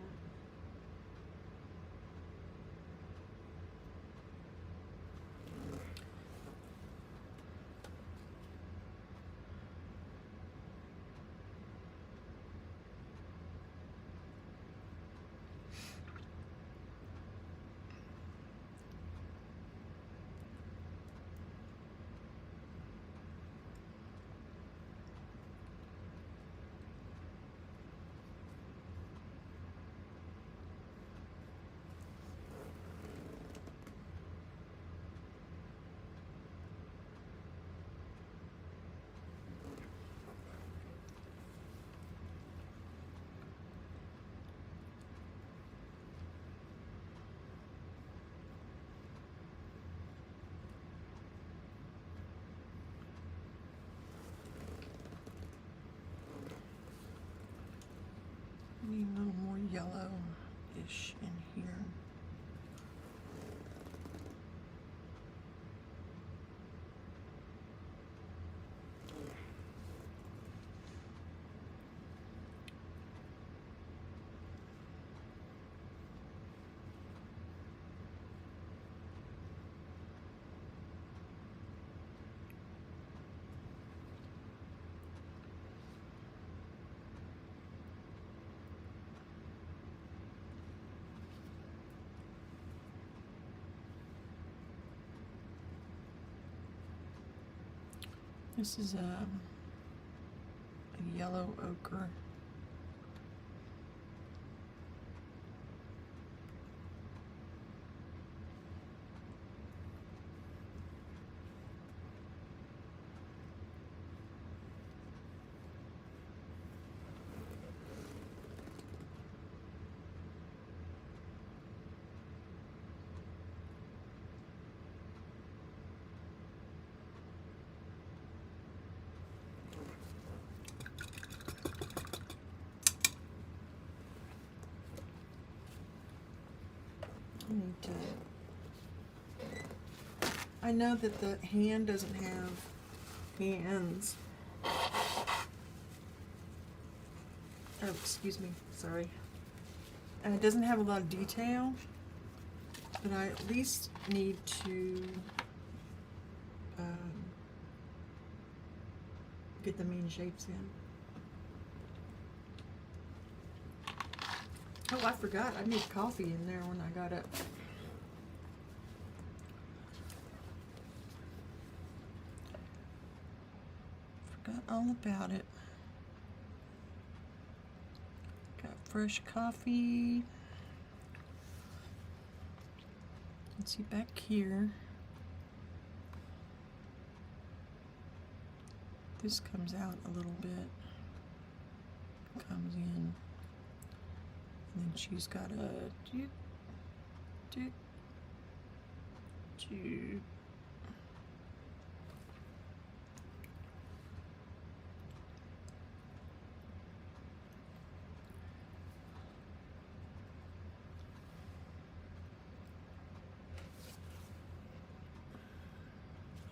Need a little more yellow-ish in here. This is a yellow ochre. I know that the hand doesn't have hands. Oh, excuse me, sorry. And it doesn't have a lot of detail, but I at least need to get the main shapes in. Oh, I forgot. I need coffee in there when I got up. Forgot all about it. Got fresh coffee. Let's see back here. This comes out a little bit. Comes in. And then she's got a doot, doot, doot.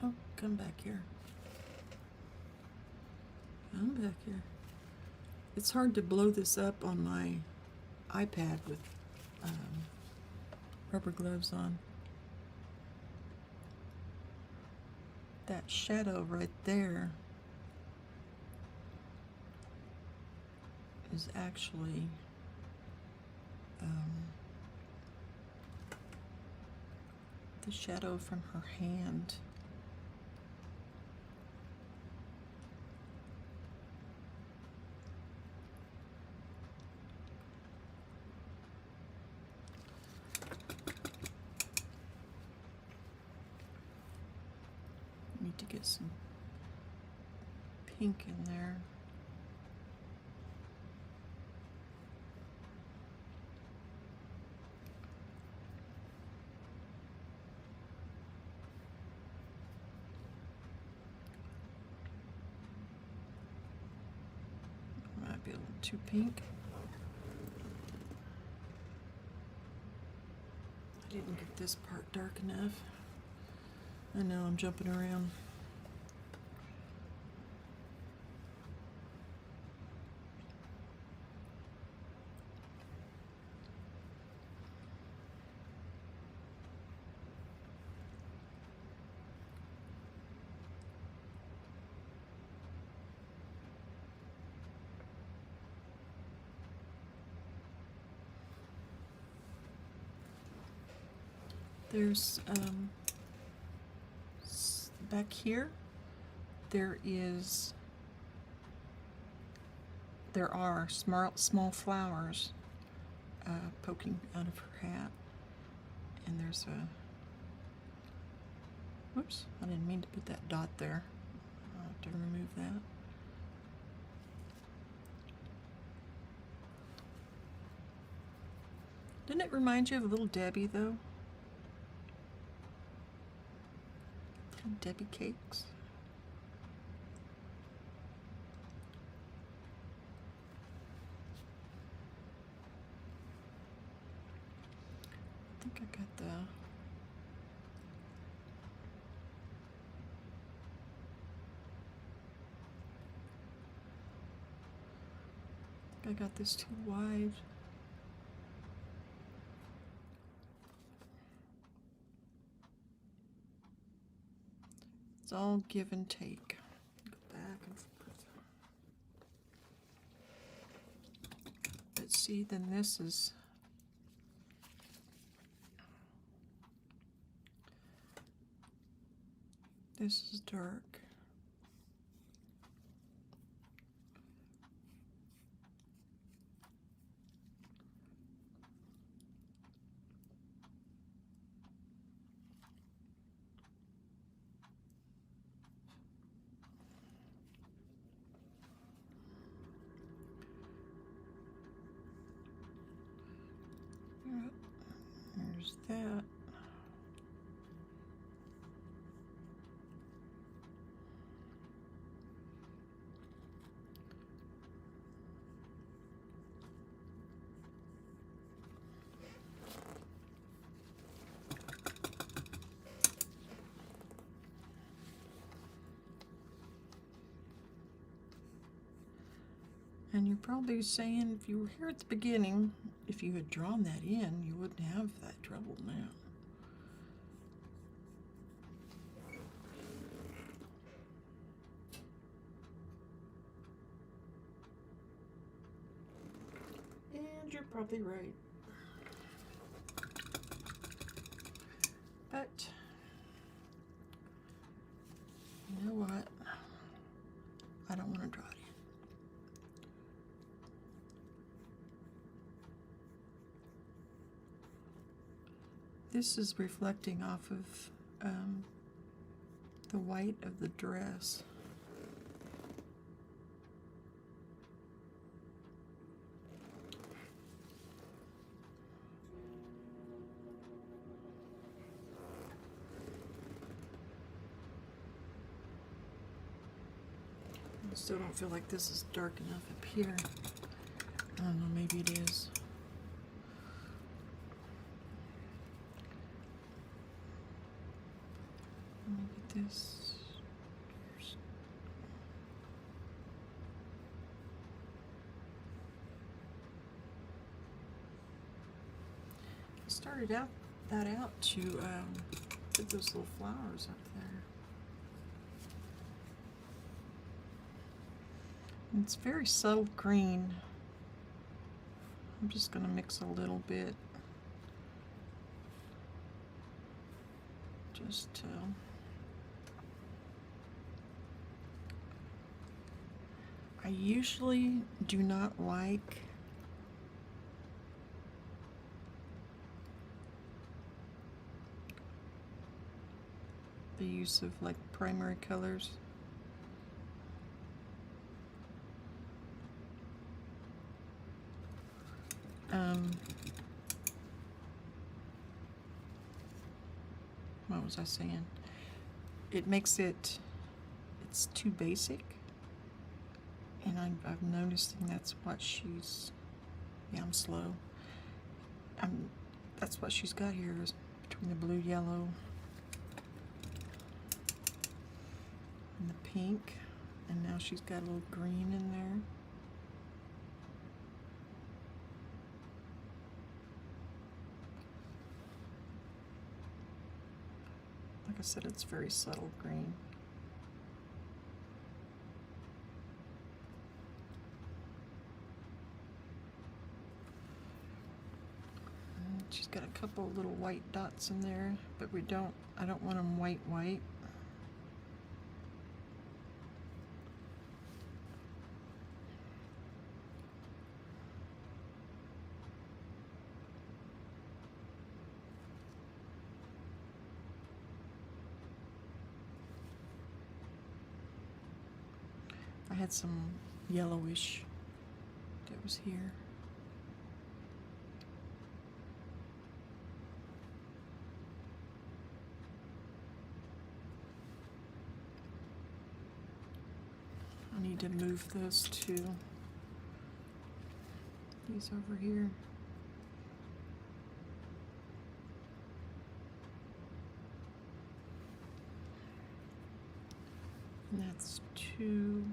Oh, come back here. Come back here. It's hard to blow this up on my iPad with rubber gloves on. That shadow right there is actually the shadow from her hand. Need to get some pink in there. Might be a little too pink. I didn't get this part dark enough. I know I'm jumping around. There's back here there are small flowers poking out of her hat, and there's a, whoops, I didn't mean to put that dot there. I'll have to remove that. Didn't it remind you of Little Debbie though? Little Debbie cakes. I think I got this too wide. It's all give and take. Go back and forth. But see, then this is dark. Yep. There's that. And you're probably saying, if you were here at the beginning, if you had drawn that in, you wouldn't have that trouble now. And you're probably right. But, you know what? I don't want to draw it in. This is reflecting off of the white of the dress. I still don't feel like this is dark enough up here. I don't know, maybe it is. This. I started out to put those little flowers up there. And it's very subtle green. I'm just going to mix a little bit. Just to I usually do not like the use of like primary colors. what was I saying? It makes it's too basic, and I'm noticing that's what she's, yeah, I'm slow. That's what she's got here, is between the blue, yellow, and the pink, and now she's got a little green in there. Like I said, it's very subtle green. And she's got a couple little white dots in there, but I don't want them white. I had some yellowish that was here. I need to move those two. These over here. And that's two.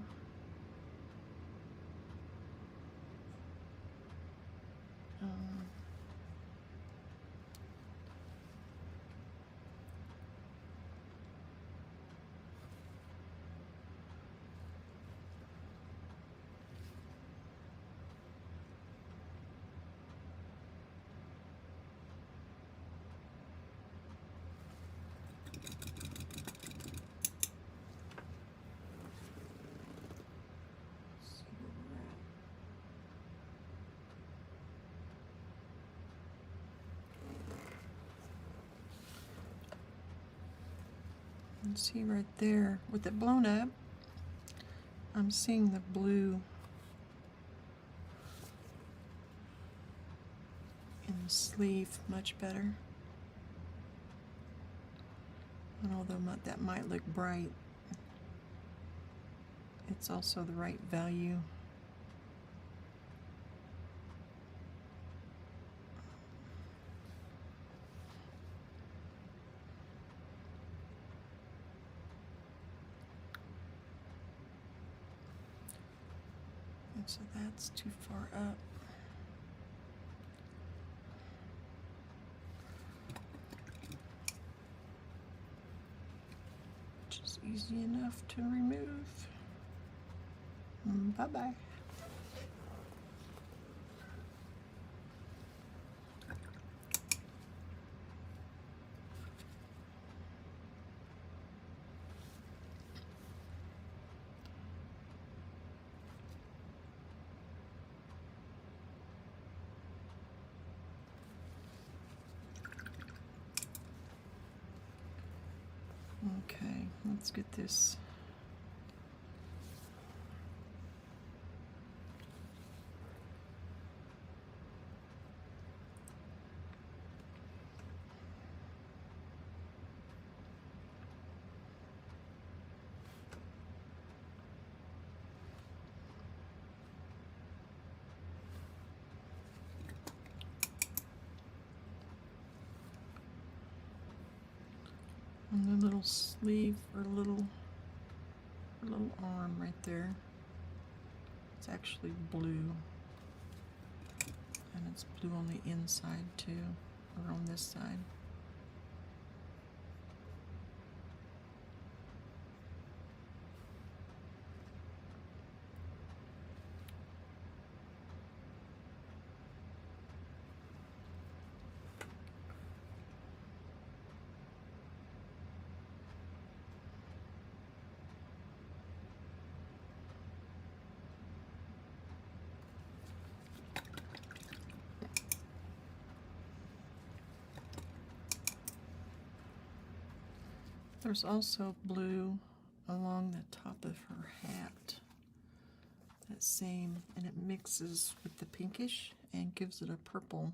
And see right there, with it blown up, I'm seeing the blue in the sleeve much better. And although that might look bright, it's also the right value. And so that's too far up. Which is easy enough to remove. Bye-bye. Okay, let's get this. And the little sleeve, or little arm right there. It's actually blue. And it's blue on the inside too, or on this side. There's also blue along the top of her hat. That same, and it mixes with the pinkish, and gives it a purple.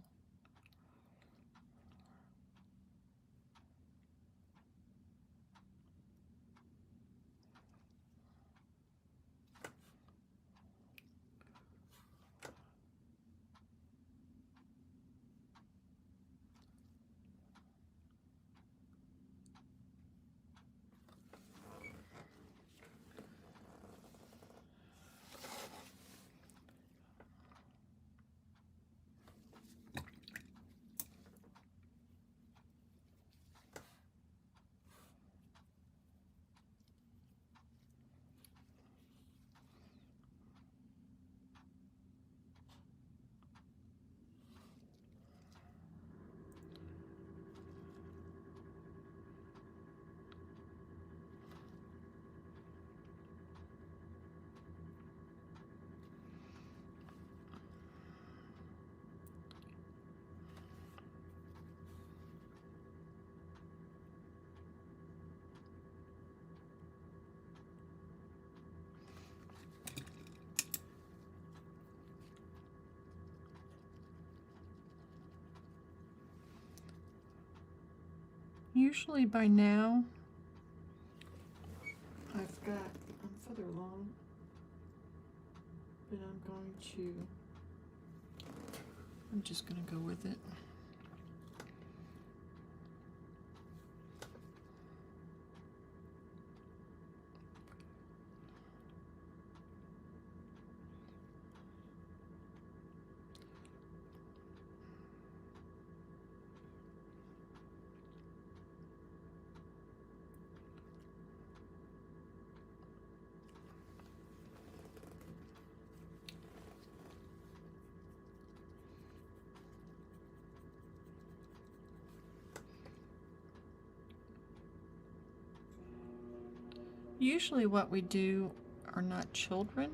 Usually by now, I'm further along, but I'm just going to go with it. Usually what we do are not children,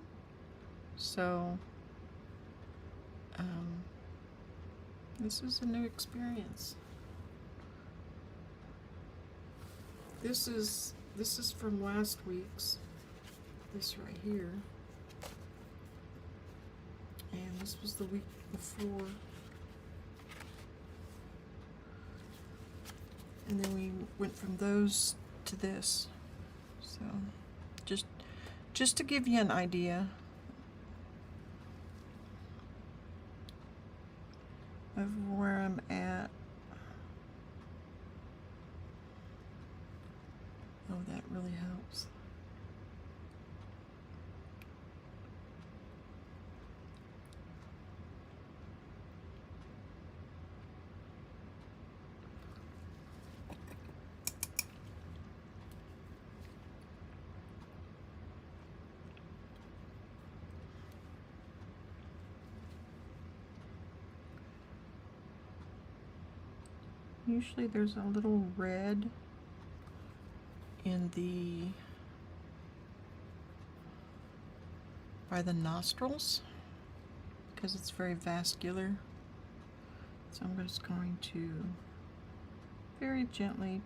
so this is a new experience. This is from last week's, this right here, and this was the week before, and then we went from those to this. So just to give you an idea of where I'm at. Oh, that really helps. Usually there's a little red by the nostrils because it's very vascular. So I'm just going to very gently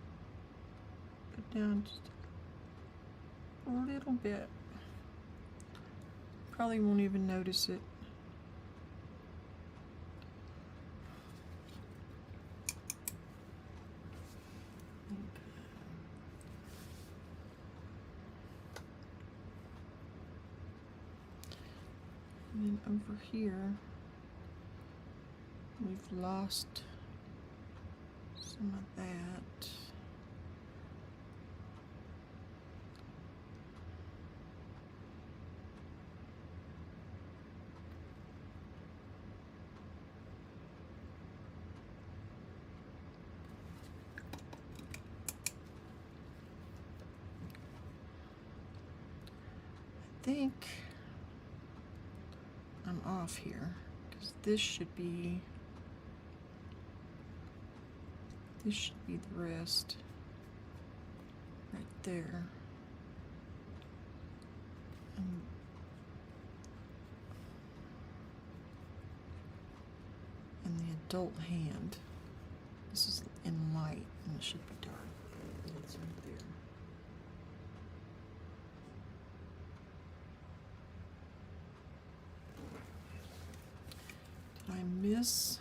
put down just a little bit. Probably won't even notice it. And then over here, we've lost some of that. I think I'm off here because this should be the rest right there. And the adult hand, this is in light and it should be dark. It's right there. Did I obvious.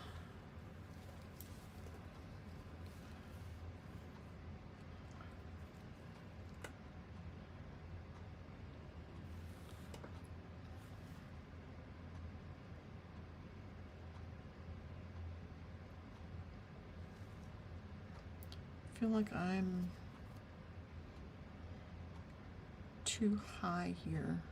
I feel like I'm too high here.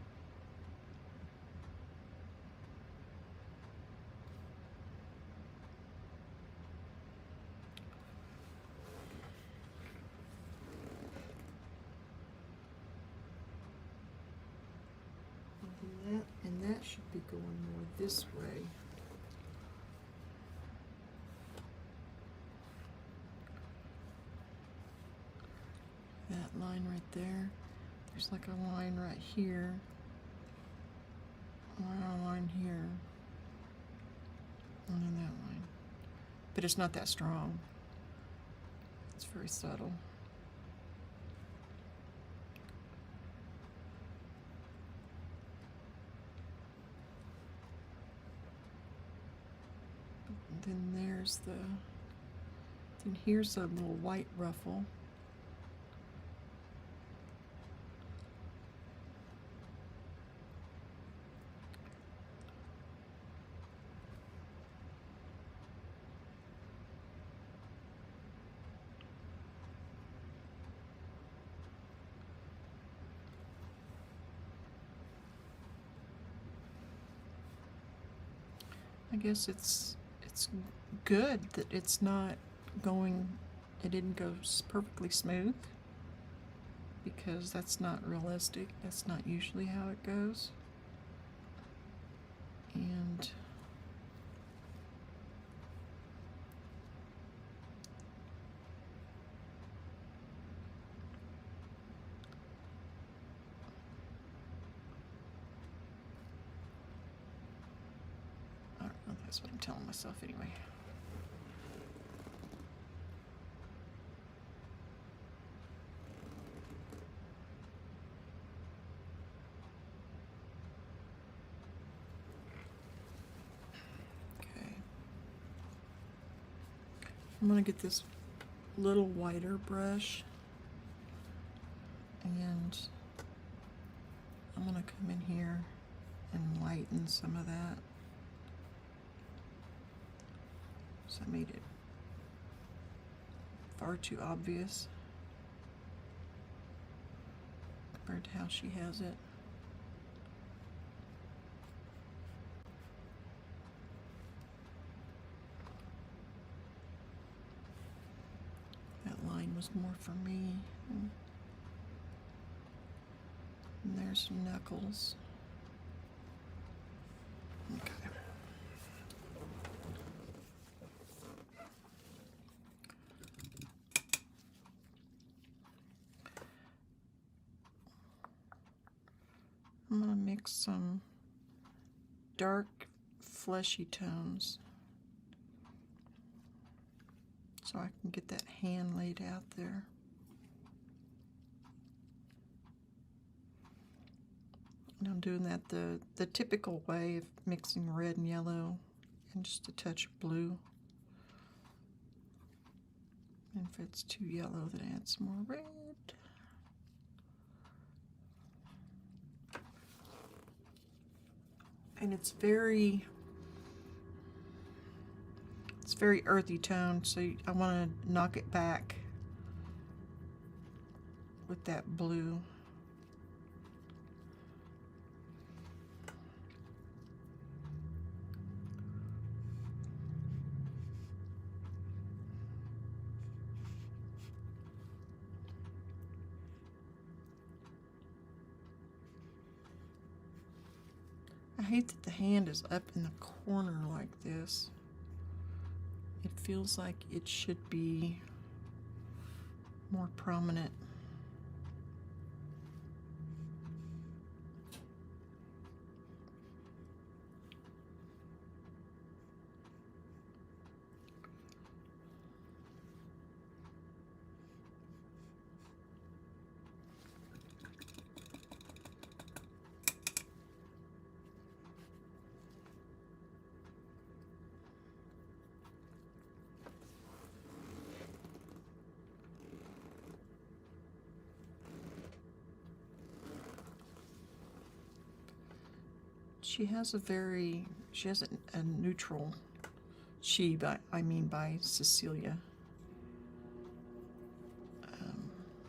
And that should be going more this way. That line right there. There's like a line right here. A line here. And then that line. But it's not that strong. It's very subtle. And then there's then here's a little white ruffle. I guess it's good that it's not going, it didn't go perfectly smooth, because that's not realistic. That's not usually how it goes. And I don't know, that's what I'm telling myself anyway. I'm going to get this little whiter brush, and I'm going to come in here and lighten some of that. So I made it far too obvious compared to how she has it. Was more for me. And there's some knuckles. Okay. I'm gonna mix some dark fleshy tones so I can get that hand laid out there. And I'm doing that the typical way of mixing red and yellow and just a touch of blue. And if it's too yellow, then add some more red. And it's very earthy tone, so I want to knock it back with that blue. I hate that the hand is up in the corner like this. It feels like it should be more prominent. She has a neutral, I mean by Cecelia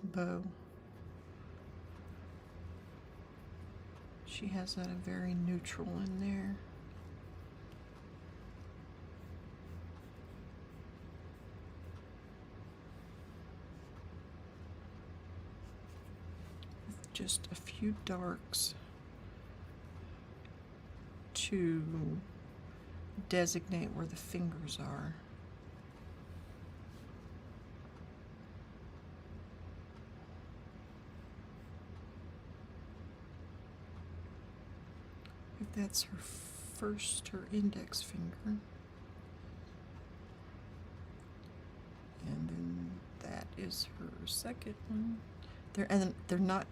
Beaux. She has that a very neutral in there. With just a few darks to designate where the fingers are. If that's her index finger. And then that is her second one. They're not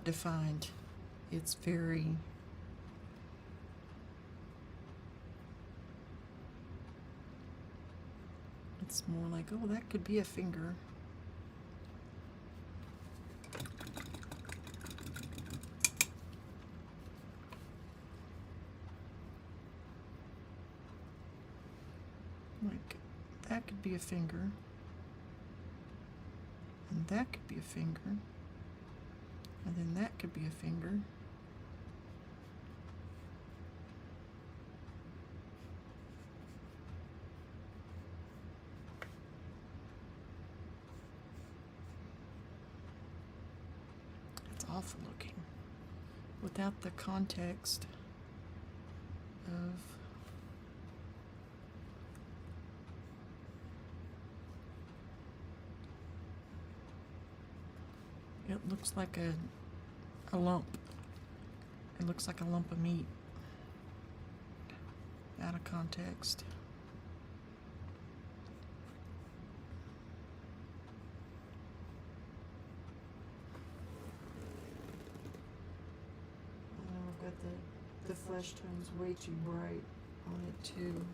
defined. It's very it's more like, oh, that could be a finger. Like, that could be a finger. And that could be a finger. And then that could be a finger. It's awful looking. Without the context of it looks like a lump. It looks like a lump of meat out of context. I know I've got the flesh tones way too bright on it too.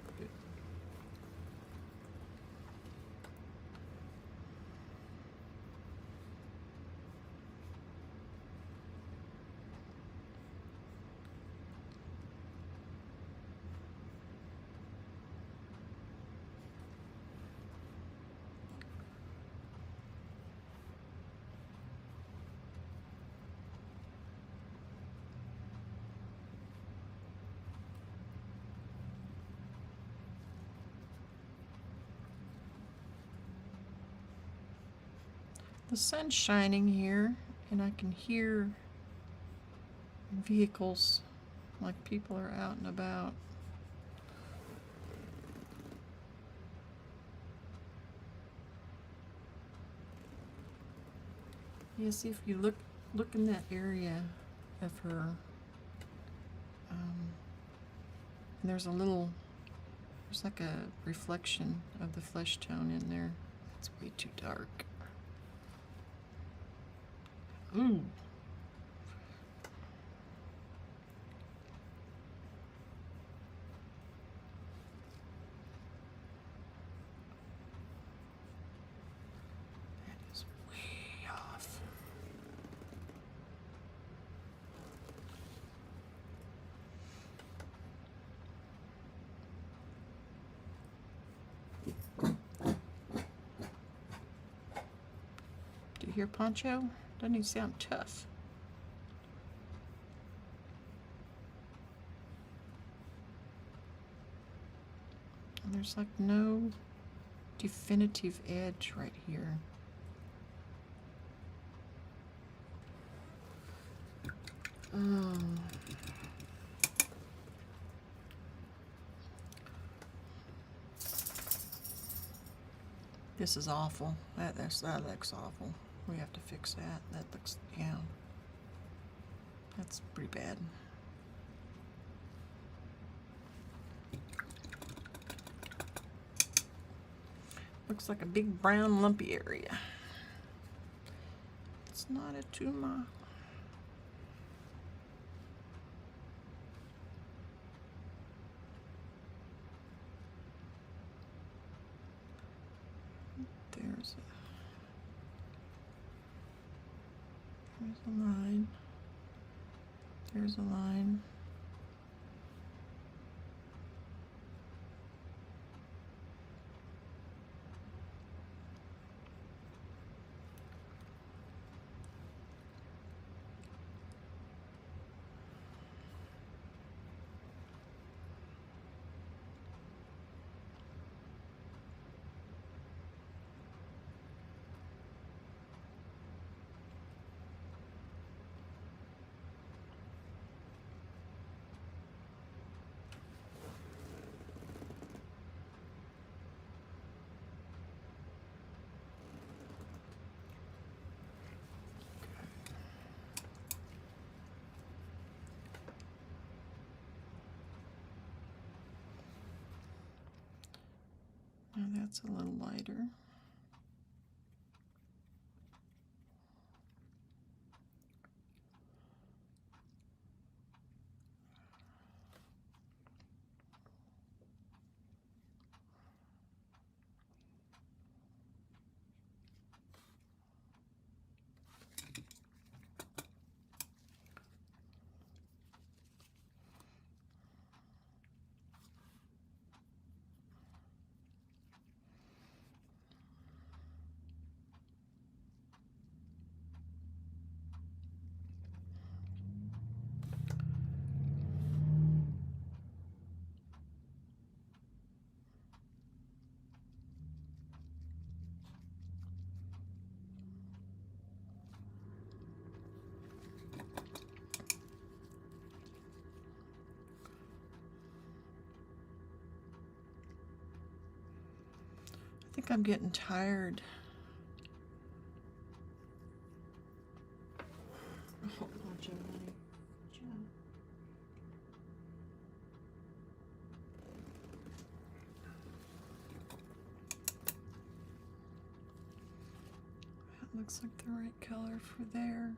The sun's shining here, and I can hear vehicles, like people are out and about. Yeah, see if you look in that area of her, and there's like a reflection of the flesh tone in there. It's way too dark. Ooh. That is way off. Do you hear Poncho? Doesn't he sound tough? And there's like no definitive edge right here. This is awful. That looks awful. We have to fix that. That looks, yeah. That's pretty bad. Looks like a big brown lumpy area. It's not a tumor. There's There's a line. There's a line. Now that's a little lighter. I think I'm getting tired. Hold on, Joe, honey. Joe. That looks like the right color for there.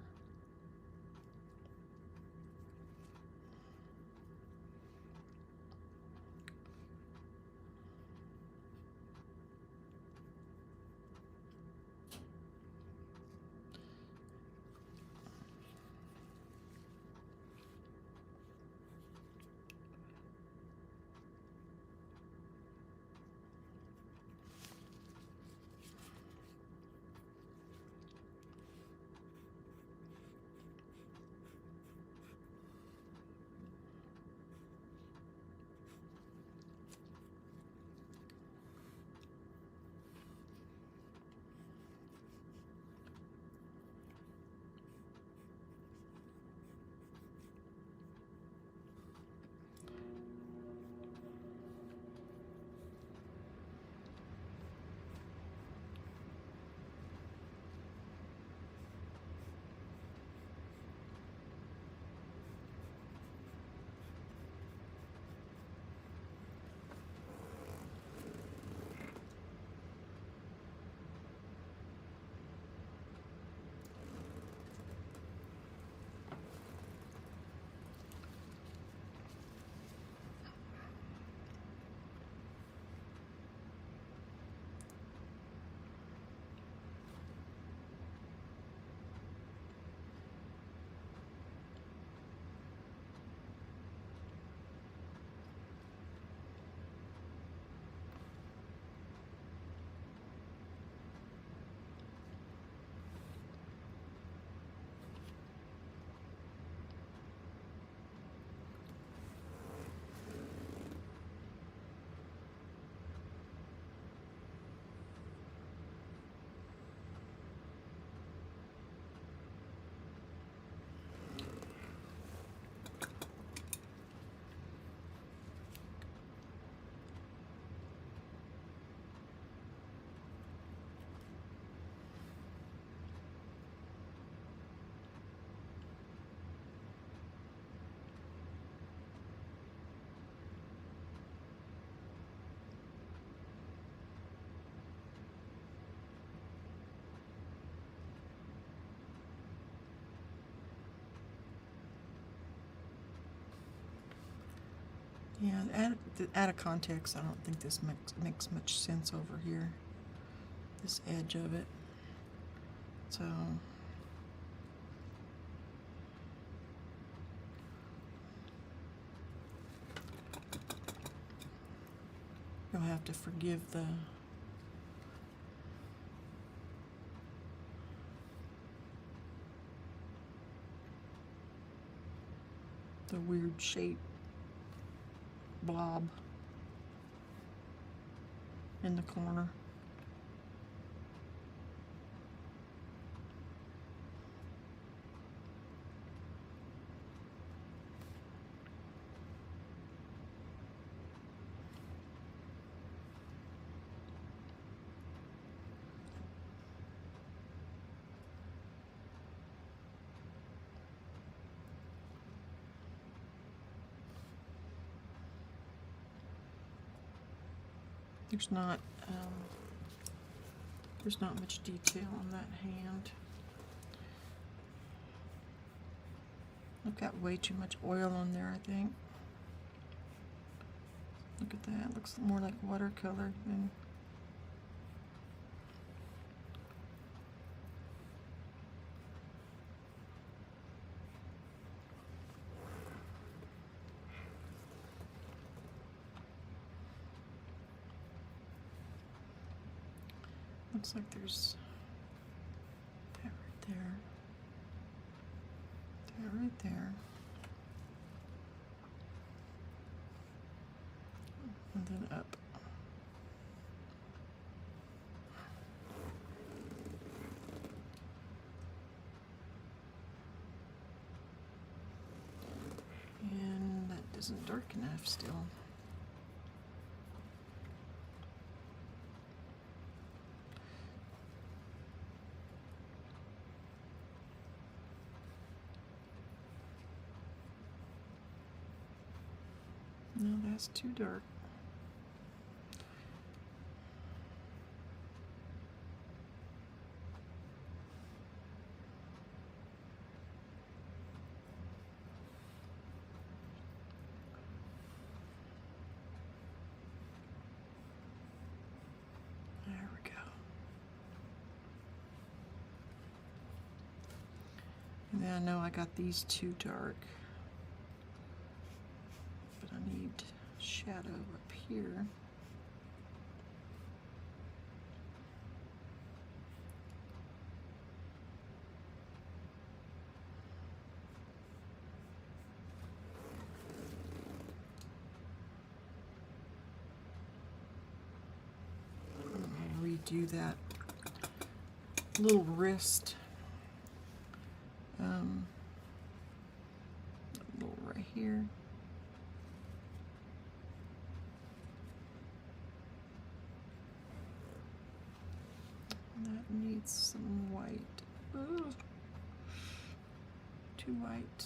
Yeah, out of context, I don't think this makes much sense over here, this edge of it. So You'll have to forgive the weird shape blob in the corner. There's not much detail on that hand. I've got way too much oil on there, I think. Look at that, looks more like watercolor than looks like there's that right there, that right there, and then up. And that isn't dark enough still. No, that's too dark. There we go. And then I know I got these too dark, but I need shadow up here. I'll redo that little wrist. Little right here. That needs some white. Ugh. Too white.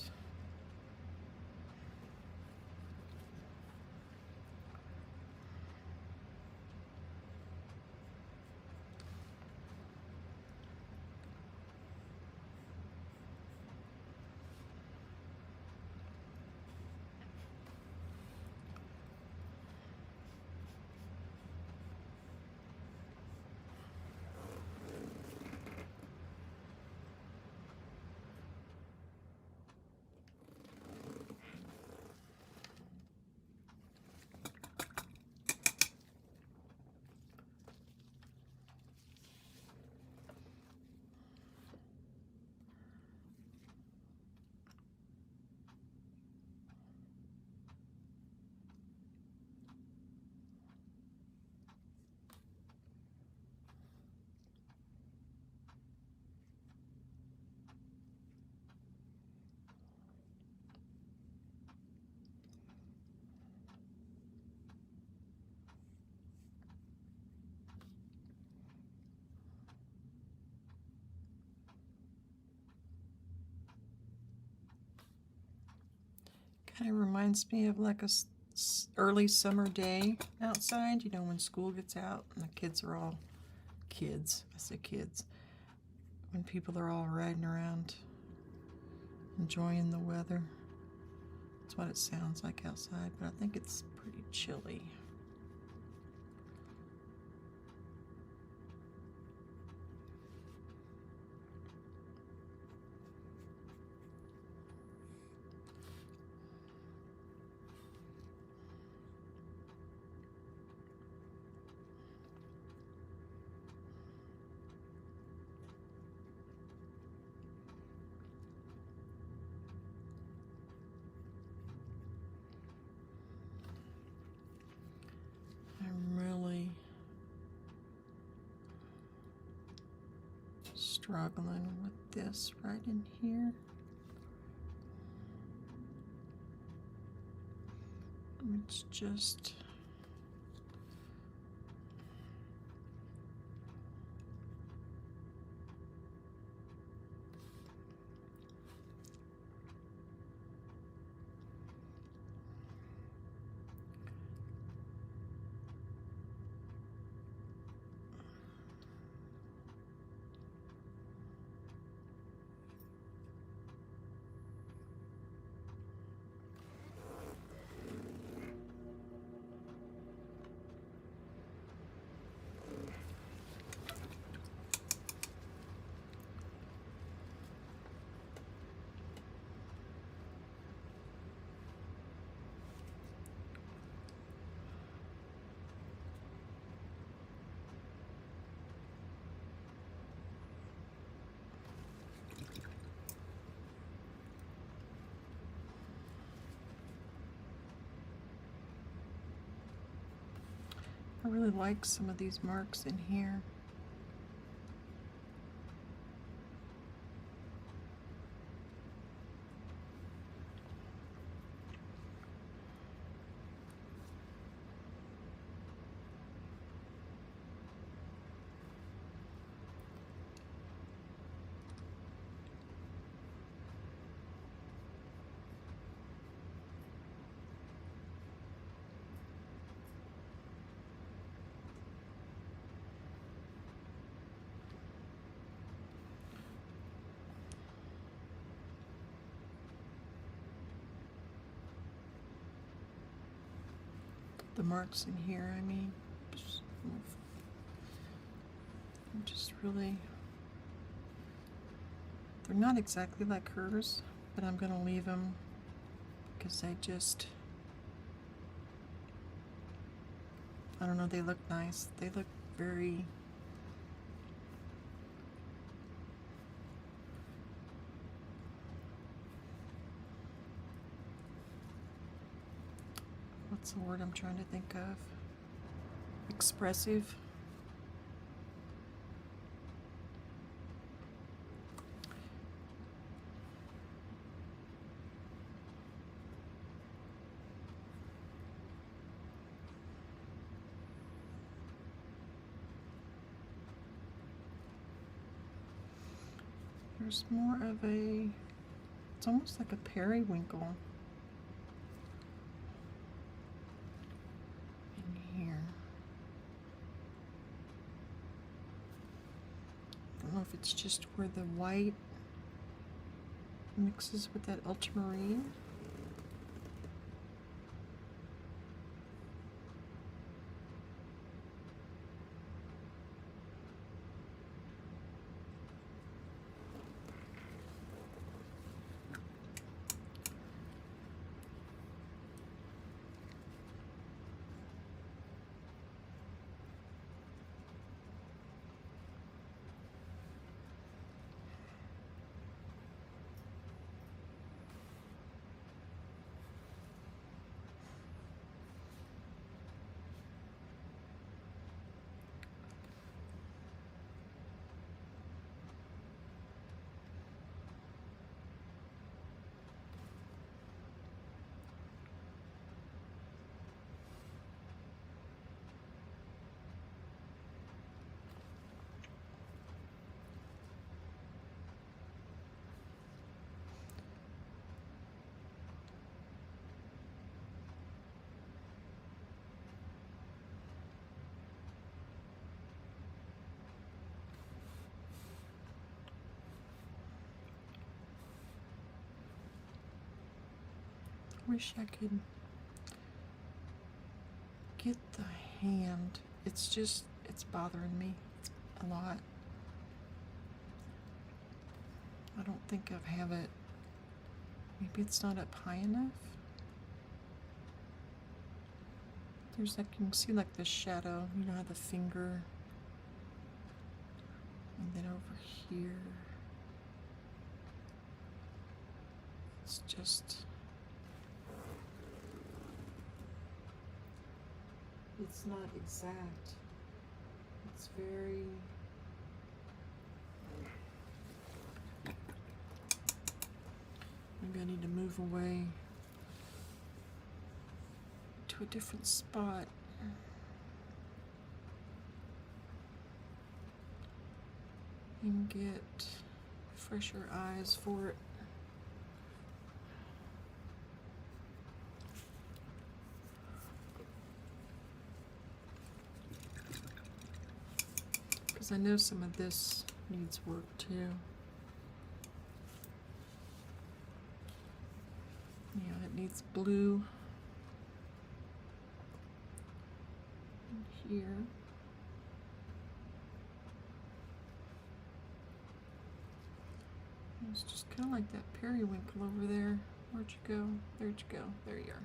Kind of reminds me of like a early summer day outside, you know, when school gets out and the kids are all kids. I say kids. When people are all riding around enjoying the weather. That's what it sounds like outside, but I think it's pretty chilly. struggling with this right in here. It's just I really like some of these marks in here. The marks in here, I mean, just really, they're not exactly like hers, but I'm gonna leave them because they just, I don't know, they look nice. They look very, what's the word I'm trying to think of? Expressive. There's more of a, it's almost like a periwinkle in here. I don't know if it's just where the white mixes with that ultramarine. Wish I could get the hand. It's just, it's bothering me a lot. I don't think I have it. Maybe it's not up high enough. There's like, you can see like the shadow, you know how the finger, and then over here, it's just, it's not exact. It's very, Maybe I need to move away to a different spot. And get fresher eyes for it. Because I know some of this needs work too. Yeah, it needs blue in here. It's just kind of like that periwinkle over there. Where'd you go? There'd you go. There you are.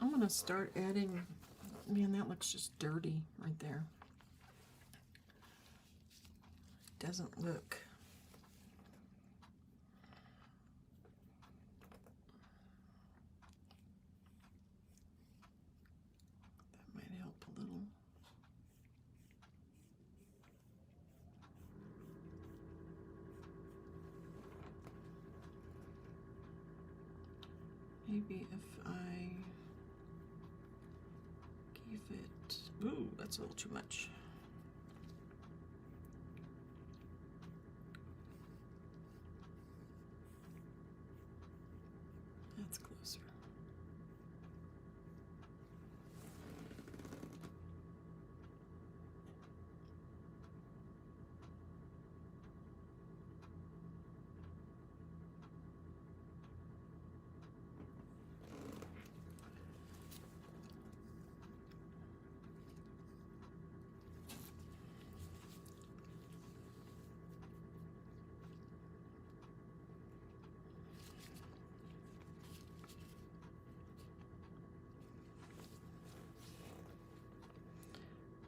I'm gonna start adding, man, that looks just dirty right there. Doesn't look. That might help a little. Maybe if I give it, ooh, that's a little too much. That's closer.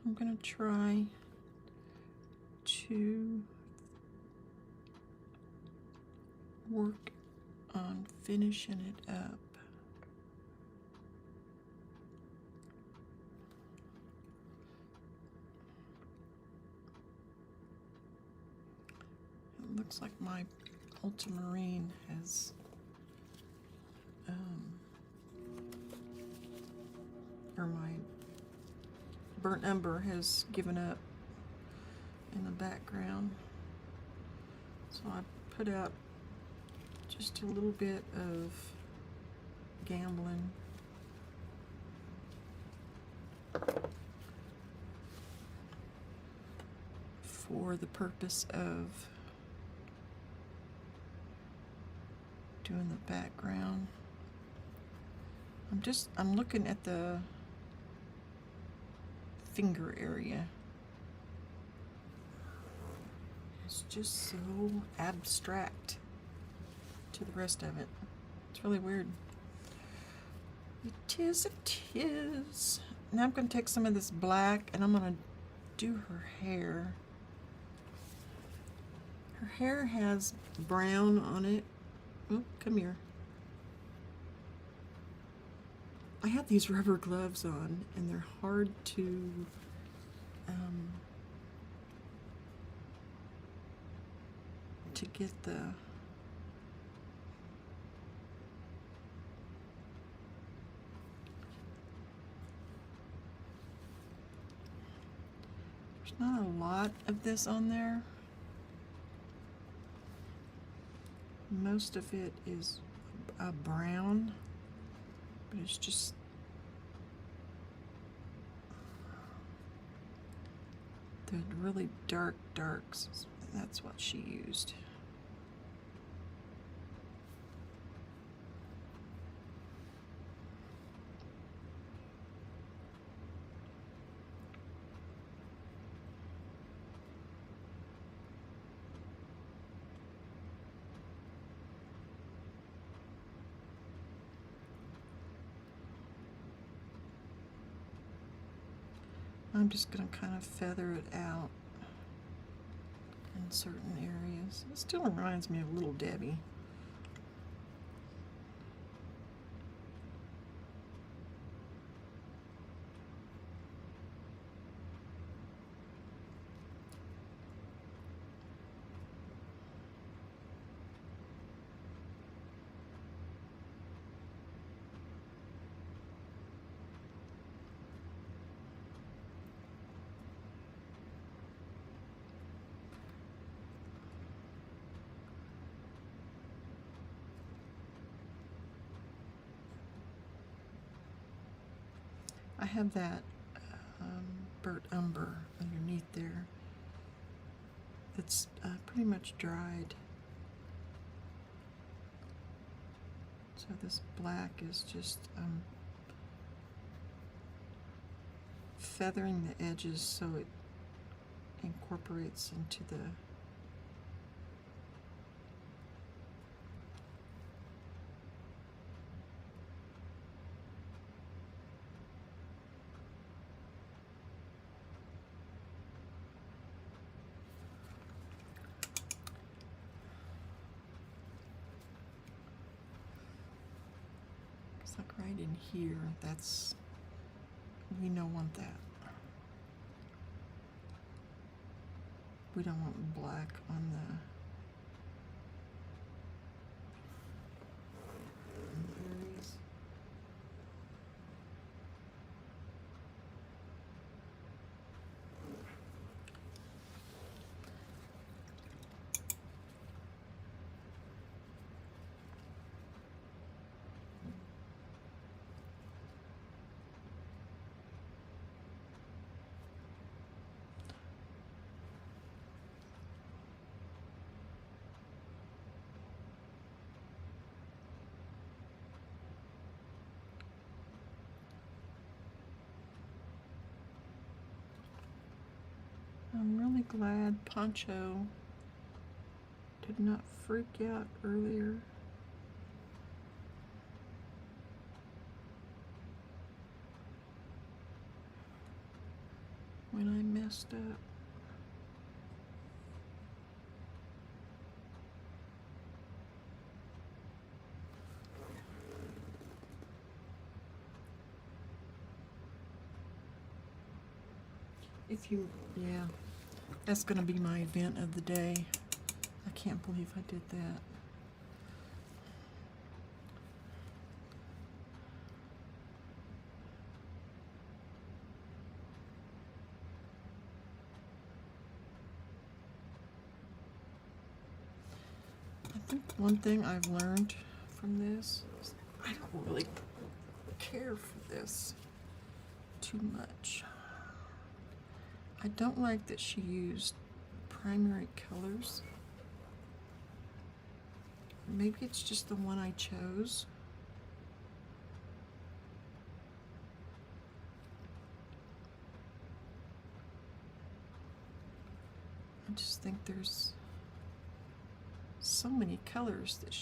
I'm gonna try to work on finishing it up. It looks like my ultramarine has or my burnt umber has given up in the background. So I put out just a little bit of gambling. For the purpose of doing the background. I'm looking at the finger area. It's just so abstract to the rest of it. It's really weird. It is. Now I'm going to take some of this black and I'm going to do her hair. Her hair has brown on it. Oh, come here. I have these rubber gloves on and they're hard to get There's not a lot of this on there. Most of it is a brown, but it's just the really dark darks. That's what she used. I'm just going to kind of feather it out in certain areas. It still reminds me of Little Debbie. I have that burnt umber underneath there that's pretty much dried. So this black is just feathering the edges so it incorporates into the like right in here. That's, we don't want that. We don't want black on the areas. I'm really glad Poncho did not freak out earlier. When I messed up. Yeah, that's gonna be my event of the day. I can't believe I did that. I think one thing I've learned from this is I don't really care for this too much. I don't like that she used primary colors. Maybe it's just the one I chose. I just think there's so many colors that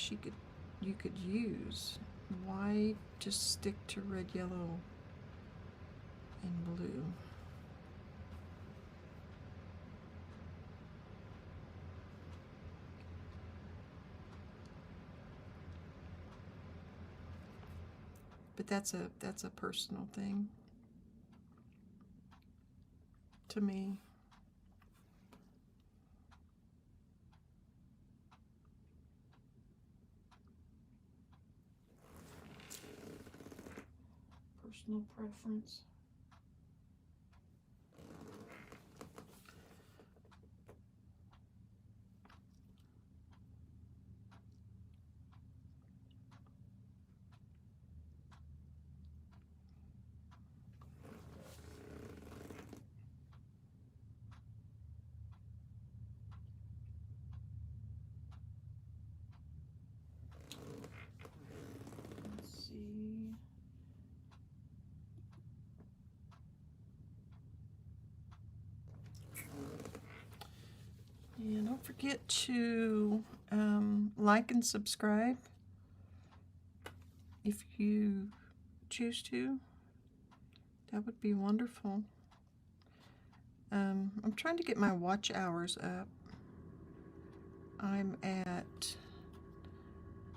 you could use. Why just stick to red, yellow, and blue? But that's a personal thing to me. Personal preference. Yeah, don't forget to like and subscribe if you choose to. That would be wonderful. I'm trying to get my watch hours up. I'm at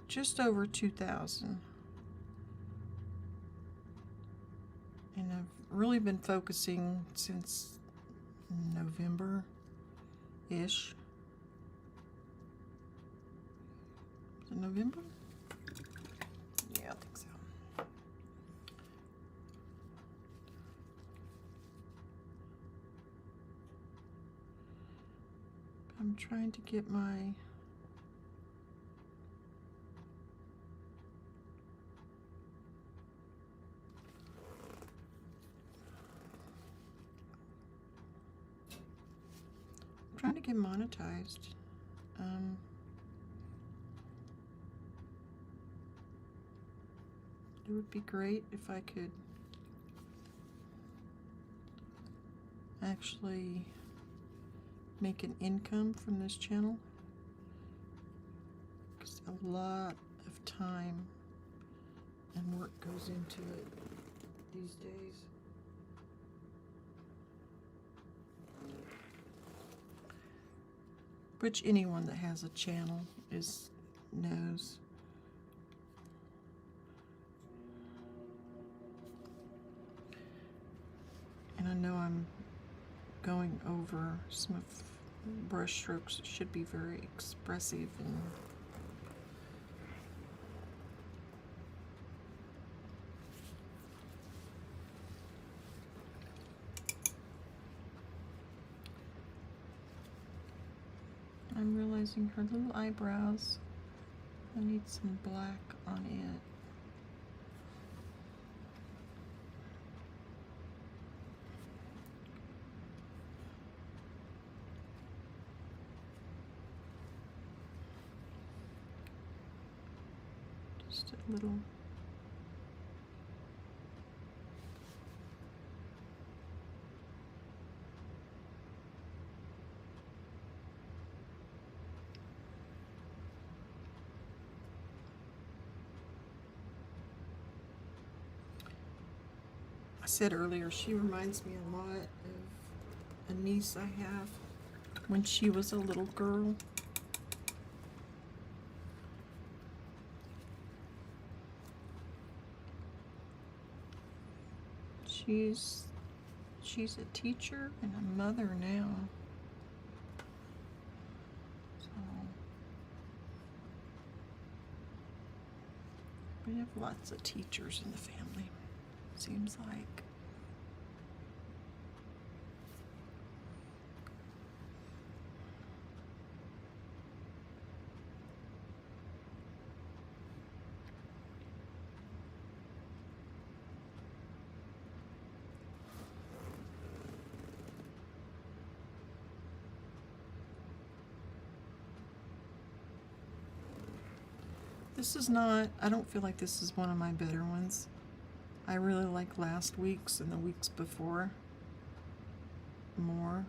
just over 2,000. And I've really been focusing since November-ish. Is it November? Yeah, I think so. I'm trying to get my monetized. It would be great if I could actually make an income from this channel, because a lot of time and work goes into it these days. Which anyone that has a channel knows. And I know I'm going over some of brush strokes that should be very expressive and I'm realizing her little eyebrows, I need some black on it. Just a little. I said earlier, she reminds me a lot of a niece I have when she was a little girl. She's a teacher and a mother now. So we have lots of teachers in the family, seems like. This is not, I don't feel like this is one of my better ones. I really like last week's and the weeks before more.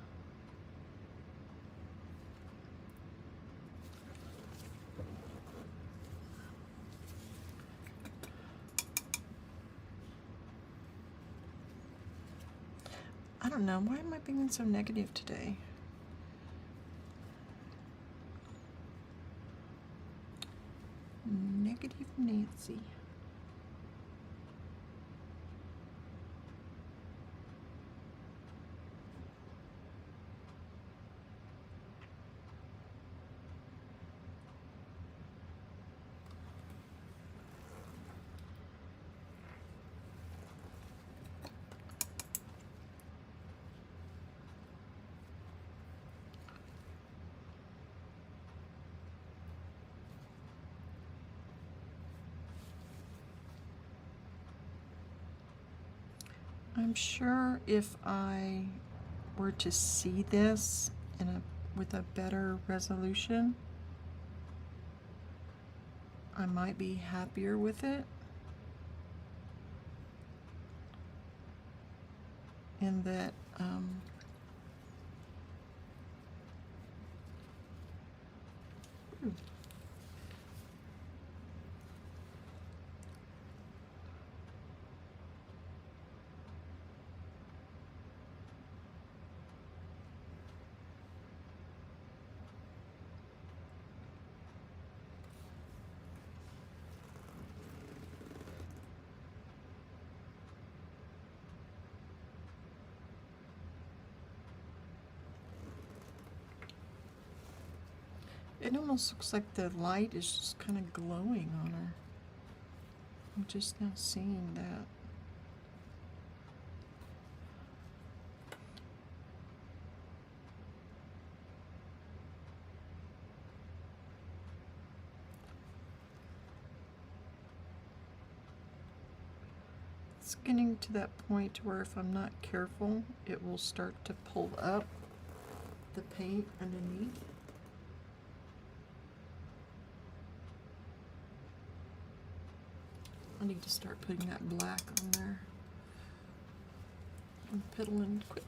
I don't know, why am I being so negative today? Negative Nancy. I'm sure if I were to see this with a better resolution, I might be happier with it. In that It almost looks like the light is just kind of glowing on her. I'm just now seeing that. It's getting to that point where if I'm not careful, it will start to pull up the paint underneath. I need to start putting that black on there. I'm quit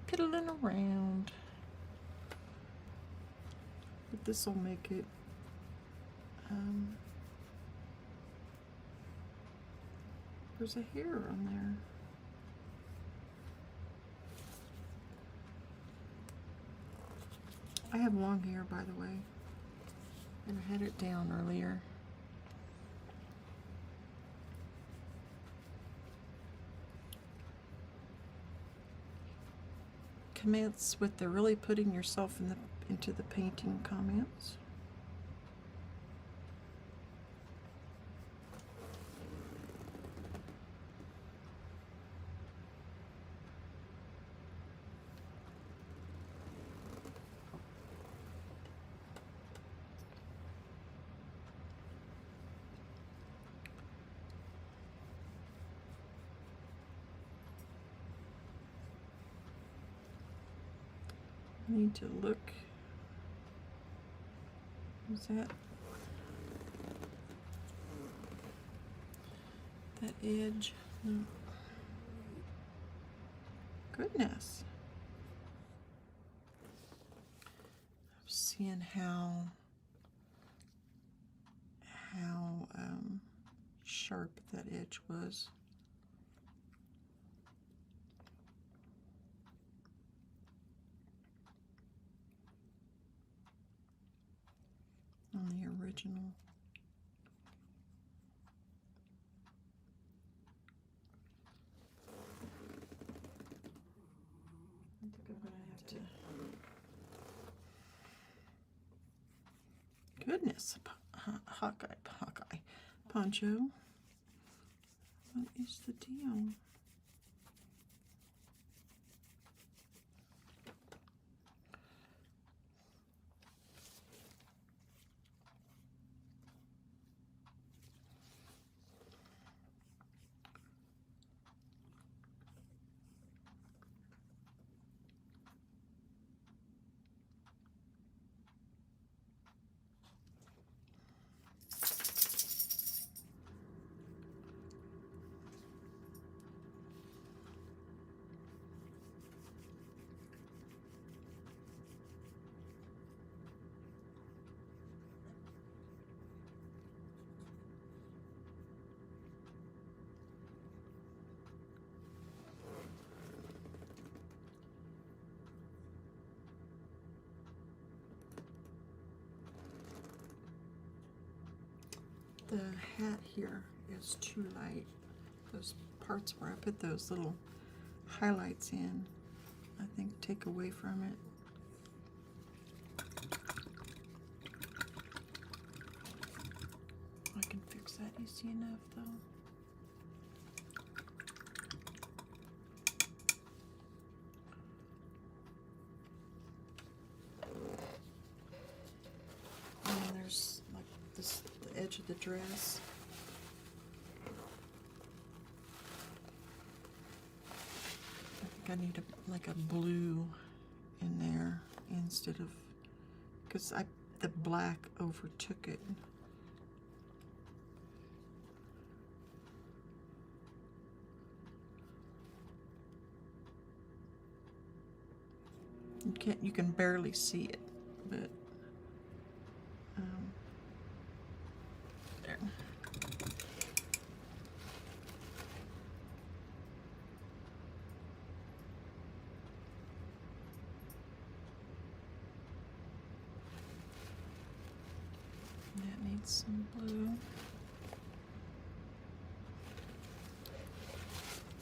piddling around. But this will make it there's a hair on there. I have long hair, by the way, and I had it down earlier. Comments with the really putting yourself into the painting comments. I need to look. Is that edge? No. Goodness. I'm seeing how sharp that edge was. On the original. I think I'm gonna have to. Goodness, Hawkeye, Poncho. What is the deal? The hat here is too light. Those parts where I put those little highlights in, I think take away from it. I can fix that easy enough though. And then there's like this, the edge of the dress. I think I need like a blue in there instead of, because the black overtook it. You can barely see it, but there. That needs some blue.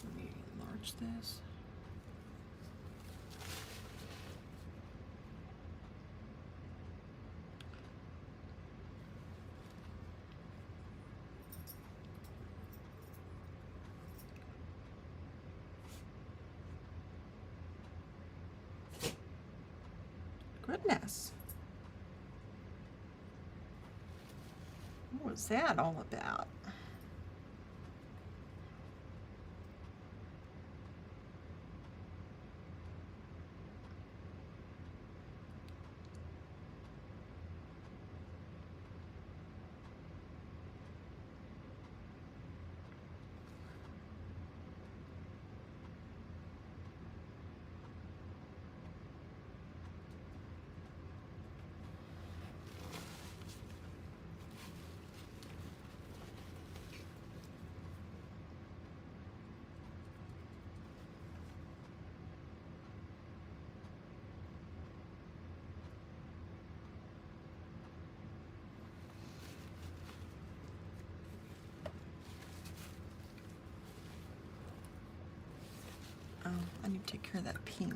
Let me enlarge this. Goodness. What was that all about? Oh, I need to take care of that pink.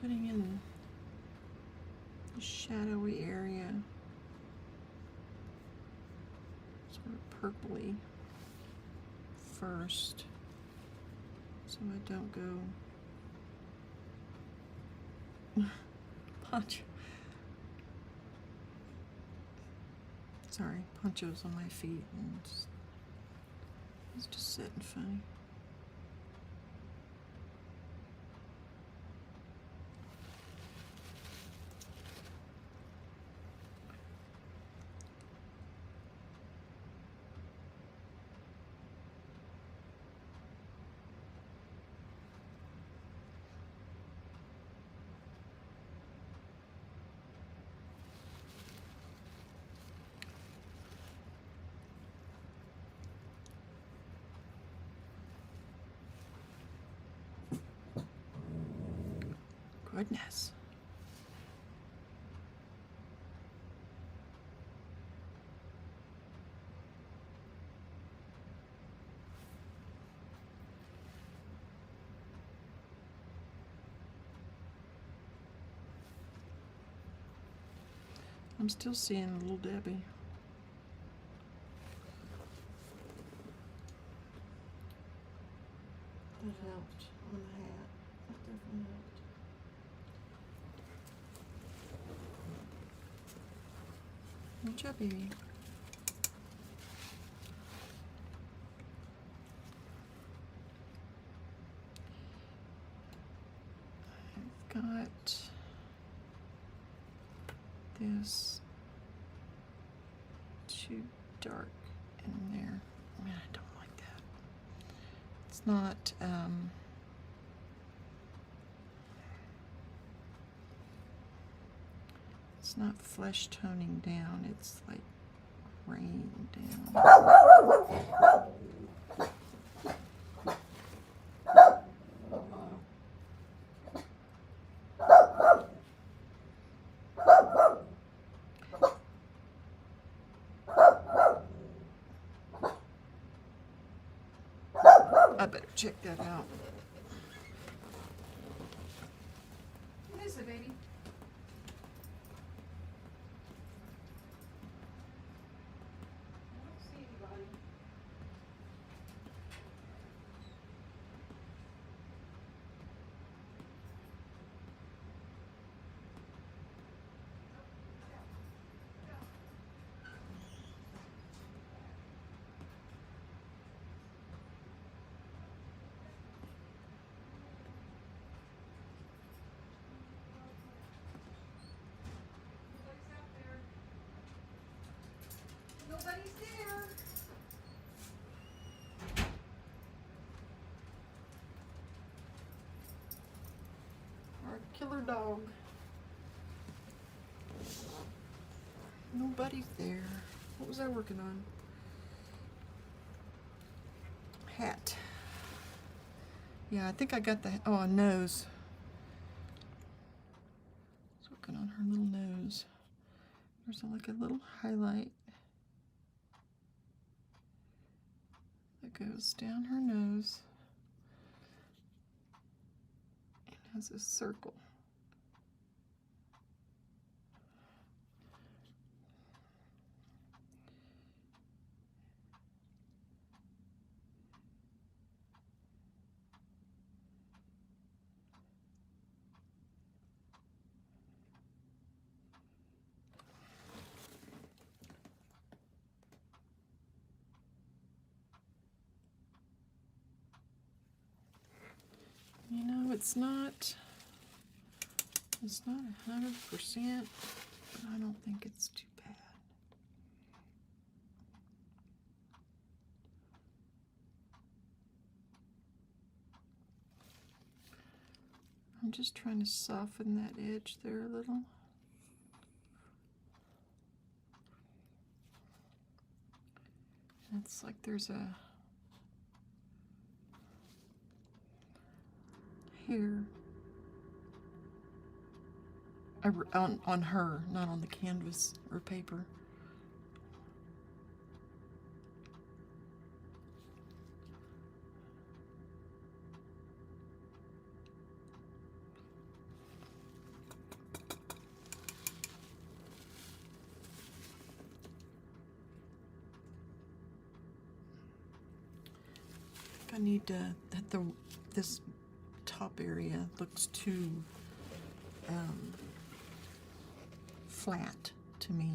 Putting in the shadowy area, sort of purpley first, so I don't go poncho. Sorry, ponchos on my feet, and it's just sitting funny. Goodness. I'm still seeing Little Debbie. That helped on the hat. That definitely helped. Good job, baby. I've got this too dark in there. I mean, I don't like that. It's not, it's not flesh toning down, it's like raining down. I better check that out. What is it, baby? I don't see anybody. Nobody's there. Our killer dog. Nobody's there. What was I working on? Hat. Yeah, I think I got the, oh, a nose. looking on her little nose. There's like a little highlight that goes down her nose and has a circle. You know, it's not 100%, but I don't think it's too bad. I'm just trying to soften that edge there a little. It's like there's a hair on her, not on the canvas or paper. I need to, this top area looks too flat to me.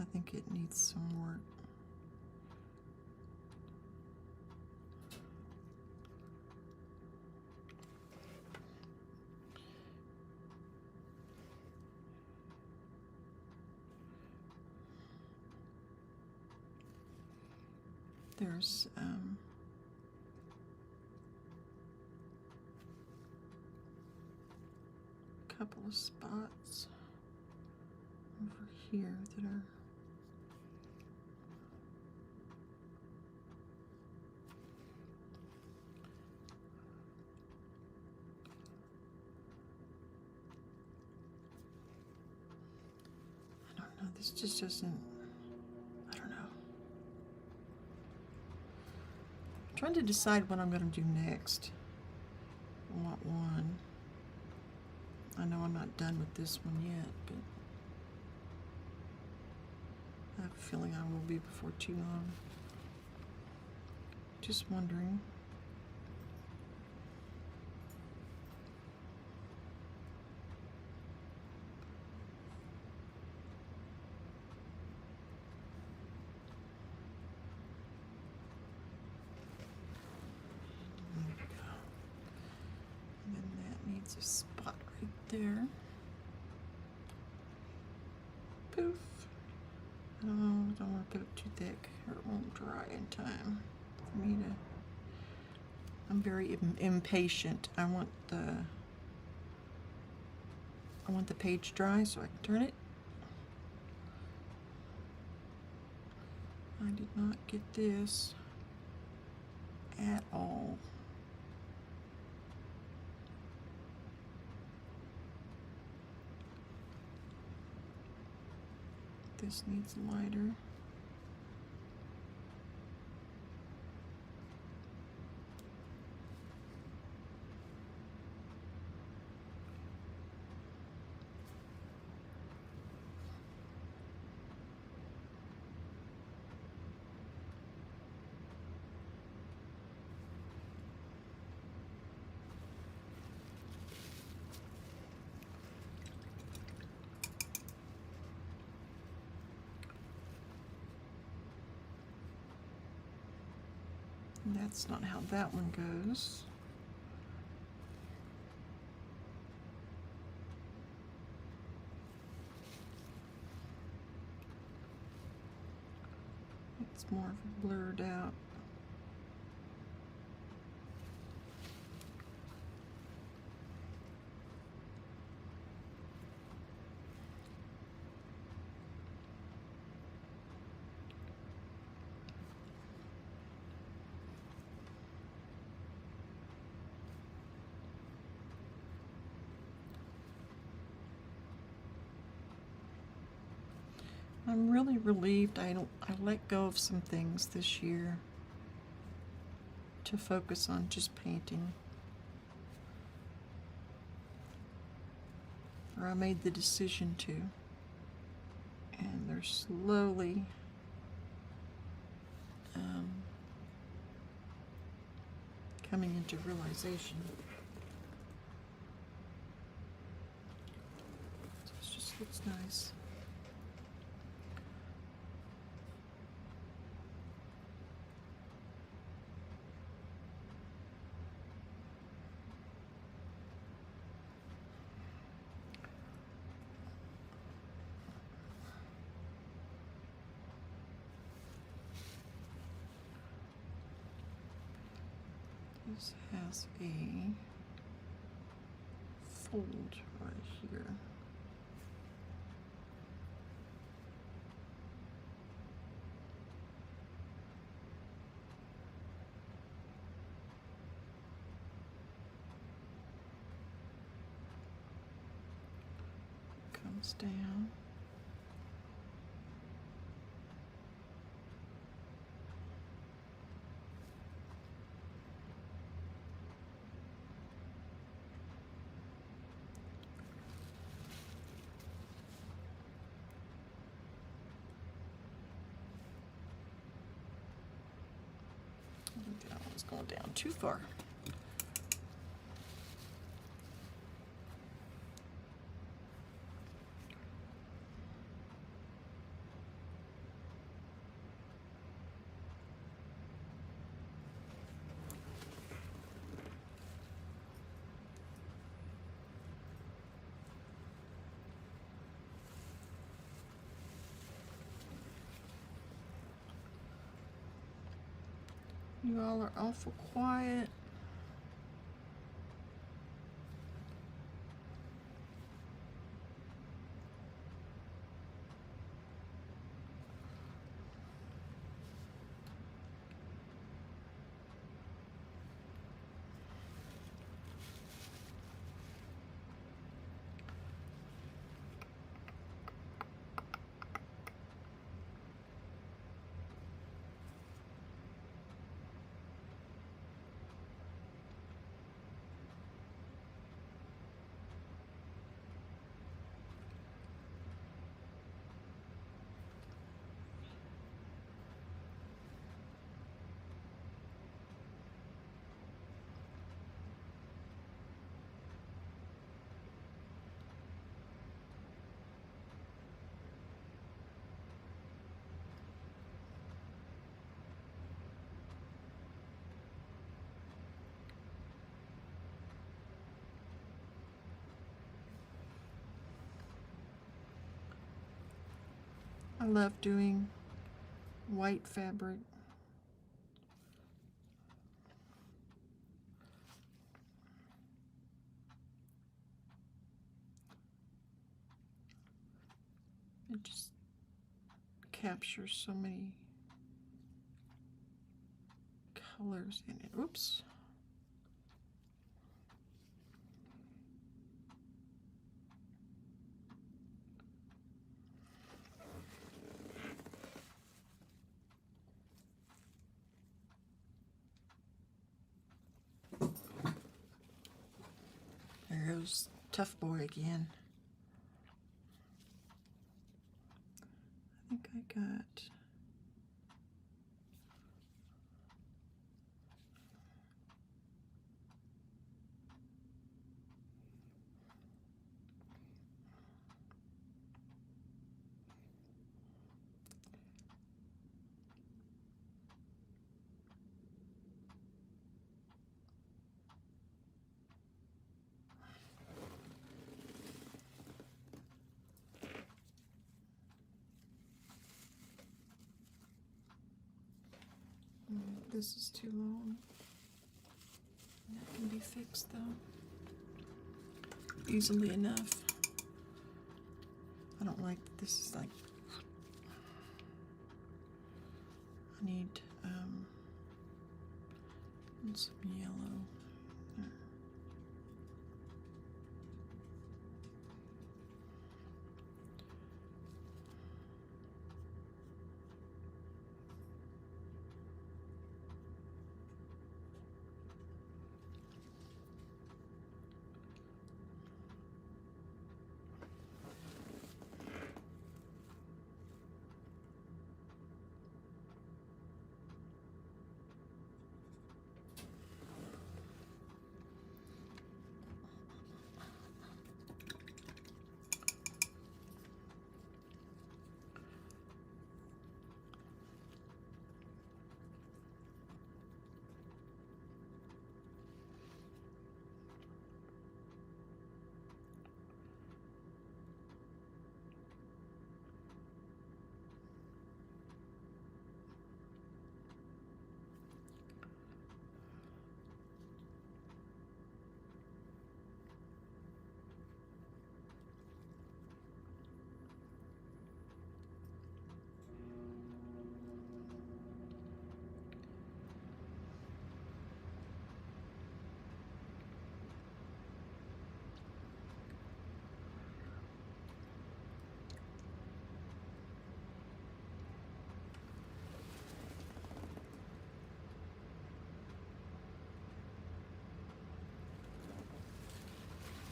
I think it needs some work. There's a couple of spots over here that are I don't know, this just doesn't, I don't know. I'm trying to decide what I'm going to do next. What one? I know I'm not done with this one yet, but I have a feeling I will be before too long. Just wondering. There we go. And then that needs a spot right there. Poof. Oh, don't want to put it too thick or it won't dry in time for me to. I'm very impatient. I want the page dry so I can turn it. I did not get this at all. This needs lighter. That's not how that one goes. It's more of a blurred out. I'm really relieved I let go of some things this year to focus on just painting. Or I made the decision to. And they're slowly coming into realization. So it just looks nice. This has a fold right here. Comes down. That one's going down too far. You all are awful quiet. I love doing white fabric. It just captures so many colors in it. Oops. There goes Tough Boy again. I think I got this is too long. That can be fixed though, easily enough. I don't like that this is like, I need some yellow. There.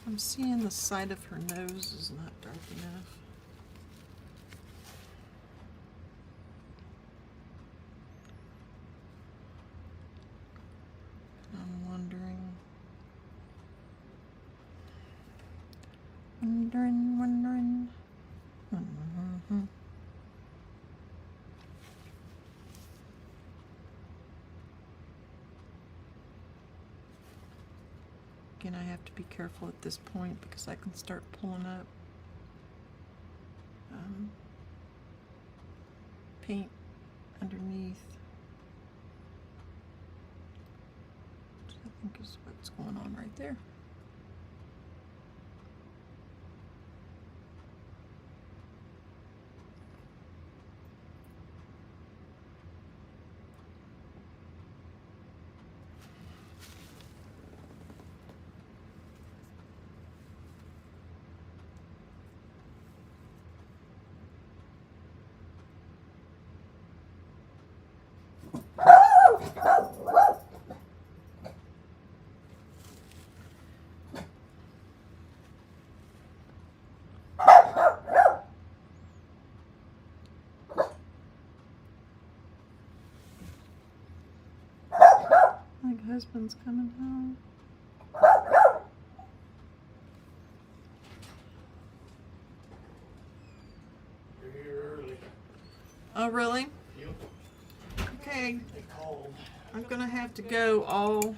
I'm seeing the side of her nose is not dark enough. I'm wondering. Again, I have to be careful at this point because I can start pulling up paint underneath. Which I think is what's going on right there. My husband's coming home. You're here early. Oh, really? Yep. Okay, They called. I'm gonna have to go.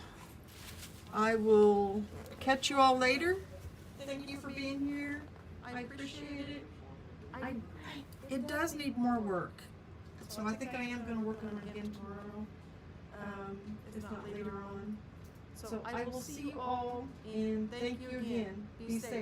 I will catch you all later. Thank you for being here. I appreciate it. It does need more work. So I think I am gonna work on it again tomorrow. If not later on. So I will see you all and thank you again. Be safe.